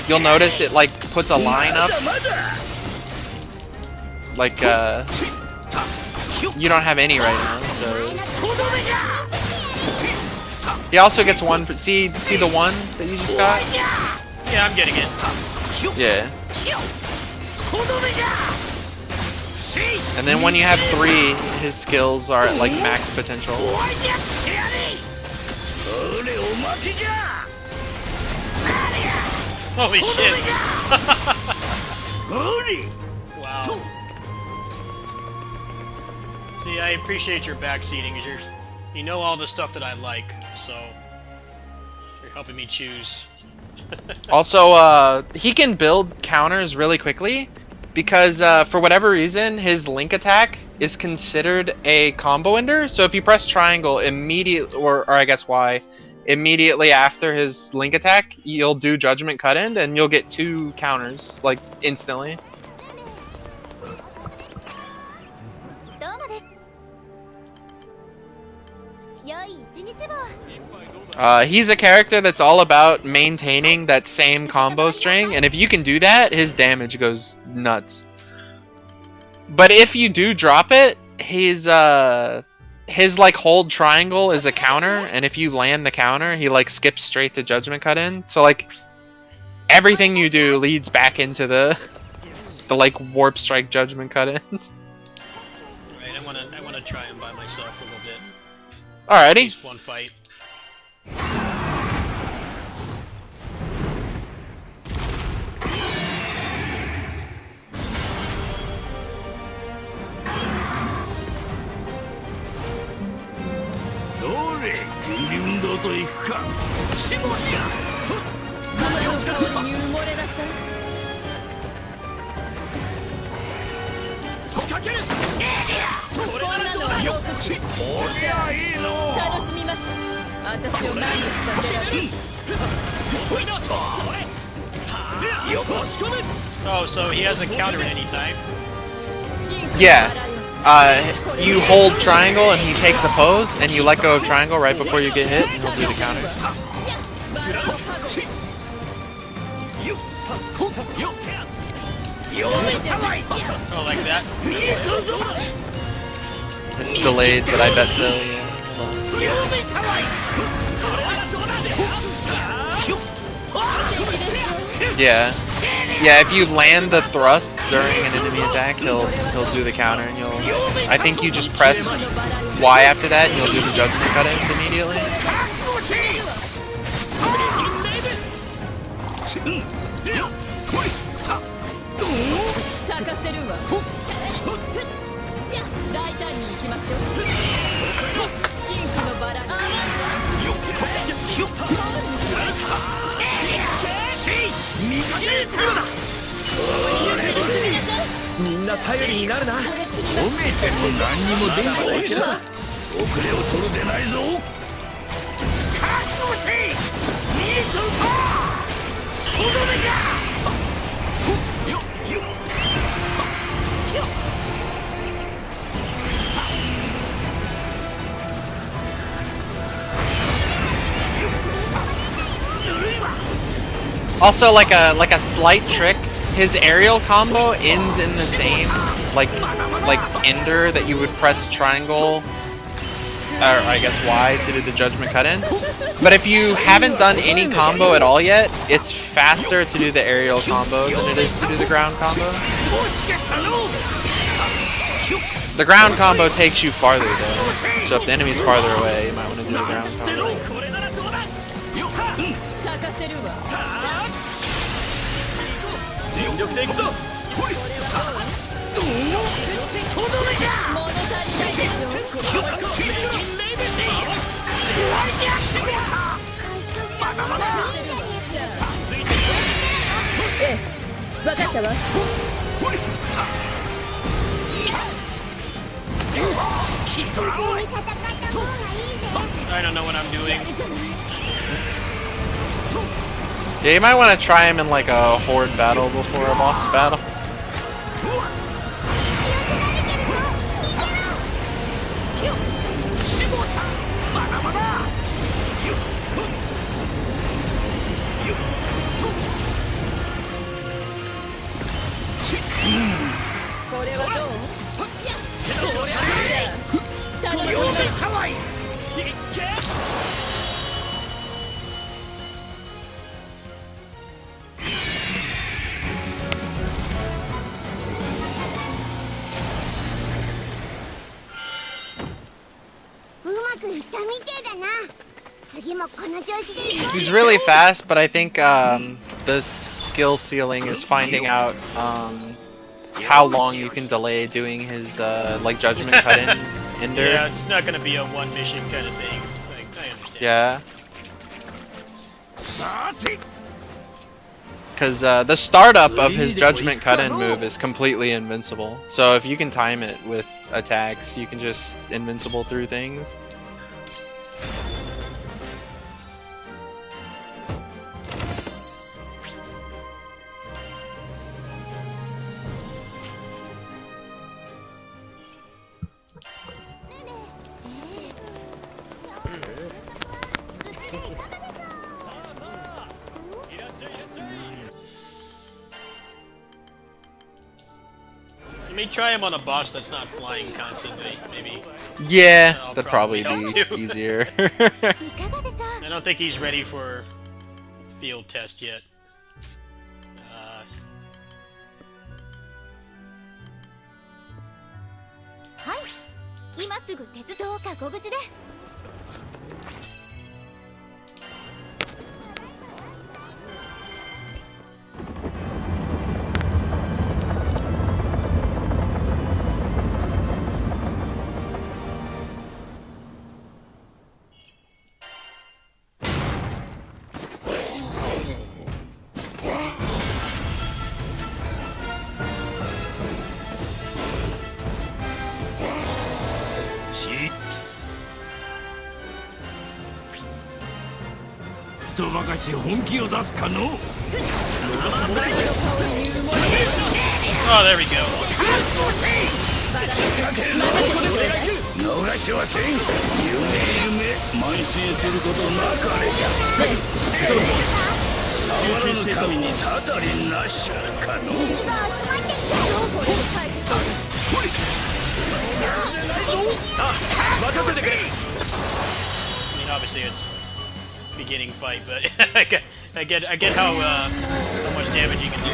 you'll notice it like puts a line up. Like you don't have any right now, so he also gets one for see the one that you just got? Yeah, I'm getting it. Yeah. And then when you have 3, his skills are at like max potential. Holy shit! Wow. See, I appreciate your backseating, because you know all the stuff that I like, so you're helping me choose. Also, he can build counters really quickly because for whatever reason, his link attack is considered a combo ender. So if you press triangle immediately, or I guess Y, immediately after his link attack, you'll do judgment cut end and you'll get 2 counters like instantly. He's a character that's all about maintaining that same combo string, and if you can do that, his damage goes nuts. But if you do drop it, his like hold triangle is a counter, and if you land the counter, he like skips straight to judgment cut in. So like everything you do leads back into the like warp strike judgment cut in. Right, I wanna try him by myself a little bit. Alrighty. Just one fight. Oh, so he has a counter at any time? Yeah. You hold triangle and he takes a pose, and you let go of triangle right before you get hit, and he'll do the counter. Oh, like that? It's delayed, but I bet so, yeah. Yeah. Yeah, if you land the thrust during an enemy attack, he'll do the counter, and you'll. I think you just press Y after that, and you'll do the judgment cut-ins immediately. Also, like a slight trick, his aerial combo ends in the same like ender that you would press triangle, or I guess Y to do the judgment cut in. But if you haven't done any combo at all yet, it's faster to do the aerial combo than it is to do the ground combo. The ground combo takes you farther though, so if the enemy's farther away, you might want to do the ground combo. 全力でいくぞ。分かったわ。 I don't know what I'm doing. Yeah, you might want to try him in like a horde battle before a boss battle. He's really fast, but I think the skill ceiling is finding out how long you can delay doing his like judgment cut in ender. Yeah, it's not gonna be a one mission kind of thing. I understand. Yeah. Because the startup of his judgment cut-in move is completely invincible. So if you can time it with attacks, you can just invincible through things. You may try him on a boss that's not flying constantly, maybe. Yeah, that'd probably be easier. I don't think he's ready for field test yet. Oh, there we go. I mean, obviously it's beginning fight, but I get how much damage you can do.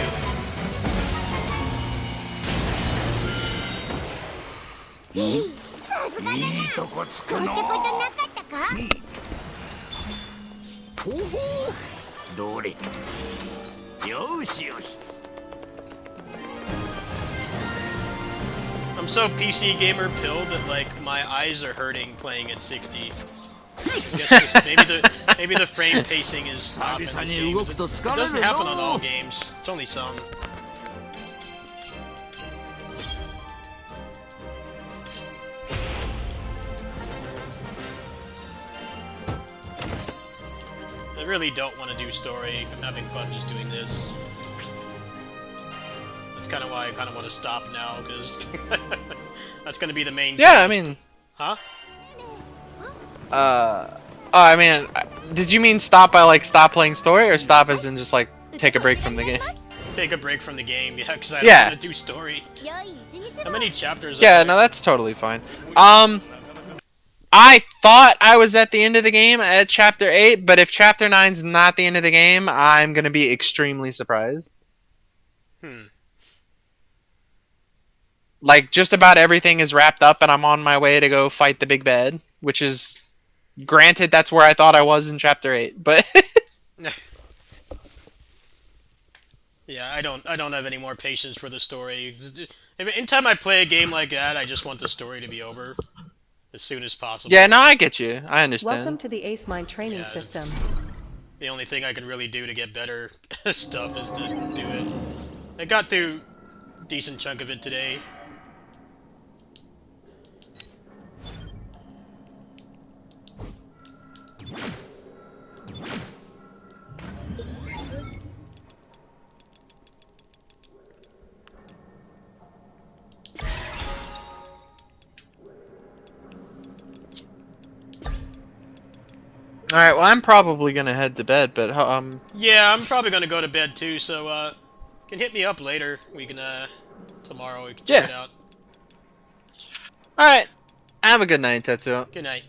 さすがだな。いいとこつくのなんてことなかったか？どれよしよし I'm so PC gamer pilled that like my eyes are hurting playing at 60. I guess just maybe the frame pacing is off in this game. It doesn't happen on all games. It's only some. I really don't want to do story. I'm having fun just doing this. That's kind of why I kind of want to stop now, because that's going to be the main Yeah, I thing. mean... Huh? I mean, did you mean stop by, like, stop playing story, or stop as in just, like, take a break from the game? Take a break from the game, yeah, because I Yeah. don't want to do story. How many chapters Yeah, are no, there? that's totally fine. I thought I was at the end of the game at Chapter 8, but if Chapter 9's not the end of the game, I'm gonna be extremely surprised. Like, just about everything is wrapped up, and I'm on my way to go fight the big bad, which is... Granted, that's where I thought I was in Chapter 8, but... Yeah, I don't have any more patience for the story. Anytime I play a game like that, I just want the story to be over as soon as possible. Yeah, no, I get you. I understand. Welcome to the Ace Mine training Yeah, system. The only thing I can really do to get better stuff is to do it. I got through a decent chunk of it today. Alright, well, I'm probably gonna head to bed, but, Yeah, I'm probably gonna go to bed too, so, you can hit me up later. We can, tomorrow we can check it out. Alright. Have a good night, Tetsuo. Good night.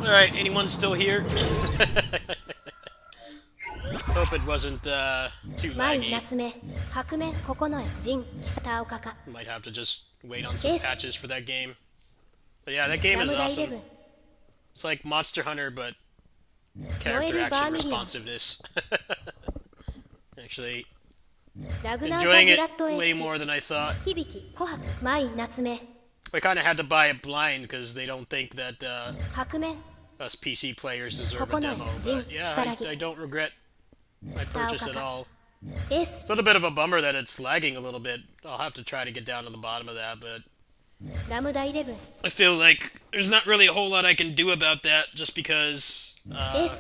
Alright, anyone still here? Hope it wasn't too laggy. Might have to just wait on some patches for that game. But yeah, that game is awesome. It's like Monster Hunter, but character action responsiveness. Actually, enjoying it way more than I thought. I kind of had to buy it blind because they don't think that us PC players deserve a demo. But yeah, I don't regret my purchase at all. It's a little bit of a bummer that it's lagging a little bit. I'll have to try to get down to the bottom of that, but I feel like there's not really a whole lot I can do about that just because the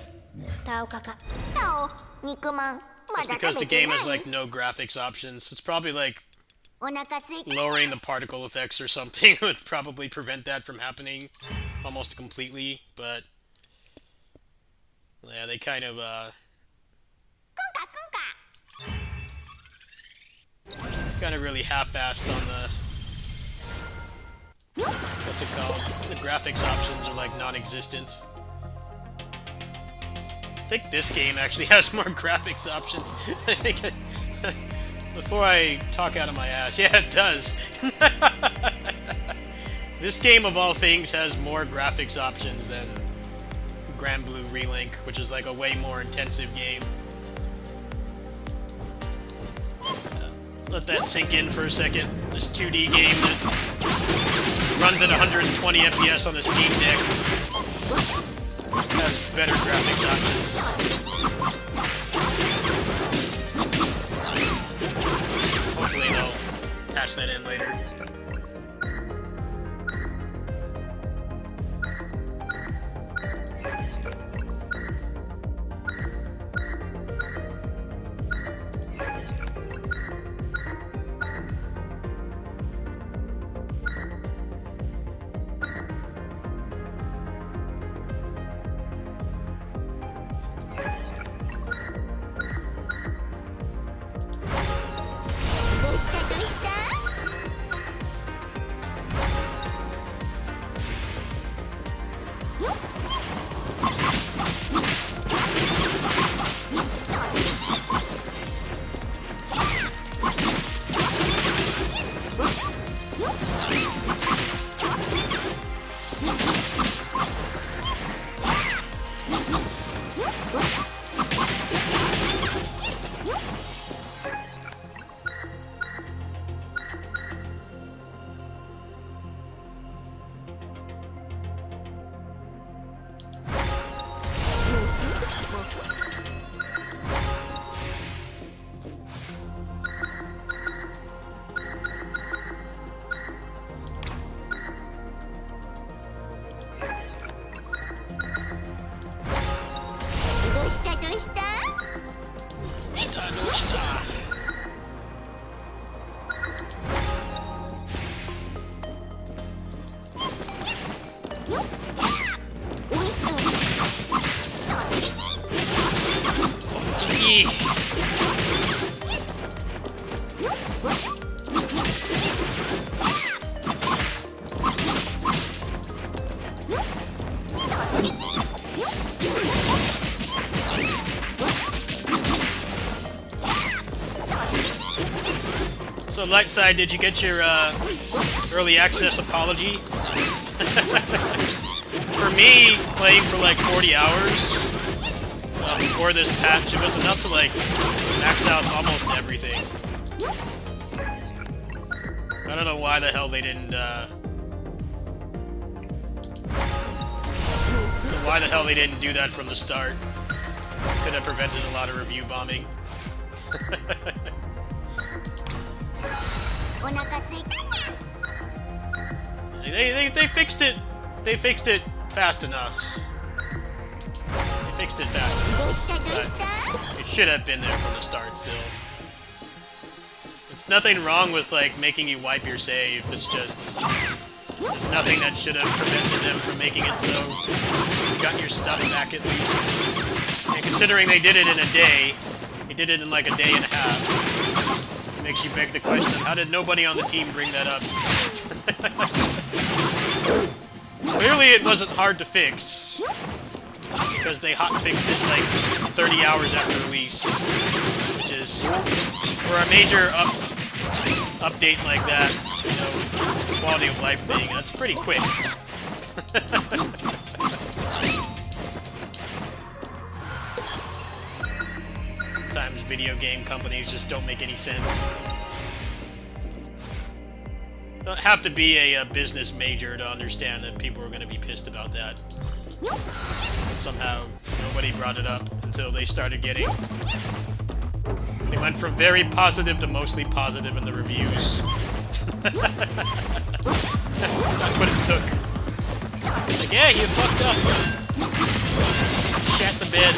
game has like no graphics options. It's probably like lowering the particle effects or something would probably prevent that from happening almost completely, but yeah, they kind of really half-assed on the what's it called? The graphics options are like non-existent. I think this game actually has more graphics options. I think before I talk out of my ass, yeah, it does. This game, of all things, has more graphics options than Grand Blue Relink, which is like a way more intensive game. Let that sink in for a second. This 2D game that Runs at 120 FPS on the Steam Deck. Has better graphics options. Hopefully they'll patch that in later. So, Lightside, did you get your early access apology? For me, playing for like 40 hours before this patch, it was enough to like max out almost everything. I don't know why the hell they didn't. Why the hell they didn't do that from the start? Could have prevented a lot of review bombing. They fixed it. They fixed it fast enough. They fixed it fast enough. But it should have been there from the start still. It's nothing wrong with like making you wipe your save. It's just there's nothing that should have prevented them from making it so you got your stuff back at least. And considering they did it in a day, they did it in like a day and a half. It makes you beg the question, how did nobody on the team bring that up? Clearly it wasn't hard to fix, because they hot-fixed it like 30 hours after release, which is, for a major update like that, you know, quality of life thing, that's pretty quick. Sometimes video game companies just don't make any sense. Don't have to be a business major to understand that people are going to be pissed about that. But somehow nobody brought it up until they started getting... They went from very positive to mostly positive in the reviews. That's what it took. Like, yeah, you fucked up. Shat the bed.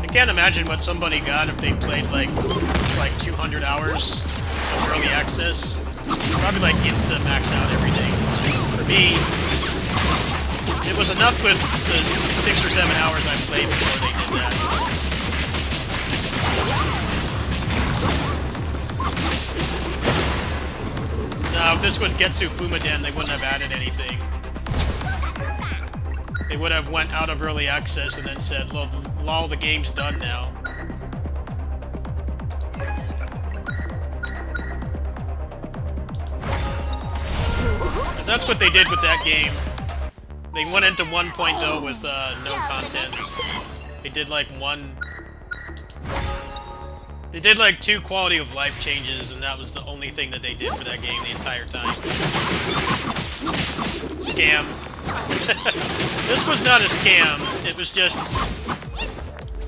I can't imagine what somebody got if they played like 200 hours of early access. Probably like insta max out everything. For me, it was enough with the 6 or 7 hours I played before they did that. Now, if this was Getsu Fumaden, they wouldn't have added anything. They would have went out of early access and then said, well, the game's done now. Because that's what they did with that game. They went into 1.0 with no content. They did like They did like 2 quality of life changes, and that was the only thing that they did for that game the entire time. Scam. This was not a scam. It was just...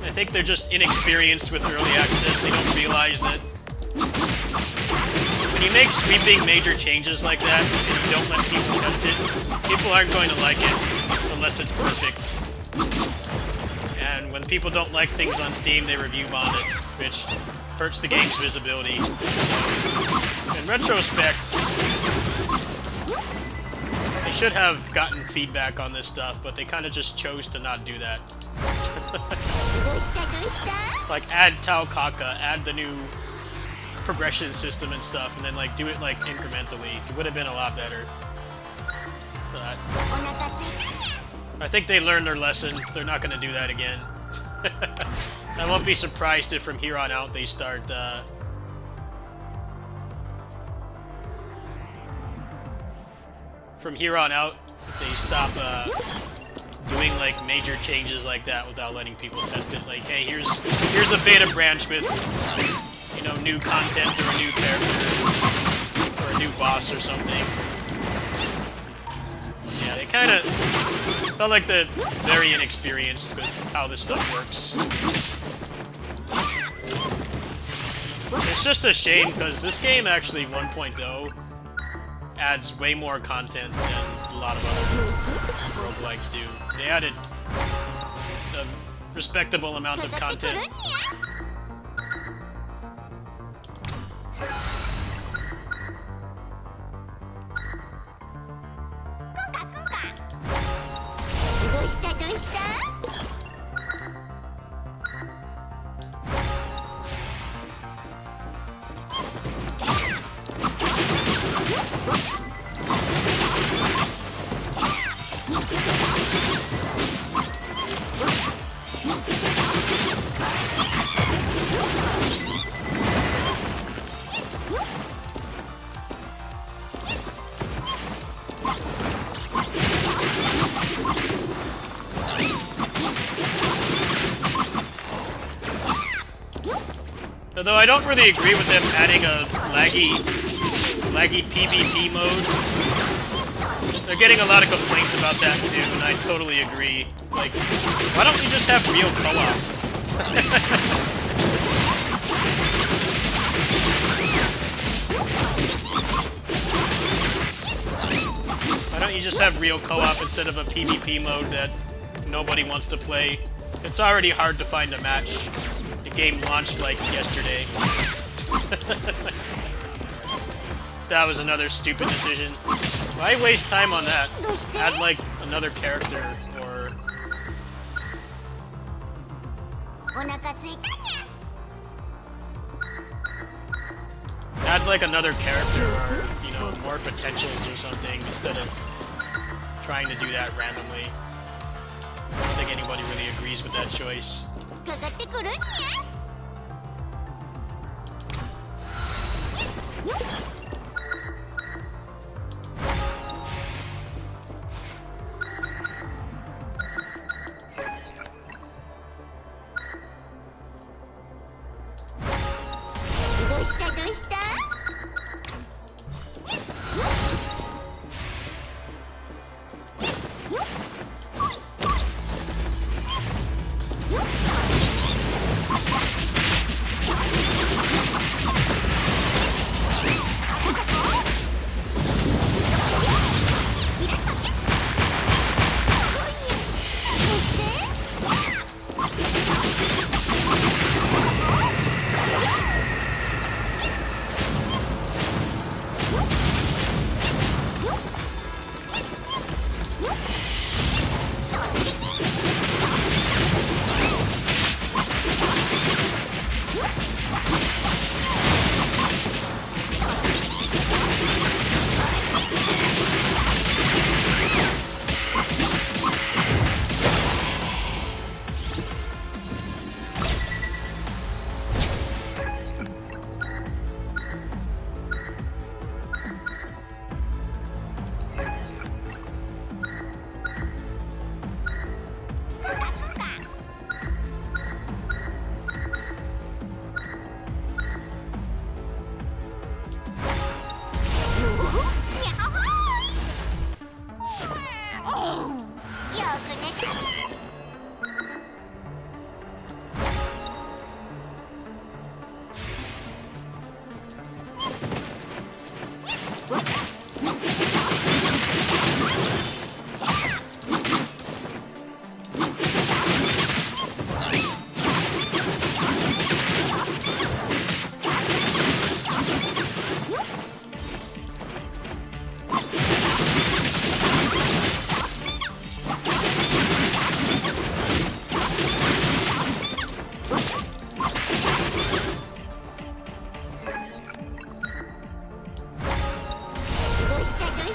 I think they're just inexperienced with early access. They don't realize that when you make sweeping major changes like that, and you don't let people test it, people aren't going to like it unless it's perfect. And when people don't like things on Steam, they review bomb it, which hurts the game's visibility. So, in retrospect, they should have gotten feedback on this stuff, but they kind of just chose to not do that. Like, add Tau Kaka, add the new progression system and stuff, and then like do it like incrementally. It would have been a lot better. But I think they learned their lesson. They're not going to do that again. I won't be surprised if from here on out they start they stop doing like major changes like that without letting people test it. Like, hey, here's a beta branch with, you know, new content or a new character or a new boss or something. Yeah, they kind of felt like they're very inexperienced with how this stuff works. It's just a shame because this game actually 1.0 adds way more content than a lot of other roguelikes do. They added a respectable amount of content. Although I don't really agree with them adding a laggy PvP mode. They're getting a lot of complaints about that too, and I totally agree. Like, why don't we just have real co-op? Why don't you just have real co-op instead of a PvP mode that nobody wants to play? It's already hard to find a match. The game launched like yesterday. That was another stupid decision. Why waste time on that? Add like another character or... Add like another character or, you know, more potentials or something instead of trying to do that randomly. I don't think anybody really agrees with that choice.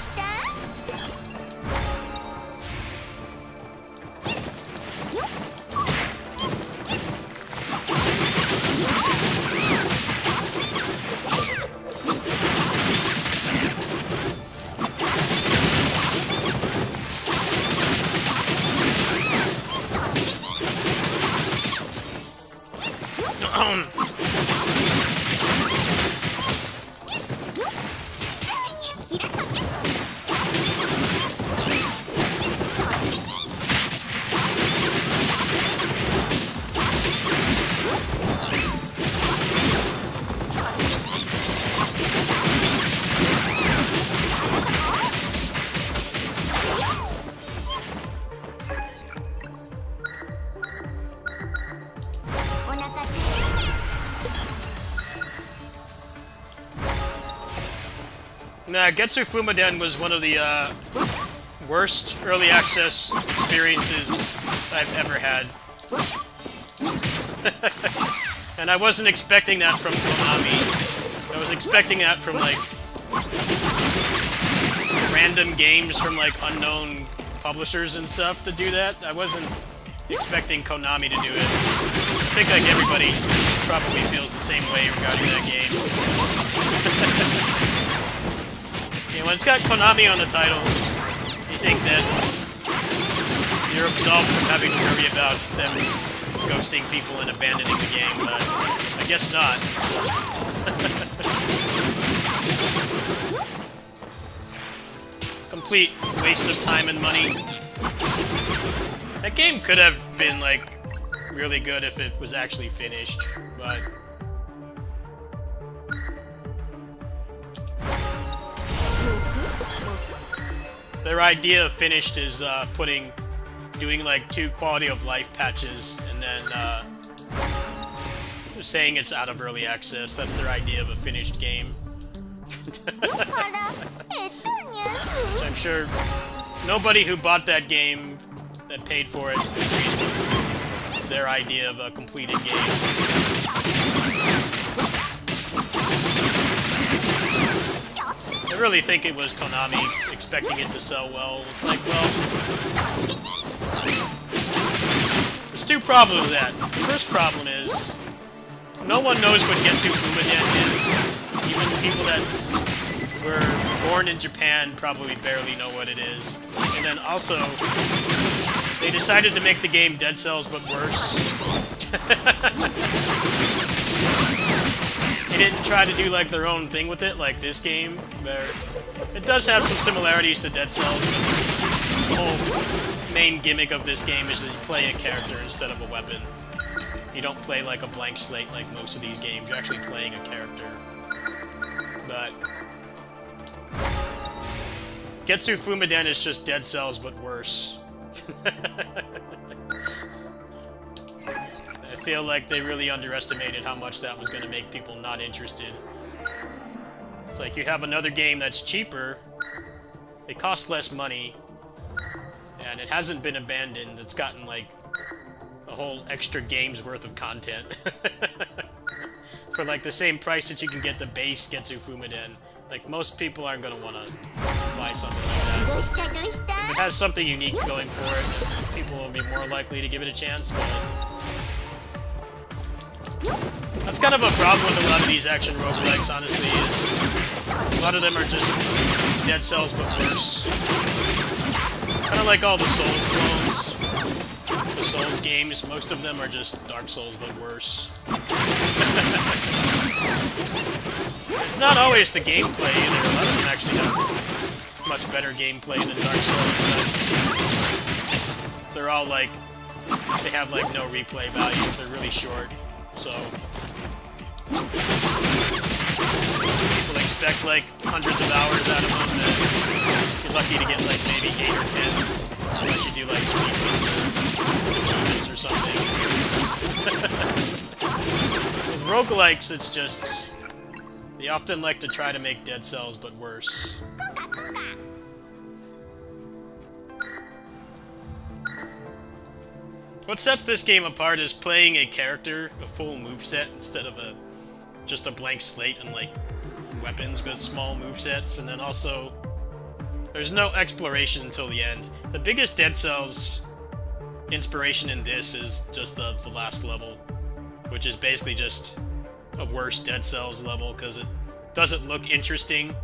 したお腹すいた Nah, Getsu Fumaden was one of the worst early access experiences I've ever had. And I wasn't expecting that from Konami. I was expecting that from, like, random games from, like, unknown publishers and stuff to do that. I wasn't expecting Konami to do it. I think, like, everybody probably feels the same way regarding that game. Yeah, when it's got Konami on the title, you think that you're absolved from having to worry about them ghosting people and abandoning the game, but I guess not. Complete waste of time and money. That game could have been, like, really good if it was actually finished, but... Their idea of finished is doing like 2 quality of life patches and then saying it's out of early access. That's their idea of a finished game. Which I'm sure nobody who bought that game that paid for it agrees with their idea of a completed game. I really think it was Konami expecting it to sell well. It's like, well... There's 2 problems with that. The first problem is... No one knows what Getsu Fumaden is. Even people that were born in Japan probably barely know what it is. And then also... They decided to make the game Dead Cells but worse. They didn't try to do like their own thing with it, like this game. It does have some similarities to Dead Cells, but the whole main gimmick of this game is that you play a character instead of a weapon. You don't play like a blank slate like most of these games. You're actually playing a character. But Getsu Fumaden is just Dead Cells but worse. I feel like they really underestimated how much that was going to make people not interested. It's like you have another game that's cheaper, it costs less money, and it hasn't been abandoned. It's gotten like a whole extra game's worth of content for like the same price that you can get the base Getsu Fumaden. Like, most people aren't going to want to buy something like that. If it has something unique going for it, people will be more likely to give it a chance, but... That's kind of a problem with a lot of these action roguelikes, honestly, is... A lot of them are just Dead Cells but worse. Kind of like all the Souls clones. The Souls games, most of them are just Dark Souls but worse. It's not always the gameplay either. A lot of them actually have much better gameplay than Dark Souls, but they're all like... They have like no replay value, they're really short, so... People expect like hundreds of hours out of them, and you're lucky to get like maybe 8 or 10, unless you do like speedruns or achievements or something. With roguelikes, it's just... They often like to try to make Dead Cells but worse. What sets this game apart is playing a character, a full moveset, instead of just a blank slate and like weapons with small movesets, and then also There's no exploration until the end. The biggest Dead Cells inspiration in this is just the last level, which is basically just a worse Dead Cells level because it doesn't look interesting.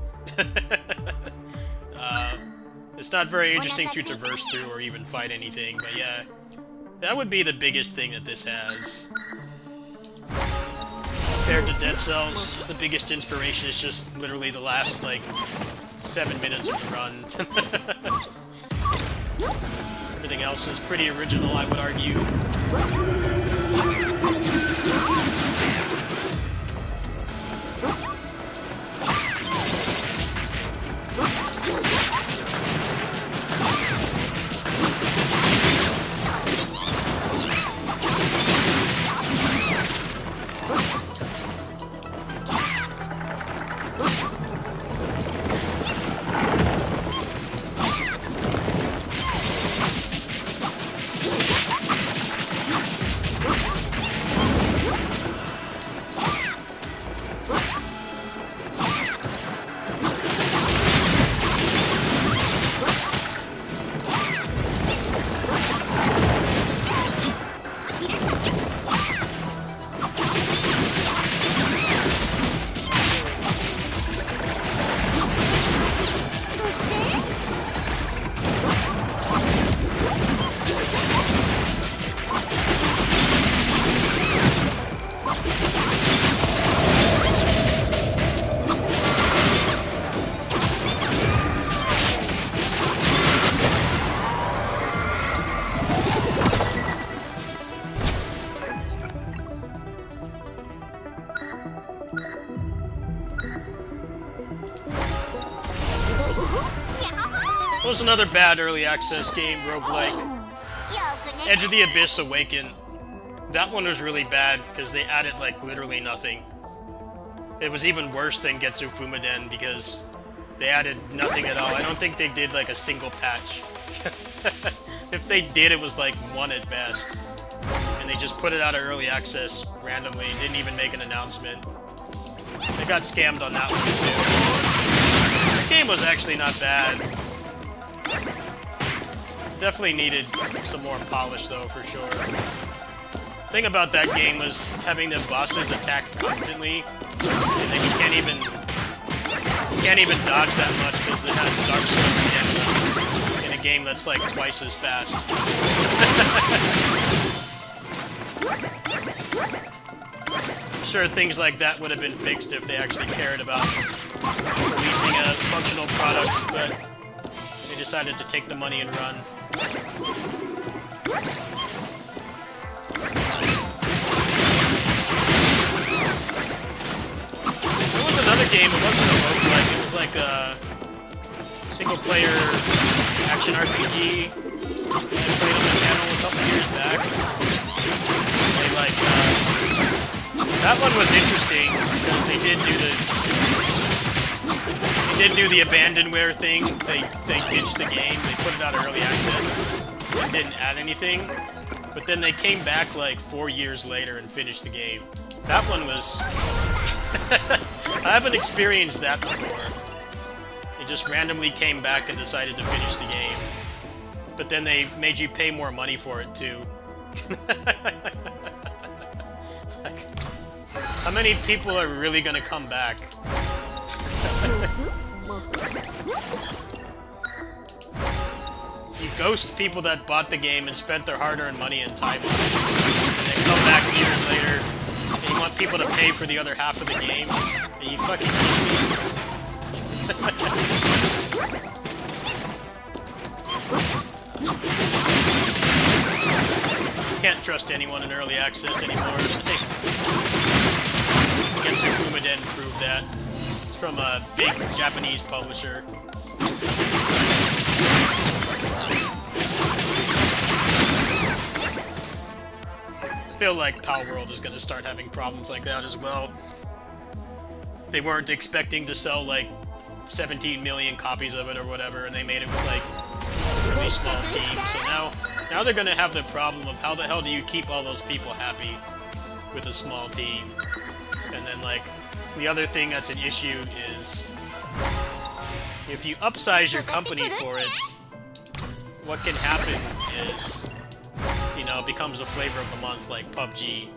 It's not very interesting to traverse through or even fight anything, but yeah, that would be the biggest thing that this has. Compared to Dead Cells, the biggest inspiration is just literally the last, like, 7 minutes of the run. Everything else is pretty original, I would argue. What was another bad early access game, roguelike? Edge of the Abyss Awaken. That one was really bad because they added like literally nothing. It was even worse than Getsu Fumaden because they added nothing at all. I don't think they did like a single patch. If they did, it was like one at best. And they just put it out of early access randomly, didn't even make an announcement. They got scammed on that one too. The game was actually not bad. Definitely needed some more polish though, for sure. The thing about that game was having the bosses attack constantly, and then you can't even dodge that much because it has Dark Souls stamina in a game that's like twice as fast. I'm sure things like that would have been fixed if they actually cared about releasing a functional product, but they decided to take the money and run. There was another game, it wasn't a roguelike, it was like a single-player action RPG that I played on the channel a couple years back. That one was interesting because they did do the abandonware thing. They ditched the game, they put it out of early access, and didn't add anything. But then they came back like 4 years later and finished the game. That one was... I haven't experienced that before. They just randomly came back and decided to finish the game. But then they made you pay more money for it too. How many people are really gonna come back? You ghost people that bought the game and spent their hard-earned money and time on it, and then come back years later, and you want people to pay for the other half of the game, and you fucking can't trust anyone in early access anymore. Getsu Fumaden proved that. It's from a big Japanese publisher. I feel like Power World is going to start having problems like that as well. They weren't expecting to sell like 17 million copies of it or whatever, and they made it with like a really small team. So now they're going to have the problem of how the hell do you keep all those people happy with a small team? And then like the other thing that's an issue is if you upsize your company for it, what can happen is, you know, it becomes a flavor of the month like PUBG.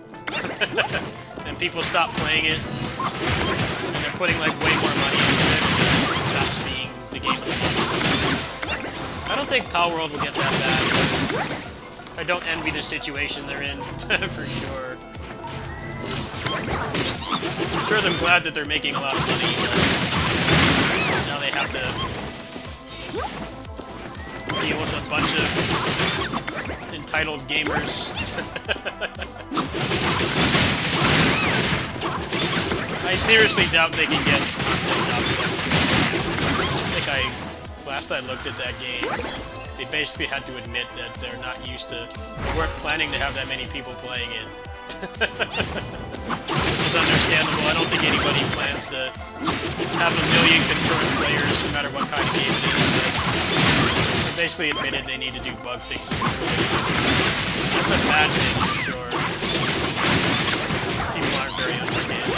And people stop playing it, and they're putting like way more money into it, and it stops being the game of the month. I don't think Palworld will get that bad. I don't envy the situation they're in, for sure. I'm sure they're glad that they're making a lot of money, but now they have to deal with a bunch of entitled gamers. I seriously doubt they can get content out of it. I think last I looked at that game, they basically had to admit that they're not used to, they weren't planning to have that many people playing it. Which is understandable. I don't think anybody plans to have 1 million concurrent players, no matter what kind of game it is. But they basically admitted they need to do bug fixes. That's a bad thing, for sure. People aren't very understanding.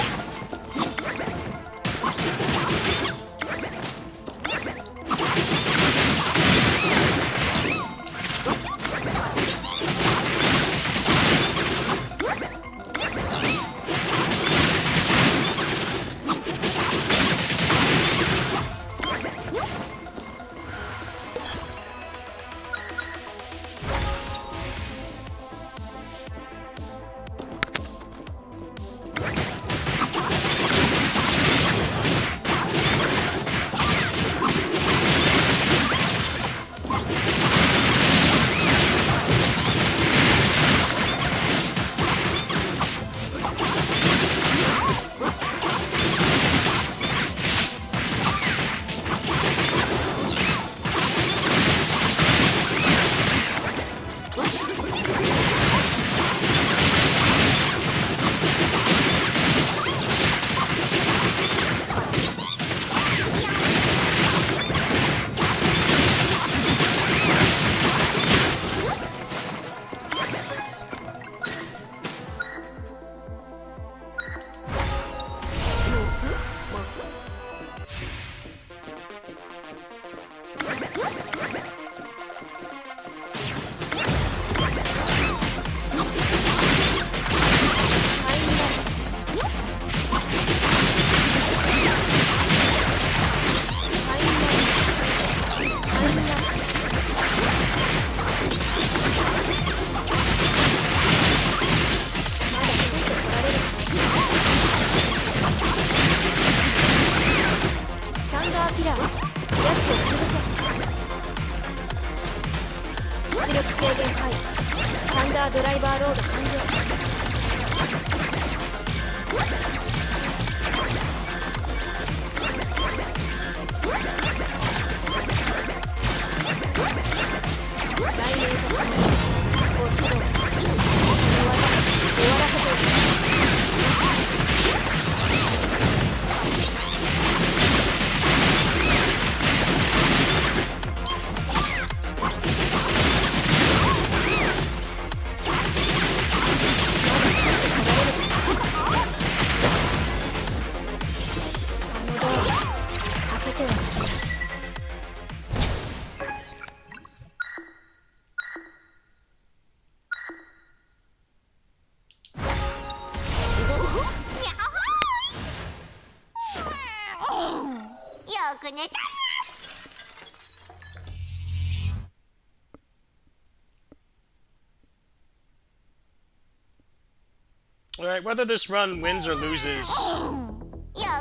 Alright, whether this run wins or loses,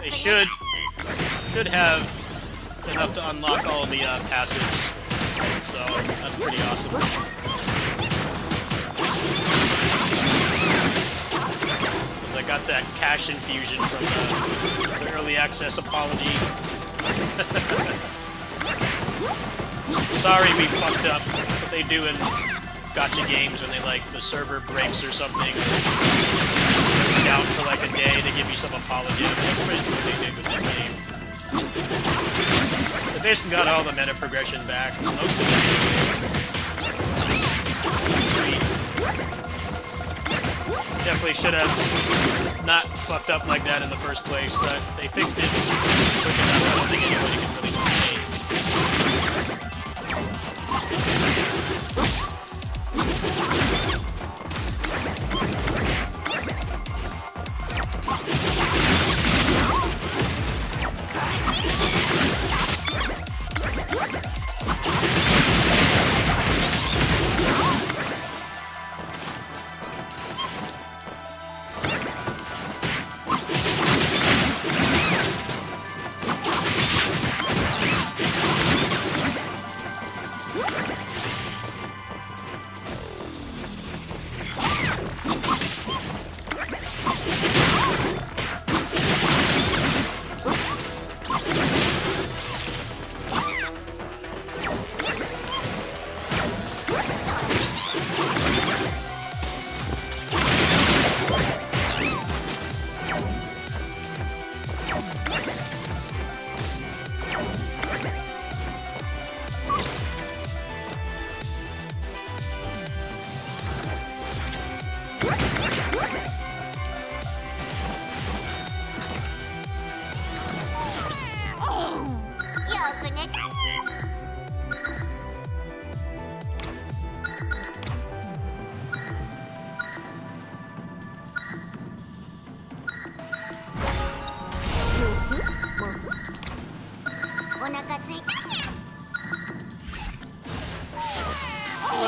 they should have enough to unlock all the passives. So, that's pretty awesome. Because I got that cash infusion from the early access apology. Sorry we fucked up what they do in gacha games when they, like, the server breaks or something. Down for like a day to give you some apology. That's basically what they did with this game. They basically got all the meta progression back. Most of it. Sweet. Definitely should have not fucked up like that in the first place, but they fixed it quick enough. I don't think anybody can really complain.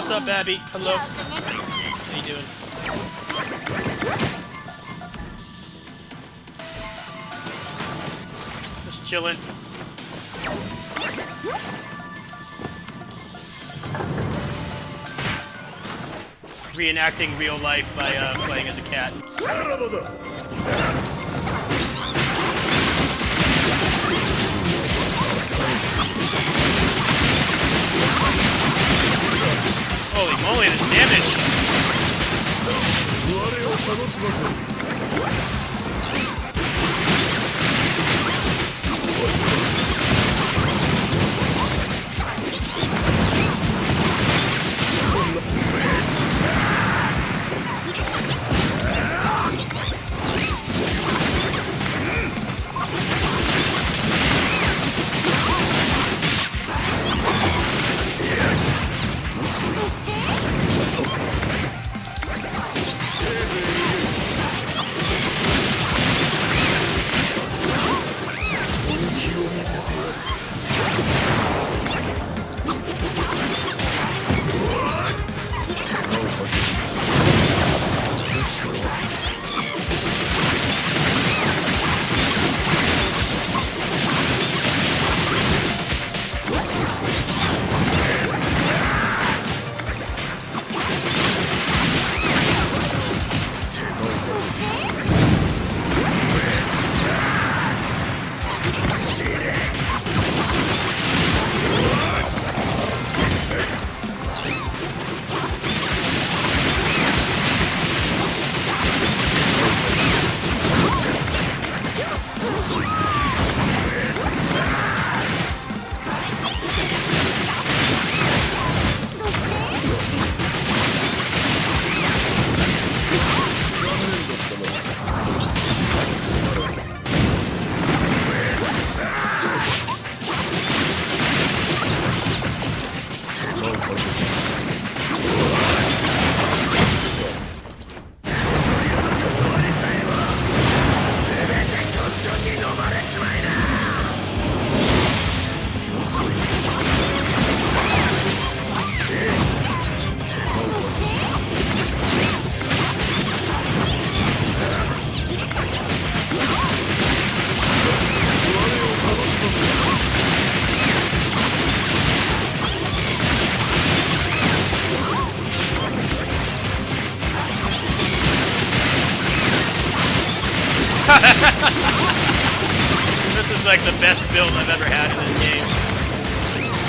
What's up, Abby? Hello. How you doing? Just chilling. Reenacting real life by playing as a cat. Holy moly, this damage! This is like the best build I've ever had in this game.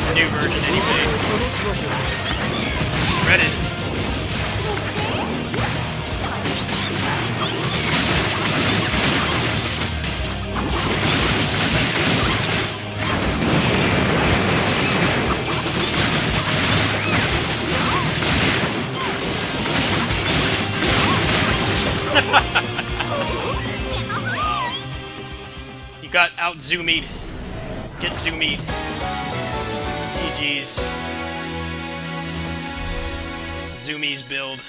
The new version, anyway. Shredded. You got out zoomied. Get zoomied. GG's. Zoomies build.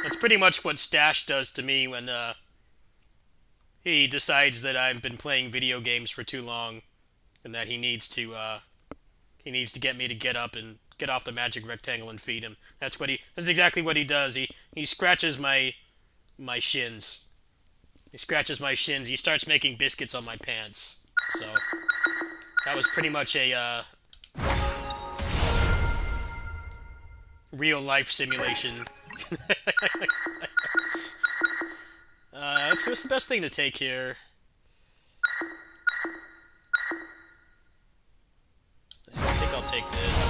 That's pretty much what Stash does to me when he decides that I've been playing video games for too long and that he needs to get me to get up and get off the magic rectangle and feed him. That's exactly what he does. He scratches my shins. He scratches my shins. He starts making biscuits on my pants. So that was pretty much a real life simulation. What's the best thing to take here? I think I'll take this.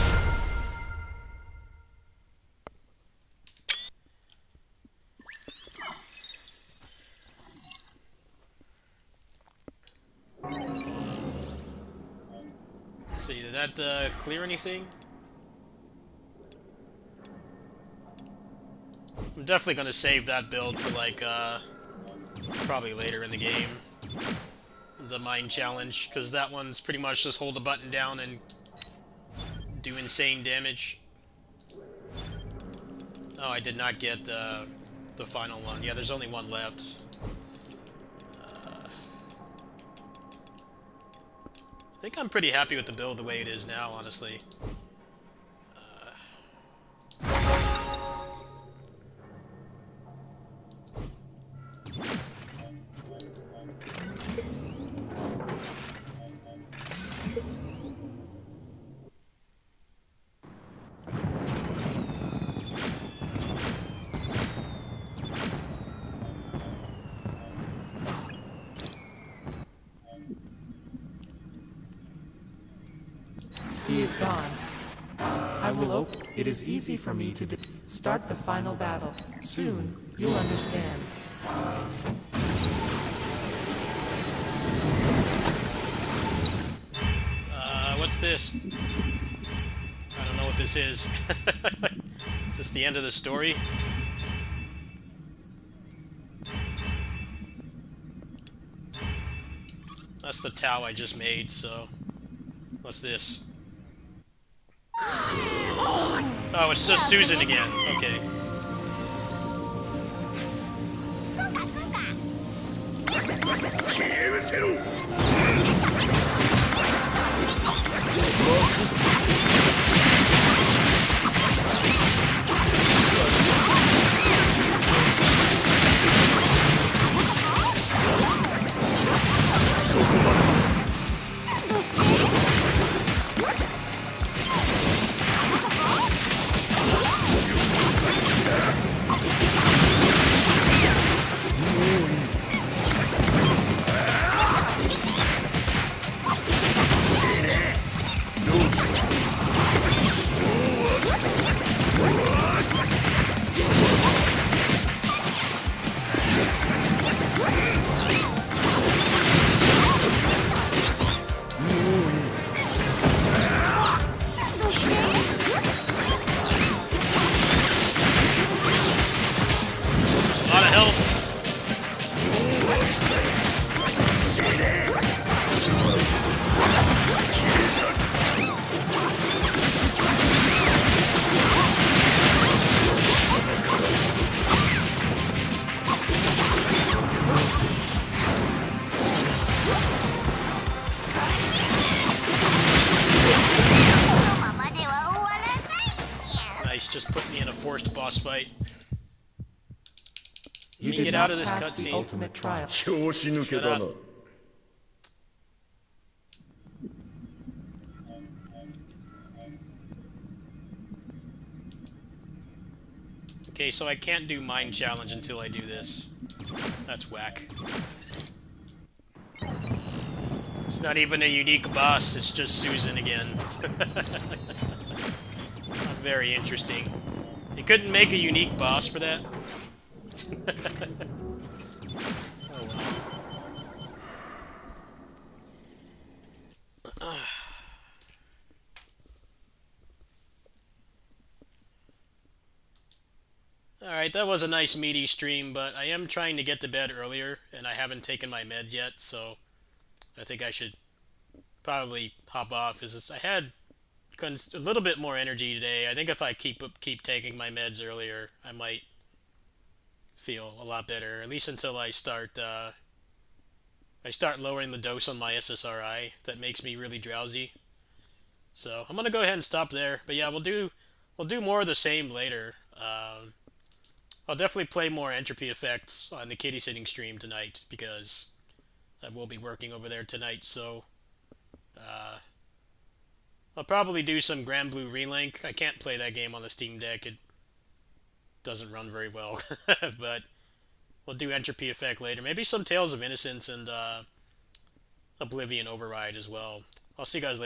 Let's see, did that clear anything? I'm definitely gonna save that build for like probably later in the game. The mine challenge, because that one's pretty much just hold the button down and do insane damage. Oh, I did not get the final one. Yeah, there's only one left. I think I'm pretty happy with the build the way it is now, honestly. He is gone. I will open. It is easy for me to start the final battle. Soon, you'll understand. What's this? I don't know what this is. Is this the end of the story? That's the Tau I just made, so... What's this? Oh, it's just Susan again. Okay. A lot of health. Nice, just put me in a forced boss fight. You Let me did get not out of this pass the cutscene. ultimate trial. 拍子抜けだな。 Okay, so I can't do Mind Challenge until I do this. That's whack. It's not even a unique boss, it's just Susan again. Not very interesting. You couldn't make a unique boss for that? Oh well. Alright, that was a nice meaty stream, but I am trying to get to bed earlier, and I haven't taken my meds yet, so I think I should probably hop off. I had a little bit more energy today. I think if I keep taking my meds earlier, I might feel a lot better, at least until I start lowering the dose on my SSRI. That makes me really drowsy. So I'm gonna go ahead and stop there. But yeah, we'll do more of the same later. I'll definitely play more Entropy Effects on the kitty sitting stream tonight, because I will be working over there tonight, so I'll probably do some Grand Blue Relink. I can't play that game on the Steam Deck. It doesn't run very well. But we'll do Entropy Effect later. Maybe some Tales of Innocence and Oblivion Override as well. I'll see you guys later.